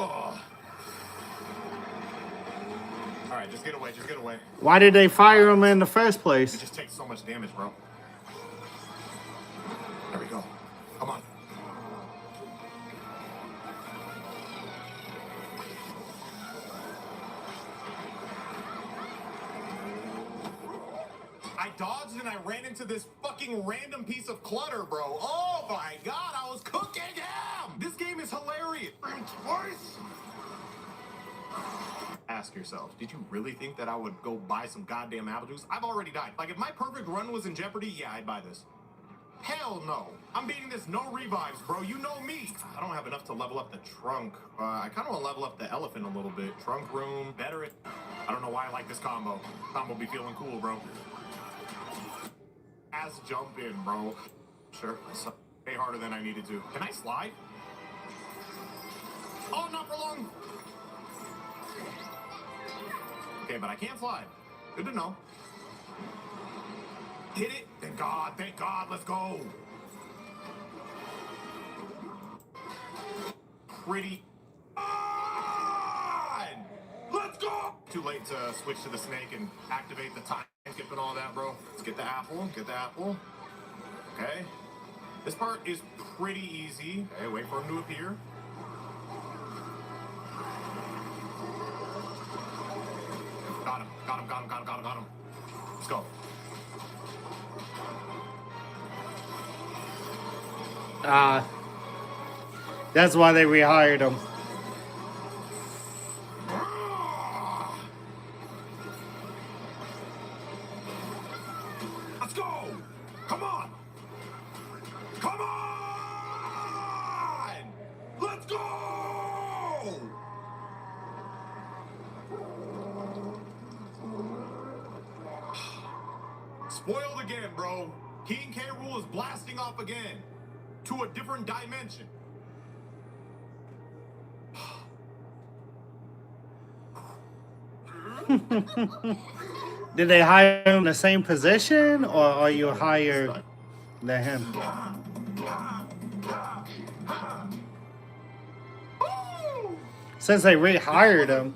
Oh. All right, just get away. Just get away. Why did they fire him in the first It place? just takes so much damage, bro. There we go. Come on. I dodged and I ran into this fucking random piece of clutter, bro. Oh my god, I was cooking him! This game is hilarious. Twice. Ask yourself, did you really think that I would go buy some goddamn apple juice? I've already died. Like, if my perfect run was in jeopardy, yeah, I'd buy this. Hell no. I'm beating this no revives, bro. You know me. I don't have enough to level up the trunk. I kind of want to level up the elephant a little bit. Trunk room, better it. I don't know why I like this combo. Combo be feeling cool, bro. Ass jump in, bro. Sure. Way harder than I needed to. Can I slide? Oh, not for long. Okay, but I can't slide. Good to know. Hit it. Thank God. Thank God. Let's go. Pretty on! Let's go! Too late to switch to the snake and activate the time skip and all that, bro. Let's get the apple. Get the apple. Okay. This part is pretty easy. Okay, wait for him to appear. Got him. Got him. Got him. Got him. Got him. Got him. Let's go. That's why they rehired him. Let's go! Come on! Come on! Let's go! Spoiled again, bro. King K. Rool is blasting off again. To a different dimension. Did they hire him in the same position, or are you higher than him? Since they rehired him,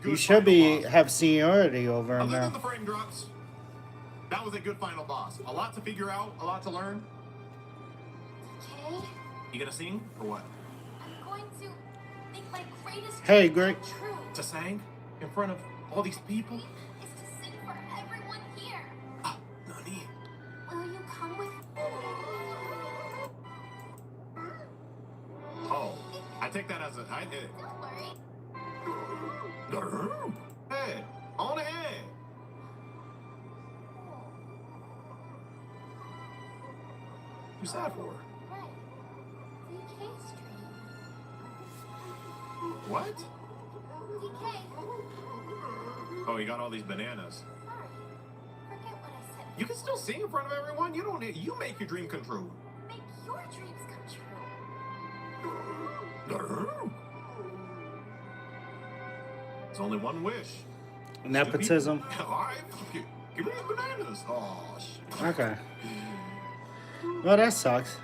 you should have seniority over him Other than now. the frame drops, that was a good final boss. A lot to figure out, a lot to learn. Okay? You gonna sing or what? I'm going to make my greatest Hey, dream Greg. come true. To sing in front of all these people? Is to sing for everyone here. Ah, Nani. Will you come with me? Oh, I take that as a. I did it. Don't worry. Hey, on ahead. Who's that for? Right. DK stream. What? DK. Oh, you got all these bananas. Sorry. Forget what I said. You can still sing in front of everyone. You don't need. You make your dream come true. Make your dreams come true. It's only one wish. Nepotism. All right, fuck you. Give me the bananas. Oh shit. Okay. Well, that sucks.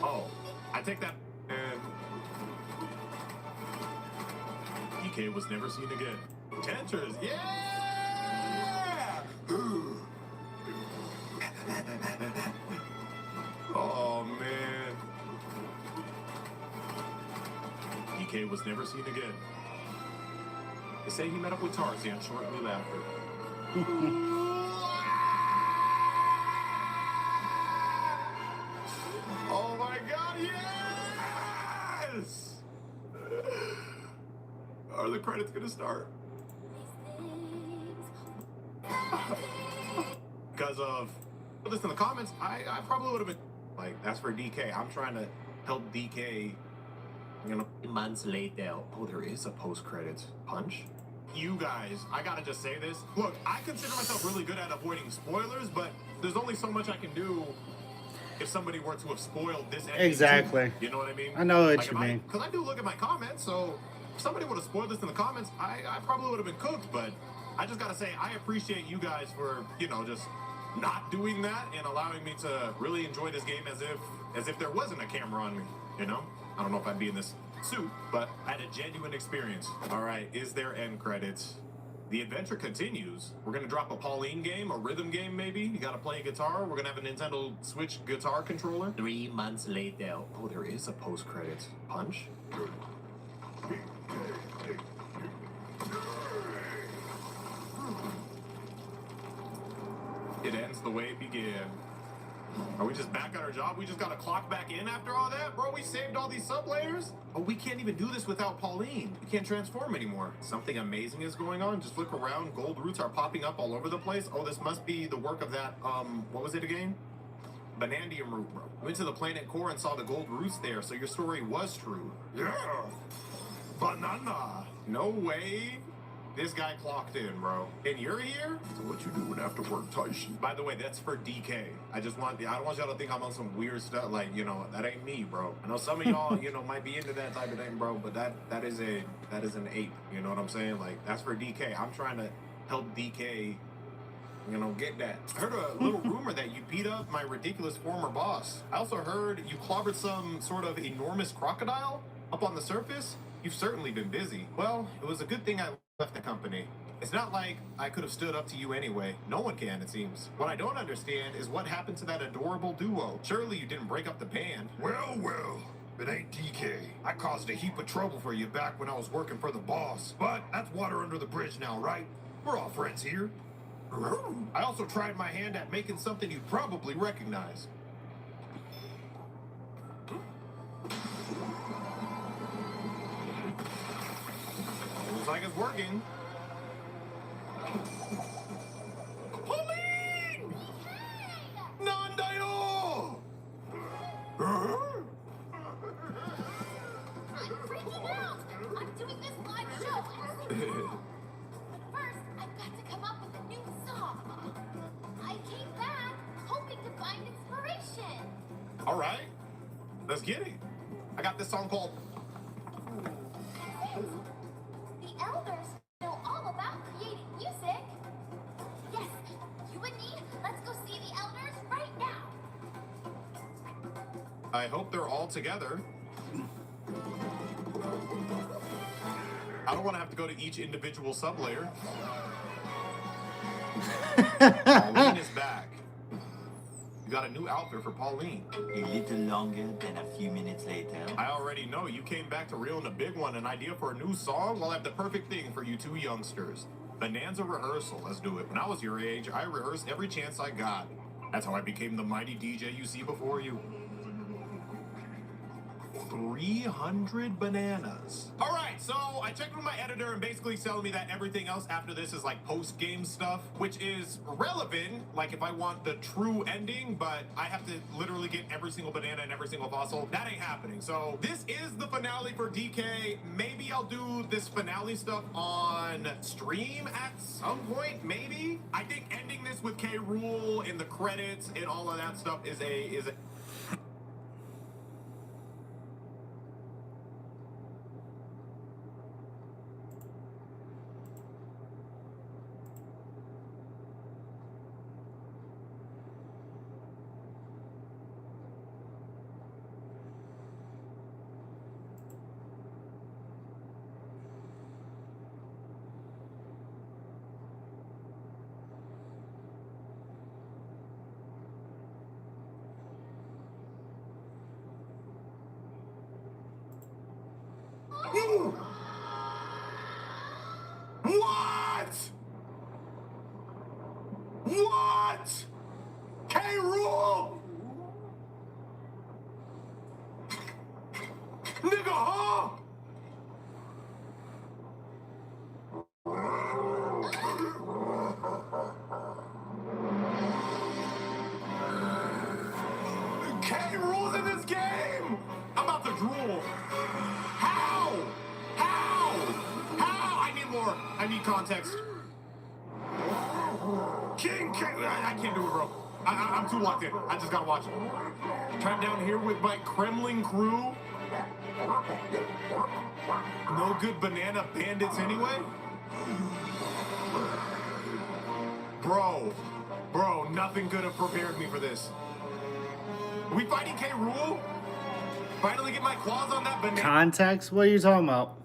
Oh, I take that. And DK was never seen again. Tenters, yeah! Oh man. DK was never seen again. They say he met up with Tarzan shortly after. Oh my god, yes! Are the credits gonna start? Because of listen in the comments, I probably would have been like, that's for DK. I'm trying to help DK. You know, months later. Oh, there is a post-credits punch. You guys, I gotta just say this. Look, I consider myself really good at avoiding spoilers, but there's only so much I can do if somebody were to have spoiled this ending. Exactly. You know what I mean? I know what Like, you mean. Because I do look at my comments, so if somebody would have spoiled this in the comments, I probably would have been cooked, but I just gotta say, I appreciate you guys for, you know, just not doing that and allowing me to really enjoy this game as if as if there wasn't a camera on me, you know? I don't know if I'd be in this suit, but I had a genuine experience. All right, is there end credits? The adventure continues. We're gonna drop a Pauline game, a rhythm game maybe. You gotta play guitar. We're gonna have a Nintendo Switch guitar controller. 3 months later. Oh, there is a post-credits punch. It ends the way it began. Are we just back at our job? We just gotta clock back in after all that? Bro, we saved all these sub-layers? Oh, we can't even do this without Pauline. We can't transform anymore. Something amazing is going on. Just look around. Gold roots are popping up all over the place. Oh, this must be the work of that, what was it again? Banandium root, bro. Went to the planet core and saw the gold roots there, so your story was true. Yeah! Banana! No way. This guy clocked in, bro. And you're here? So what you doing after work, Tyson? By the way, that's for DK. I don't want y'all to think I'm on some weird stuff. Like, you know, that ain't me, bro. I know some of y'all, you know, might be into that type of thing, bro, but that is an ape. You know what I'm saying? Like, that's for DK. I'm trying to help DK, you know, get that. I heard a little rumor that you beat up my ridiculous former boss. I also heard you clobbered some sort of enormous crocodile up on the surface. You've certainly been busy. Well, it was a good thing I left the company. It's not like I could have stood up to you anyway. No one can, it seems. What I don't understand is what happened to that adorable duo. Surely you didn't break up the band. Well, it ain't DK. I caused a heap of trouble for you back when I was working for the boss. But that's water under the bridge now, right? We're all friends here. I also tried my hand at making something you'd probably recognize. Looks like it's working. Pauline! Nandayo! I'm freaking out! I'm doing this live show and but first, I've got to come up with a new song. I came back hoping to find inspiration. All right, let's get it. I got this song called... The elders know all about creating music. Yes, you and me, let's go see the elders right now. I hope they're all together. I don't want to have to go to each individual sublayer. Pauline is back. You got a new outfit for Pauline. A little longer than a few minutes later. I already know. You came back to reel in a big one. An idea for a new song? Well, I have the perfect thing for you two youngsters. Bonanza rehearsal. Let's do it. When I was your age, I rehearsed every chance I got. That's how I became the mighty DJ you see before you. 300 bananas. All right, so I checked with my editor and basically he's telling me that everything else after this is like post-game stuff, which is relevant, like if I want the true ending, but I have to literally get every single banana and every single fossil. That ain't happening. So this is the finale for DK. Maybe I'll do this finale stuff on stream at some point, maybe. I think ending this with K. Rool in the credits and all of that stuff is a What? What? K. Rool? Nigga, huh? K. Rool's in this game? I'm about to drool. How? I need more. I need context. King K. I can't do it, bro. I'm too locked in. I just gotta watch it. Trapped down here with my Kremlin crew. No good banana bandits anyway? Bro, nothing could have prepared me for this. Are we fighting K. Rool? Finally get my claws on that banana. Context? What are you talking about?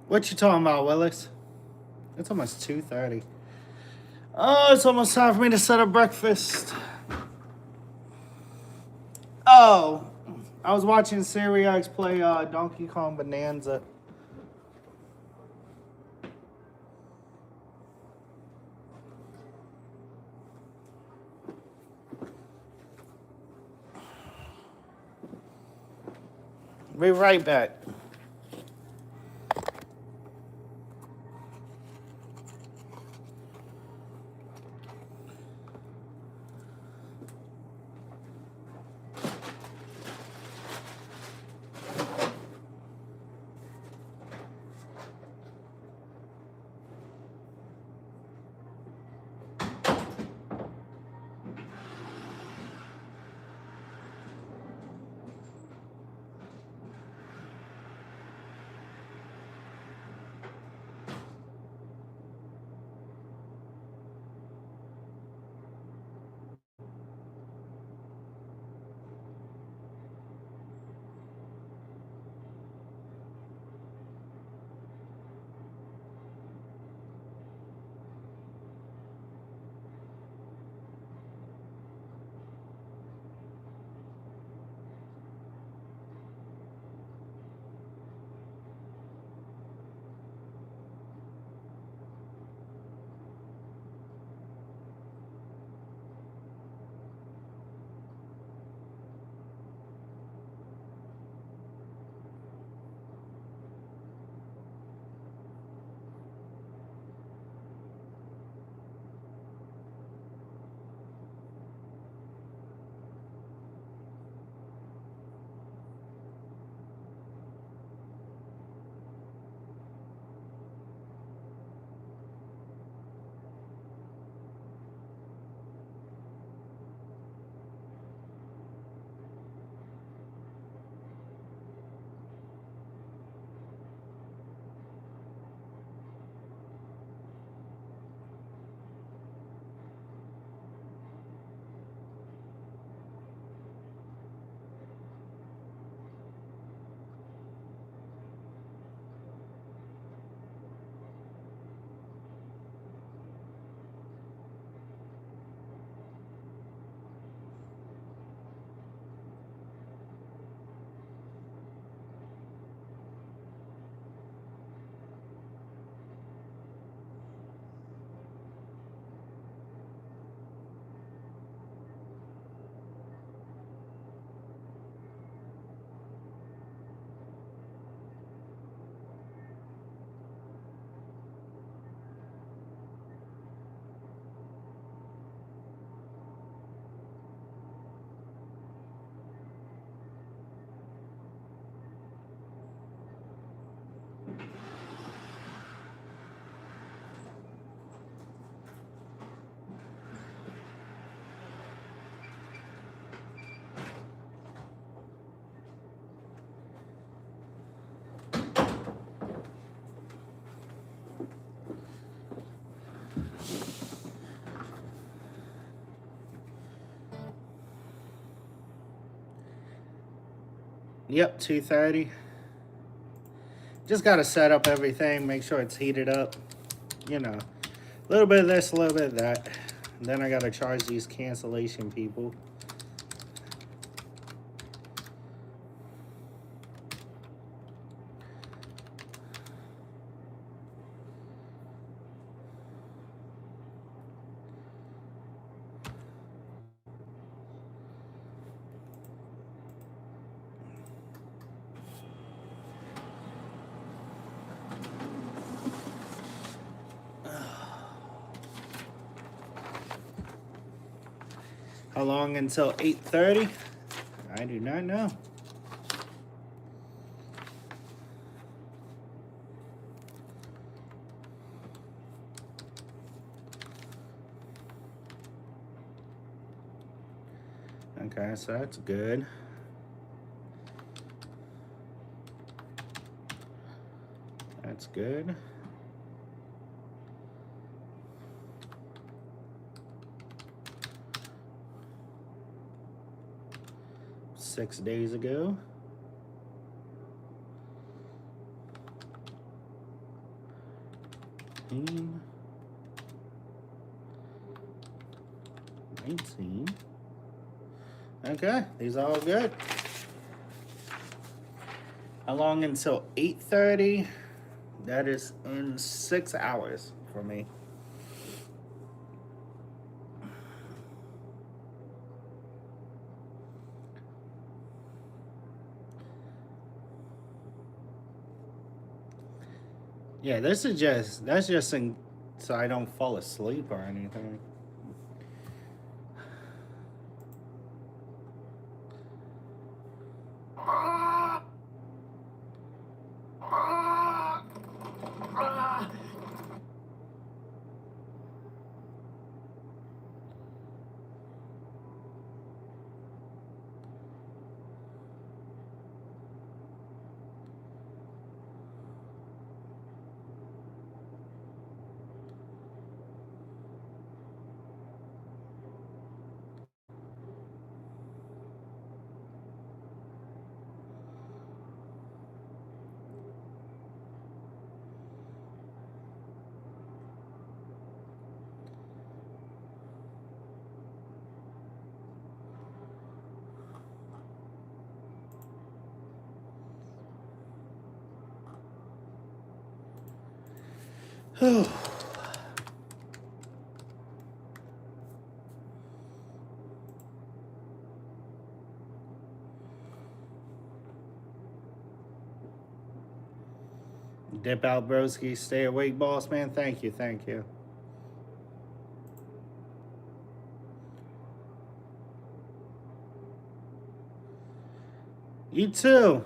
What you talking about, Willis? It's almost 2:30. Oh, it's almost time for me to set up breakfast. Oh, I was watching Sirius play Donkey Kong Bonanza. Be right back. Yep, 2:30. Just got to set up everything, make sure it's heated up. You know, a little bit of this, a little bit of that. And then I got to charge these cancellation people. How long until 8:30? I do not know. Okay, so that's good. good. Six days ago. $19. Okay, these are all good. How long until 8:30? That is in 6 hours for me. Yeah, that's just so I don't fall asleep or anything. Dip out, broski. Stay awake, boss man. Thank you, thank you. You too.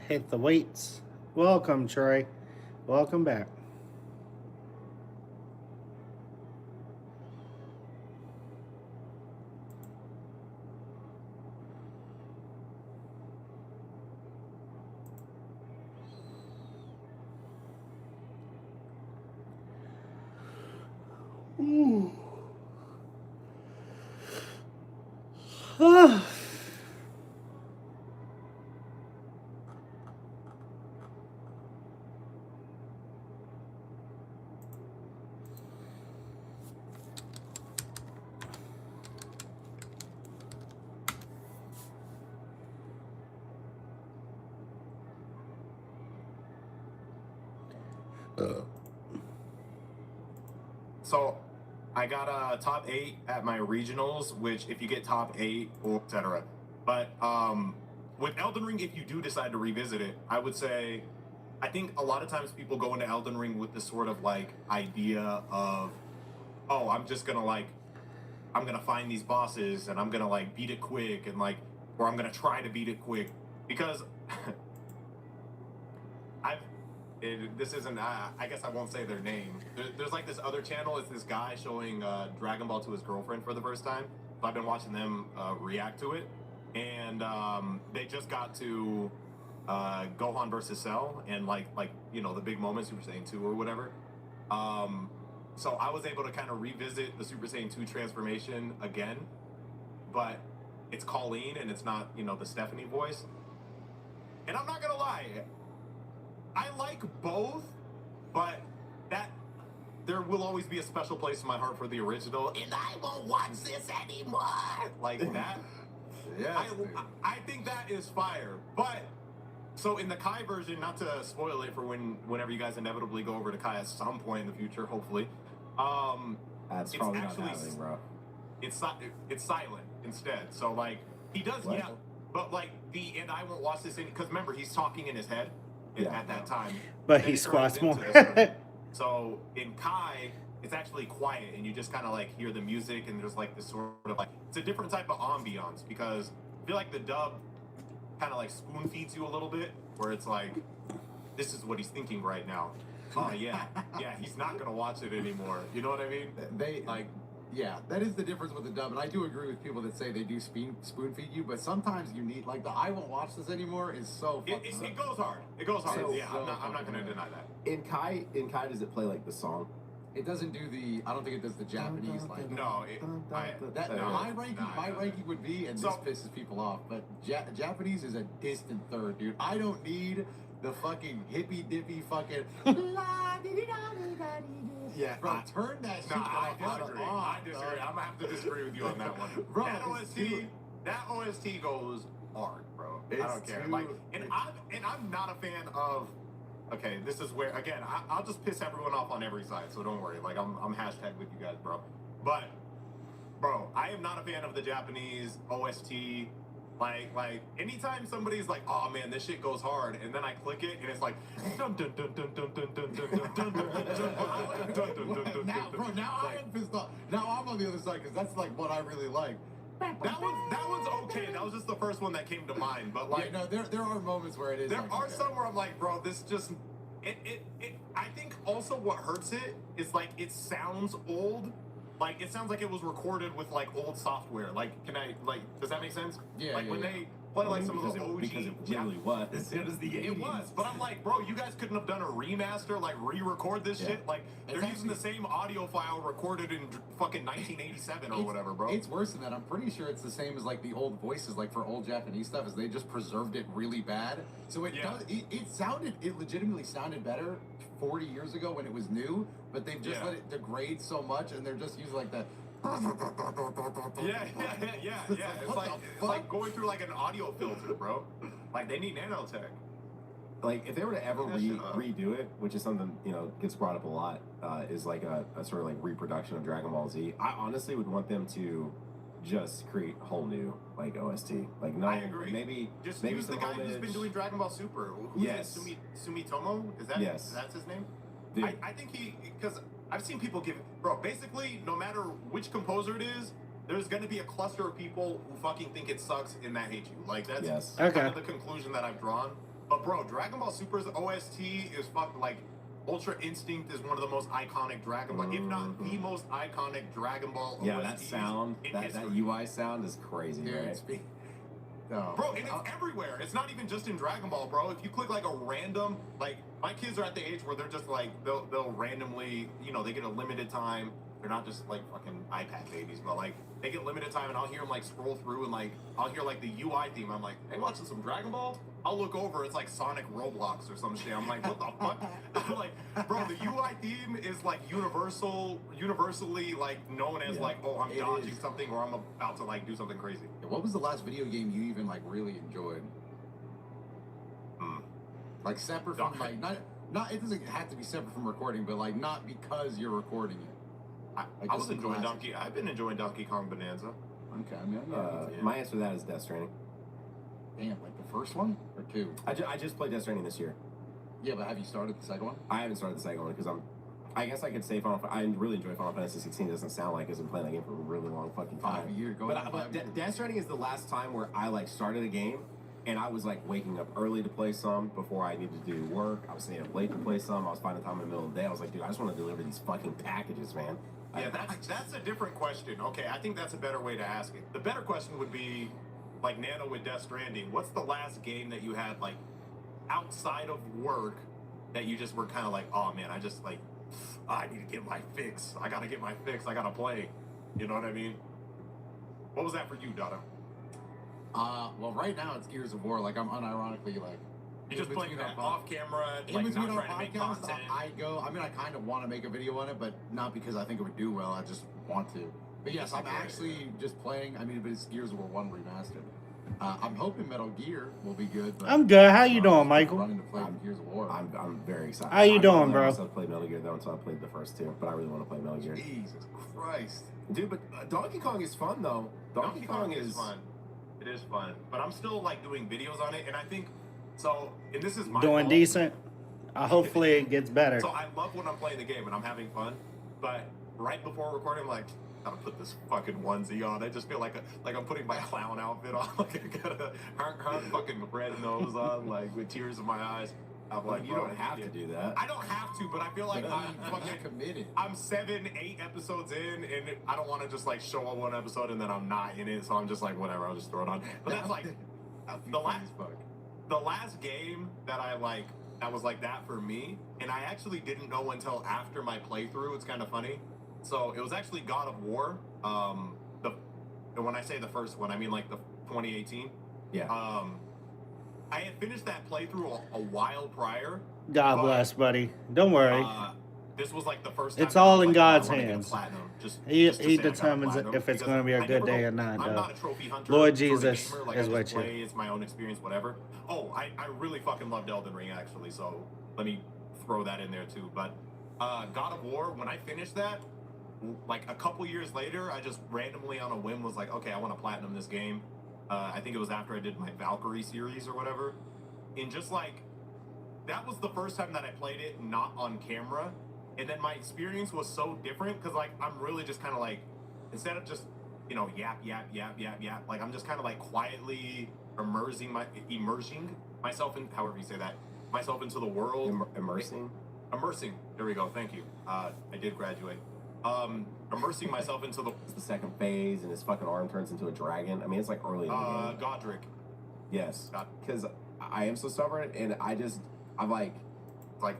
Hit the weights. Welcome, Troy. Welcome back. Ooh. Ah. So I got a top 8 at my regionals, which if you get top 8 or etc. But with Elden Ring, if you do decide to revisit it, I would say I think a lot of times people go into Elden Ring with this sort of like idea of, oh, I'm gonna find these bosses and I'm gonna like beat it quick and like, or I'm gonna try to beat it quick because this isn't. I guess I won't say their name. There's like this other channel. It's this guy showing Dragon Ball to his girlfriend for the first time. So I've been watching them react to it, and they just got to Gohan versus Cell, and like you know the big moments Super Saiyan 2 or whatever. So I was able to kind of revisit the Super Saiyan 2 transformation again, but it's Colleen and it's not the Stephanie voice. And I'm not gonna lie. I like both, but there will always be a special place in my heart for the original, and I won't watch this anymore. Like that. Yeah. I think that is fire. But so in the Kai version, not to spoil it for whenever you guys inevitably go over to Kai at some point in the future, hopefully. That's it's probably actually, not happening, bro. It's silent instead. So like he does, What? yeah. But like and I won't watch this because remember he's talking in his head. At that time, But he squats more. So in Kai, it's actually quiet, and you just kind of like hear the music, and there's like this sort of like it's a different type of ambiance because I feel like the dub kind of like spoon feeds you a little bit, where it's like this is what he's thinking right now. Oh yeah, he's not gonna watch it anymore. You know what I mean? They like. Yeah, that is the difference with the dub, and I do agree with people that say they do spoon feed you, but sometimes you need like the I won't watch this anymore is so fucking. It goes hard. It goes hard. So, yeah, so I'm not gonna deny that. In Kai, does it play like the song? It doesn't do the. I don't think it does the Japanese like. No, my ranking would be, and So- this pisses people off, but Japanese is a distant third, dude. I don't need the fucking hippy dippy fucking. Yeah, bro, turn that shit I off. disagree. I disagree. I'm gonna have to disagree with you on that one. Bro, that OST goes hard, bro. I It's don't care. too- Like, I'm not a fan of. Okay, this is where again I'll just piss everyone off on every side, so don't worry. Like I'm hashtag with you guys, bro. But, bro, I am not a fan of the Japanese OST. Like anytime somebody's like, oh man, this shit goes hard, and then I click it and it's like dun dun dun dun dun dun dun dun dun dun dun. Now I am pissed off. Now I'm on the other side because that's like what I really like. That one's okay. That was just the first one that came to mind. But like, yeah, no, there are moments where it is. there like, are okay. some where I'm like, bro, this just it. I think also what hurts it is like it sounds old. Like it sounds like it was recorded with like old software. Like, does that make sense? Yeah. Like yeah, when yeah. they play like some of those OG. Because it literally was. It was the 80s. It was, but I'm like, bro, you guys couldn't have done a remaster, like re-record this shit. Like they're using the same audio file recorded in fucking 1987 or whatever, bro. It's worse than that. I'm pretty sure it's the same as like the old voices, like for old Japanese stuff, is they just preserved it really bad. So it legitimately sounded better 40 years ago when it was new, but they've just let it degrade so much, and they're just using like the. Yeah. It's like going through like an audio filter, bro. Like they need nanotech. Like if they were to ever redo it, which is something gets brought up a lot, is like a sort of like reproduction of Dragon Ball Z. I honestly would want them to just create a whole new like OST. Like no, I agree. Maybe use the guy who's been doing Dragon Ball Super. Who's it? Sumitomo? Is that that's his name? I think because I've seen people give bro. Basically, no matter which composer it is, there's going to be a cluster of people who fucking think it sucks and that hate you. Like that's kind of the conclusion that I've drawn. But bro, Dragon Ball Super's OST is fucking like Ultra Instinct is one of the most iconic Dragon Ball, if not the most iconic Dragon Ball. Yeah, OSTs that sound, in that history. UI sound is crazy, Dude, right? No. Bro, and it's everywhere. It's not even just in Dragon Ball, bro. If you click like a random, like my kids are at the age where they're just like they'll randomly, you know, they get a limited time. They're not just like fucking iPad babies, but like they get limited time, and I'll hear them like scroll through, and like I'll hear like the UI theme. I'm like, hey, watching some Dragon Ball? I'll look over, it's like Sonic Roblox or some shit. I'm like, what the fuck? I'm like, bro, the UI theme is like universally like known as like, oh, I'm dodging something or I'm about to like do something crazy. What was the last video game you even like really enjoyed? Like separate from like not it doesn't have to be separate from recording, but like not because you're recording it. I was enjoying Donkey. I've been enjoying Donkey Kong Bonanza. Okay, I mean, My answer to that is Death Stranding. Damn, like the first one or two? I just played Death Stranding this year. Yeah, but have you started the second one? I haven't started the second one because I guess I could say I really enjoy Final Fantasy 16. It doesn't sound like I've been playing that game for a really long fucking time. 5 years. But Death Stranding is the last time where I like started a game and I was like waking up early to play some before I needed to do work. I was staying up late to play some. I was finding time in the middle of the day. I was like, dude, I just want to deliver these fucking packages, man. Yeah, that's a different question. Okay, I think that's a better way to ask it. The better question would be, like Nano with Death Stranding, what's the last game that you had, like, outside of work that you just were kind of like, oh, man, I just, like, I need to get my fix. I got to get my fix. I got to play. You know what I mean? What was that for you, Dada? Well, right now it's Gears of War. Like, I'm unironically, like... You're just playing that off camera, in like, between not our trying to make podcasts, content. I kind of want to make a video on it, but not because I think it would do well. I just want to. But yes, I'm actually just playing. I mean, but it's Gears of War 1 remastered. I'm hoping Metal Gear will be good. But I'm good. How you doing, Michael? Running to play Gears of War. I'm very excited. How you doing, bro? I myself played Metal Gear though until I played the first two, but I really want to play Metal Gear. Jesus Christ, dude! But Donkey Kong is fun though. Donkey Kong is fun. It is fun, but I'm still like doing videos on it, and I think so. And this is my doing fault. decent. Hopefully it gets better. So I love when I'm playing the game and I'm having fun, but right before recording, I'm like, I gotta put this fucking onesie on. I just feel like I'm putting my clown outfit on. Like I got a fucking red nose on, like with tears in my eyes. I'm like, you don't have to do that. I don't have to, but I feel like I'm fucking committed. I'm 7, 8 episodes in, and I don't want to just like show up one episode and then I'm not in it. So I'm just like, whatever, I'll just throw it on. But that's like the last game that I like that was like that for me, and I actually didn't know until after my playthrough. It's kind of funny. So it was actually God of War. And when I say the first one, I mean like the 2018. Yeah. I had finished that playthrough a while prior. God bless, buddy. Don't worry. This was like the first time. It's all in like, God's I wanna get a hands. platinum, He determines if it's going to be a good day or not. I'm not a trophy hunter. Lord sort of Jesus gamer. Like, is I with just you. play, it's my own experience, whatever. Oh, I really fucking loved Elden Ring actually. So let me throw that in there too. But God of War, when I finished that, like a couple years later, I just randomly on a whim was like, okay, I want to platinum this game. I think it was after I did my Valkyrie series or whatever. And just like, that was the first time that I played it not on camera. And then my experience was so different because like, I'm really just kind of like, instead of just, you know, yap, like I'm just kind of like quietly immersing myself in, however you say that, myself into the world. Immersing? Immersing. There we go. Thank you. I did graduate. Immersing myself into the second phase, and his fucking arm turns into a dragon. I mean, it's like early in the game. Godric. Yes, because I am so stubborn, and I'm like,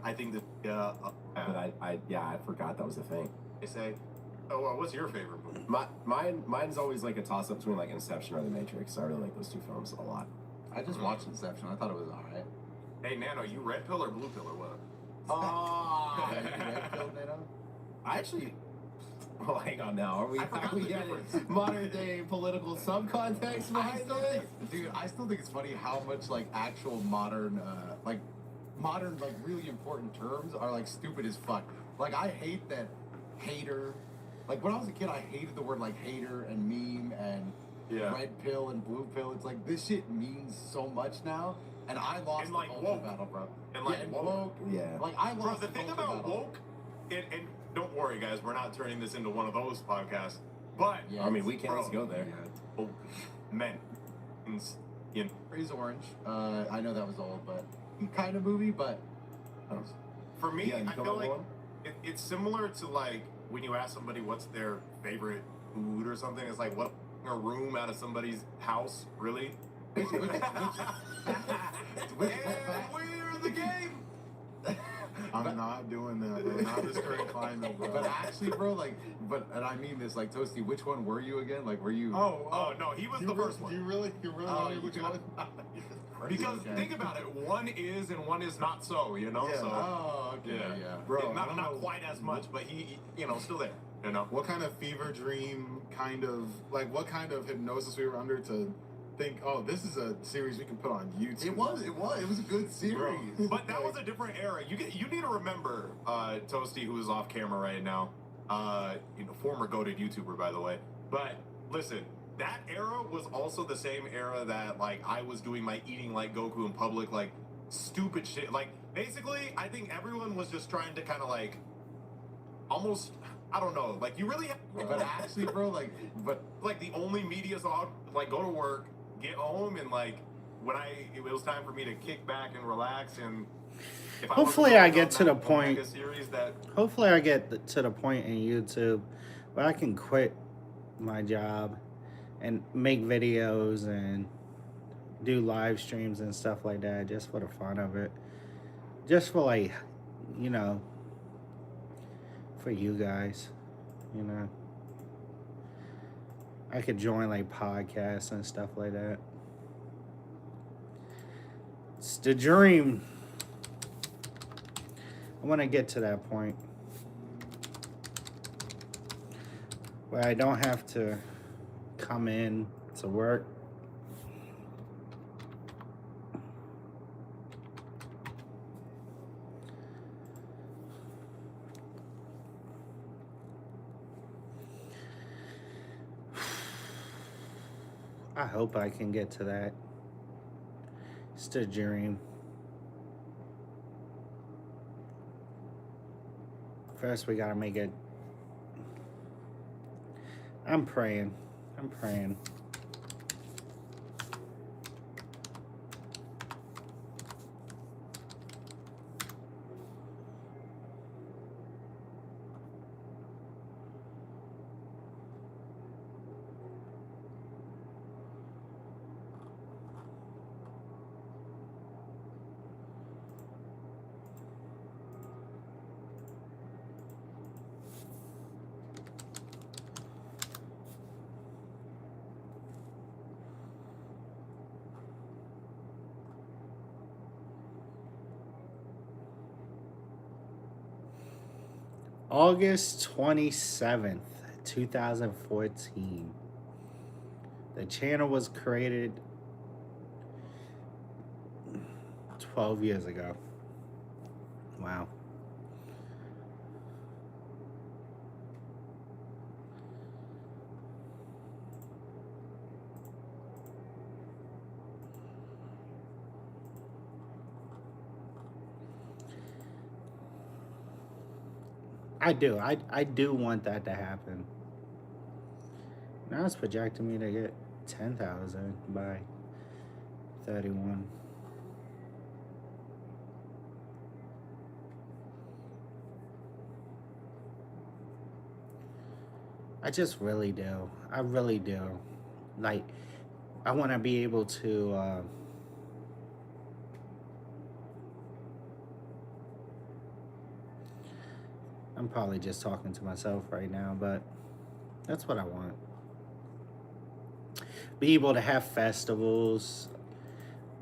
I think that. But I forgot that was a thing. They say, oh, well, what's your favorite movie? Mine's always like a toss up between like Inception or The Matrix. I really like those two films a lot. I just watched Inception. I thought it was alright. Hey, Nano, you red pill or blue pill or what? Oh, red pill, Nano? I actually. Oh, hang on now. Are we modern day political subcontext? I still think it's funny how much like actual modern like really important terms are like stupid as fuck. Like I hate that hater. Like when I was a kid, I hated the word like hater and meme and red pill and blue pill. It's like this shit means so much now, and I lost and, like, the culture battle, bro. And like woke. Yeah. Like I lost the thing culture about battle. woke, and don't worry, guys, we're not turning this into one of those podcasts. But I mean, we can't. Let's go there. Oh, men, You know, Raise Orange. I know that was old, but kind of movie, but I don't know. for me, Yeah, you I come feel up like with one? it's similar to like when you ask somebody what's their favorite food or something. It's like what a room out of somebody's house, really. Which And we're in the game. I'm not doing that, bro. Not this current climate, bro. But actually, bro, like, and I mean this, like, Toasty, which one were you again? Like, were you? Oh no, he was the first one. You really want me which one? Because Okay. think about it, one is and one is not so, you know. Yeah. So Oh, okay, yeah. Bro, I not don't know quite as much, but he you know, still there. You know. what kind of fever dream kind of, like, what kind of hypnosis we were under to think, oh, this is a series we can put on YouTube. It was a good series. But that was a different era. You need to remember, Toasty, who is off camera right now, you know, former goated YouTuber, by the way. But listen, that era was also the same era that like I was doing my eating like Goku in public, like stupid shit. Like basically, I think everyone was just trying to kind of like almost. I don't know. Like you really. But actually, bro, like the only media's on, like go to work, get home, and like when it was time for me to kick back and relax and. If Hopefully I get to the point. Series that, Hopefully I get to the point in YouTube where I can quit my job and make videos and do live streams and stuff like that just for the fun of it. Just for like, you know, for you guys, you know. I could join like podcasts and stuff like that. It's the dream. I want to get to that point where I don't have to come in to work. I hope I can get to that. It's the dream. First, we gotta make it. I'm praying. August 27th, 2014. The channel was created 12 years ago. Wow. I do want that to happen. Now it's projecting me to get 10,000 by 31. I just really do. I really do. Like, I want to be able to I'm probably just talking to myself right now, but that's what I want. Be able to have festivals,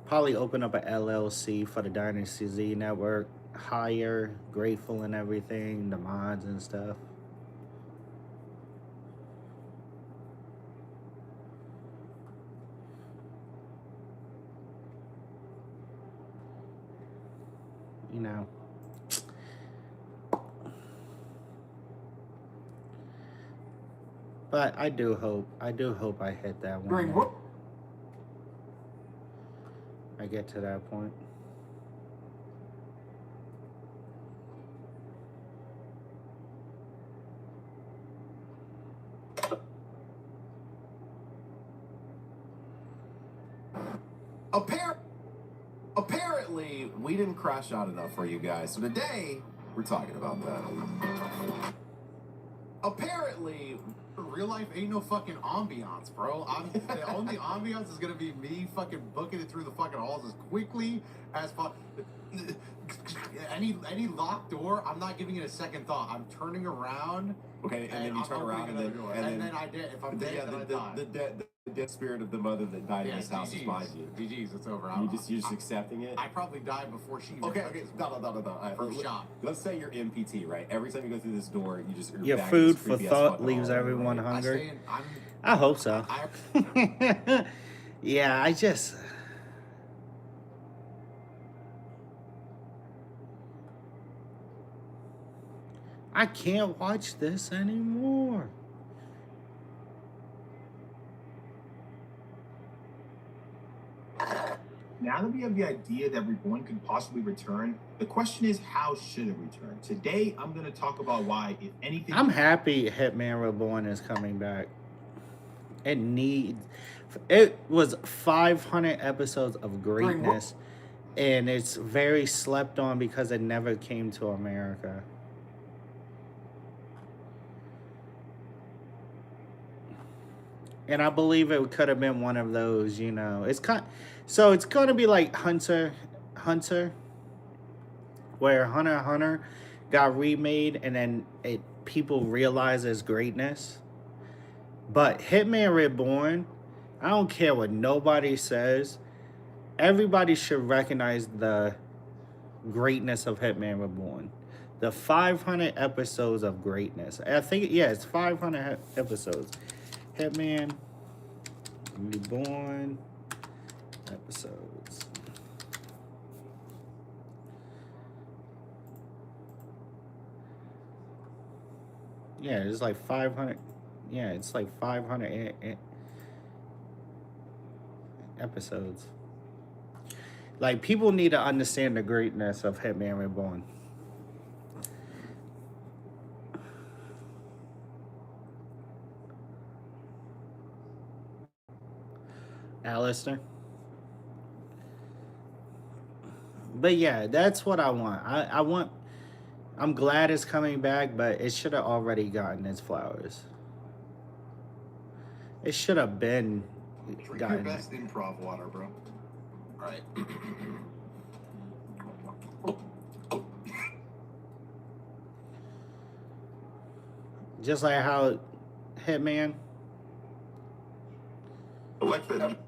probably open up a LLC for the Dynasty Z network, hire Grateful and everything, the mods and stuff. You know. But I do hope I hit that one. what? I get to that point. Apparently, we didn't crash out enough for you guys. So today, we're talking about that. Apparently, Real life ain't no fucking ambiance, bro. The only ambiance is gonna be me fucking booking it through the fucking halls as quickly as any locked door, I'm not giving it a second thought. I'm turning around. Okay, and then you turn around and then I did. If I'm dead, then I die. The dead spirit of the mother that died in this house is behind you. GG's, it's over. You're just accepting it? I probably died before she even Okay, touches me. no. All right, First shot. Let's say you're MPT, right? Every time you go through this door, you just... Your food for thought leaves everyone hungry. I hope so. Yeah, I just... I can't watch this anymore. Now that we have the idea that Reborn could possibly return, the question is, how should it return? Today, I'm going to talk about why, if anything... I'm happy Hitman Reborn is coming back. It was 500 episodes of greatness, and it's very slept on because it never came to America. And I believe it could have been one of those, you know. So it's going to be like Hunter, where Hunter x Hunter got remade and then people realize its greatness. But Hitman Reborn, I don't care what nobody says. Everybody should recognize the greatness of Hitman Reborn. The 500 episodes of greatness. I think, yeah, it's 500 episodes. Hitman Reborn episodes. Yeah, it's like 500. Yeah, it's like 500 episodes. Like, people need to understand the greatness of Hitman Reborn. Alistair. But yeah, that's what I want. I'm glad it's coming back, but it should have already gotten its flowers. It should have been Drink gotten your best improv water, bro. Right. Just like how Hitman.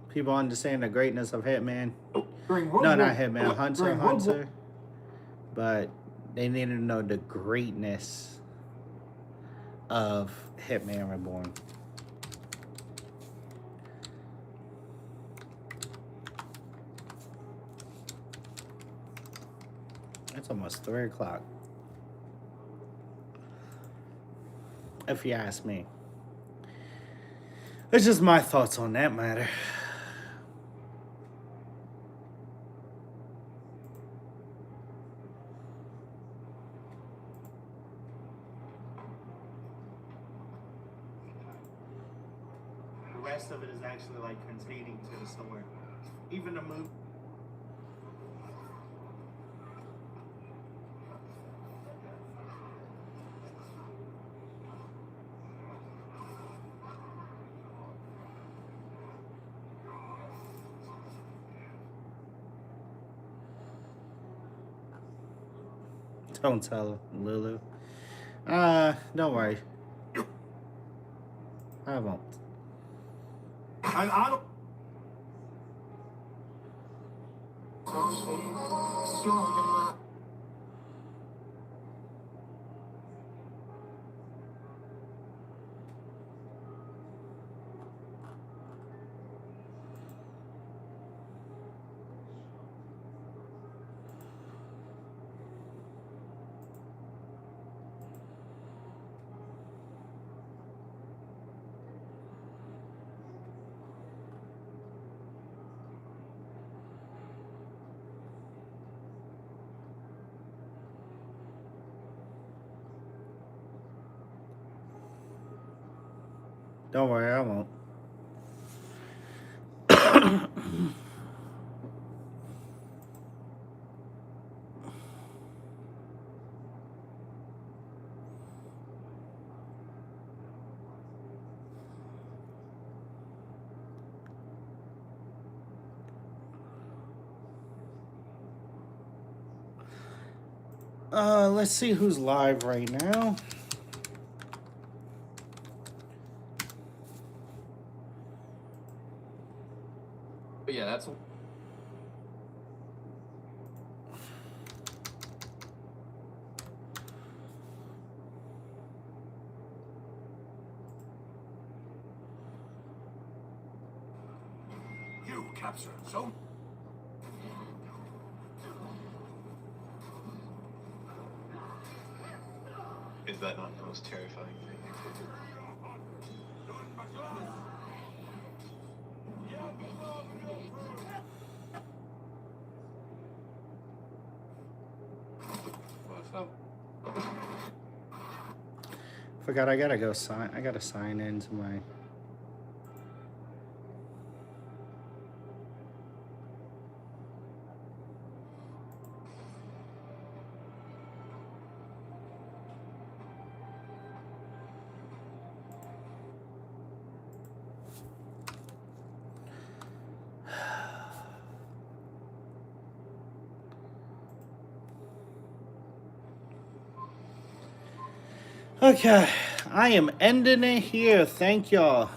People understand the greatness of Hitman. No, not Hitman. Hunter. But they need to know the greatness of Hitman Reborn. It's almost 3 o'clock. If you ask me. It's just my thoughts on that matter. The rest of it is actually like containing to the story. Even the movie. Don't tell Lulu. Don't worry. I won't. I don't... Don't worry, I won't. Let's see who's live right now. But yeah, that's. You captured so. Is that not the most terrifying thing you could do? What's up? Forgot I gotta go sign. I gotta sign into my. Okay, I am ending it here. Thank y'all.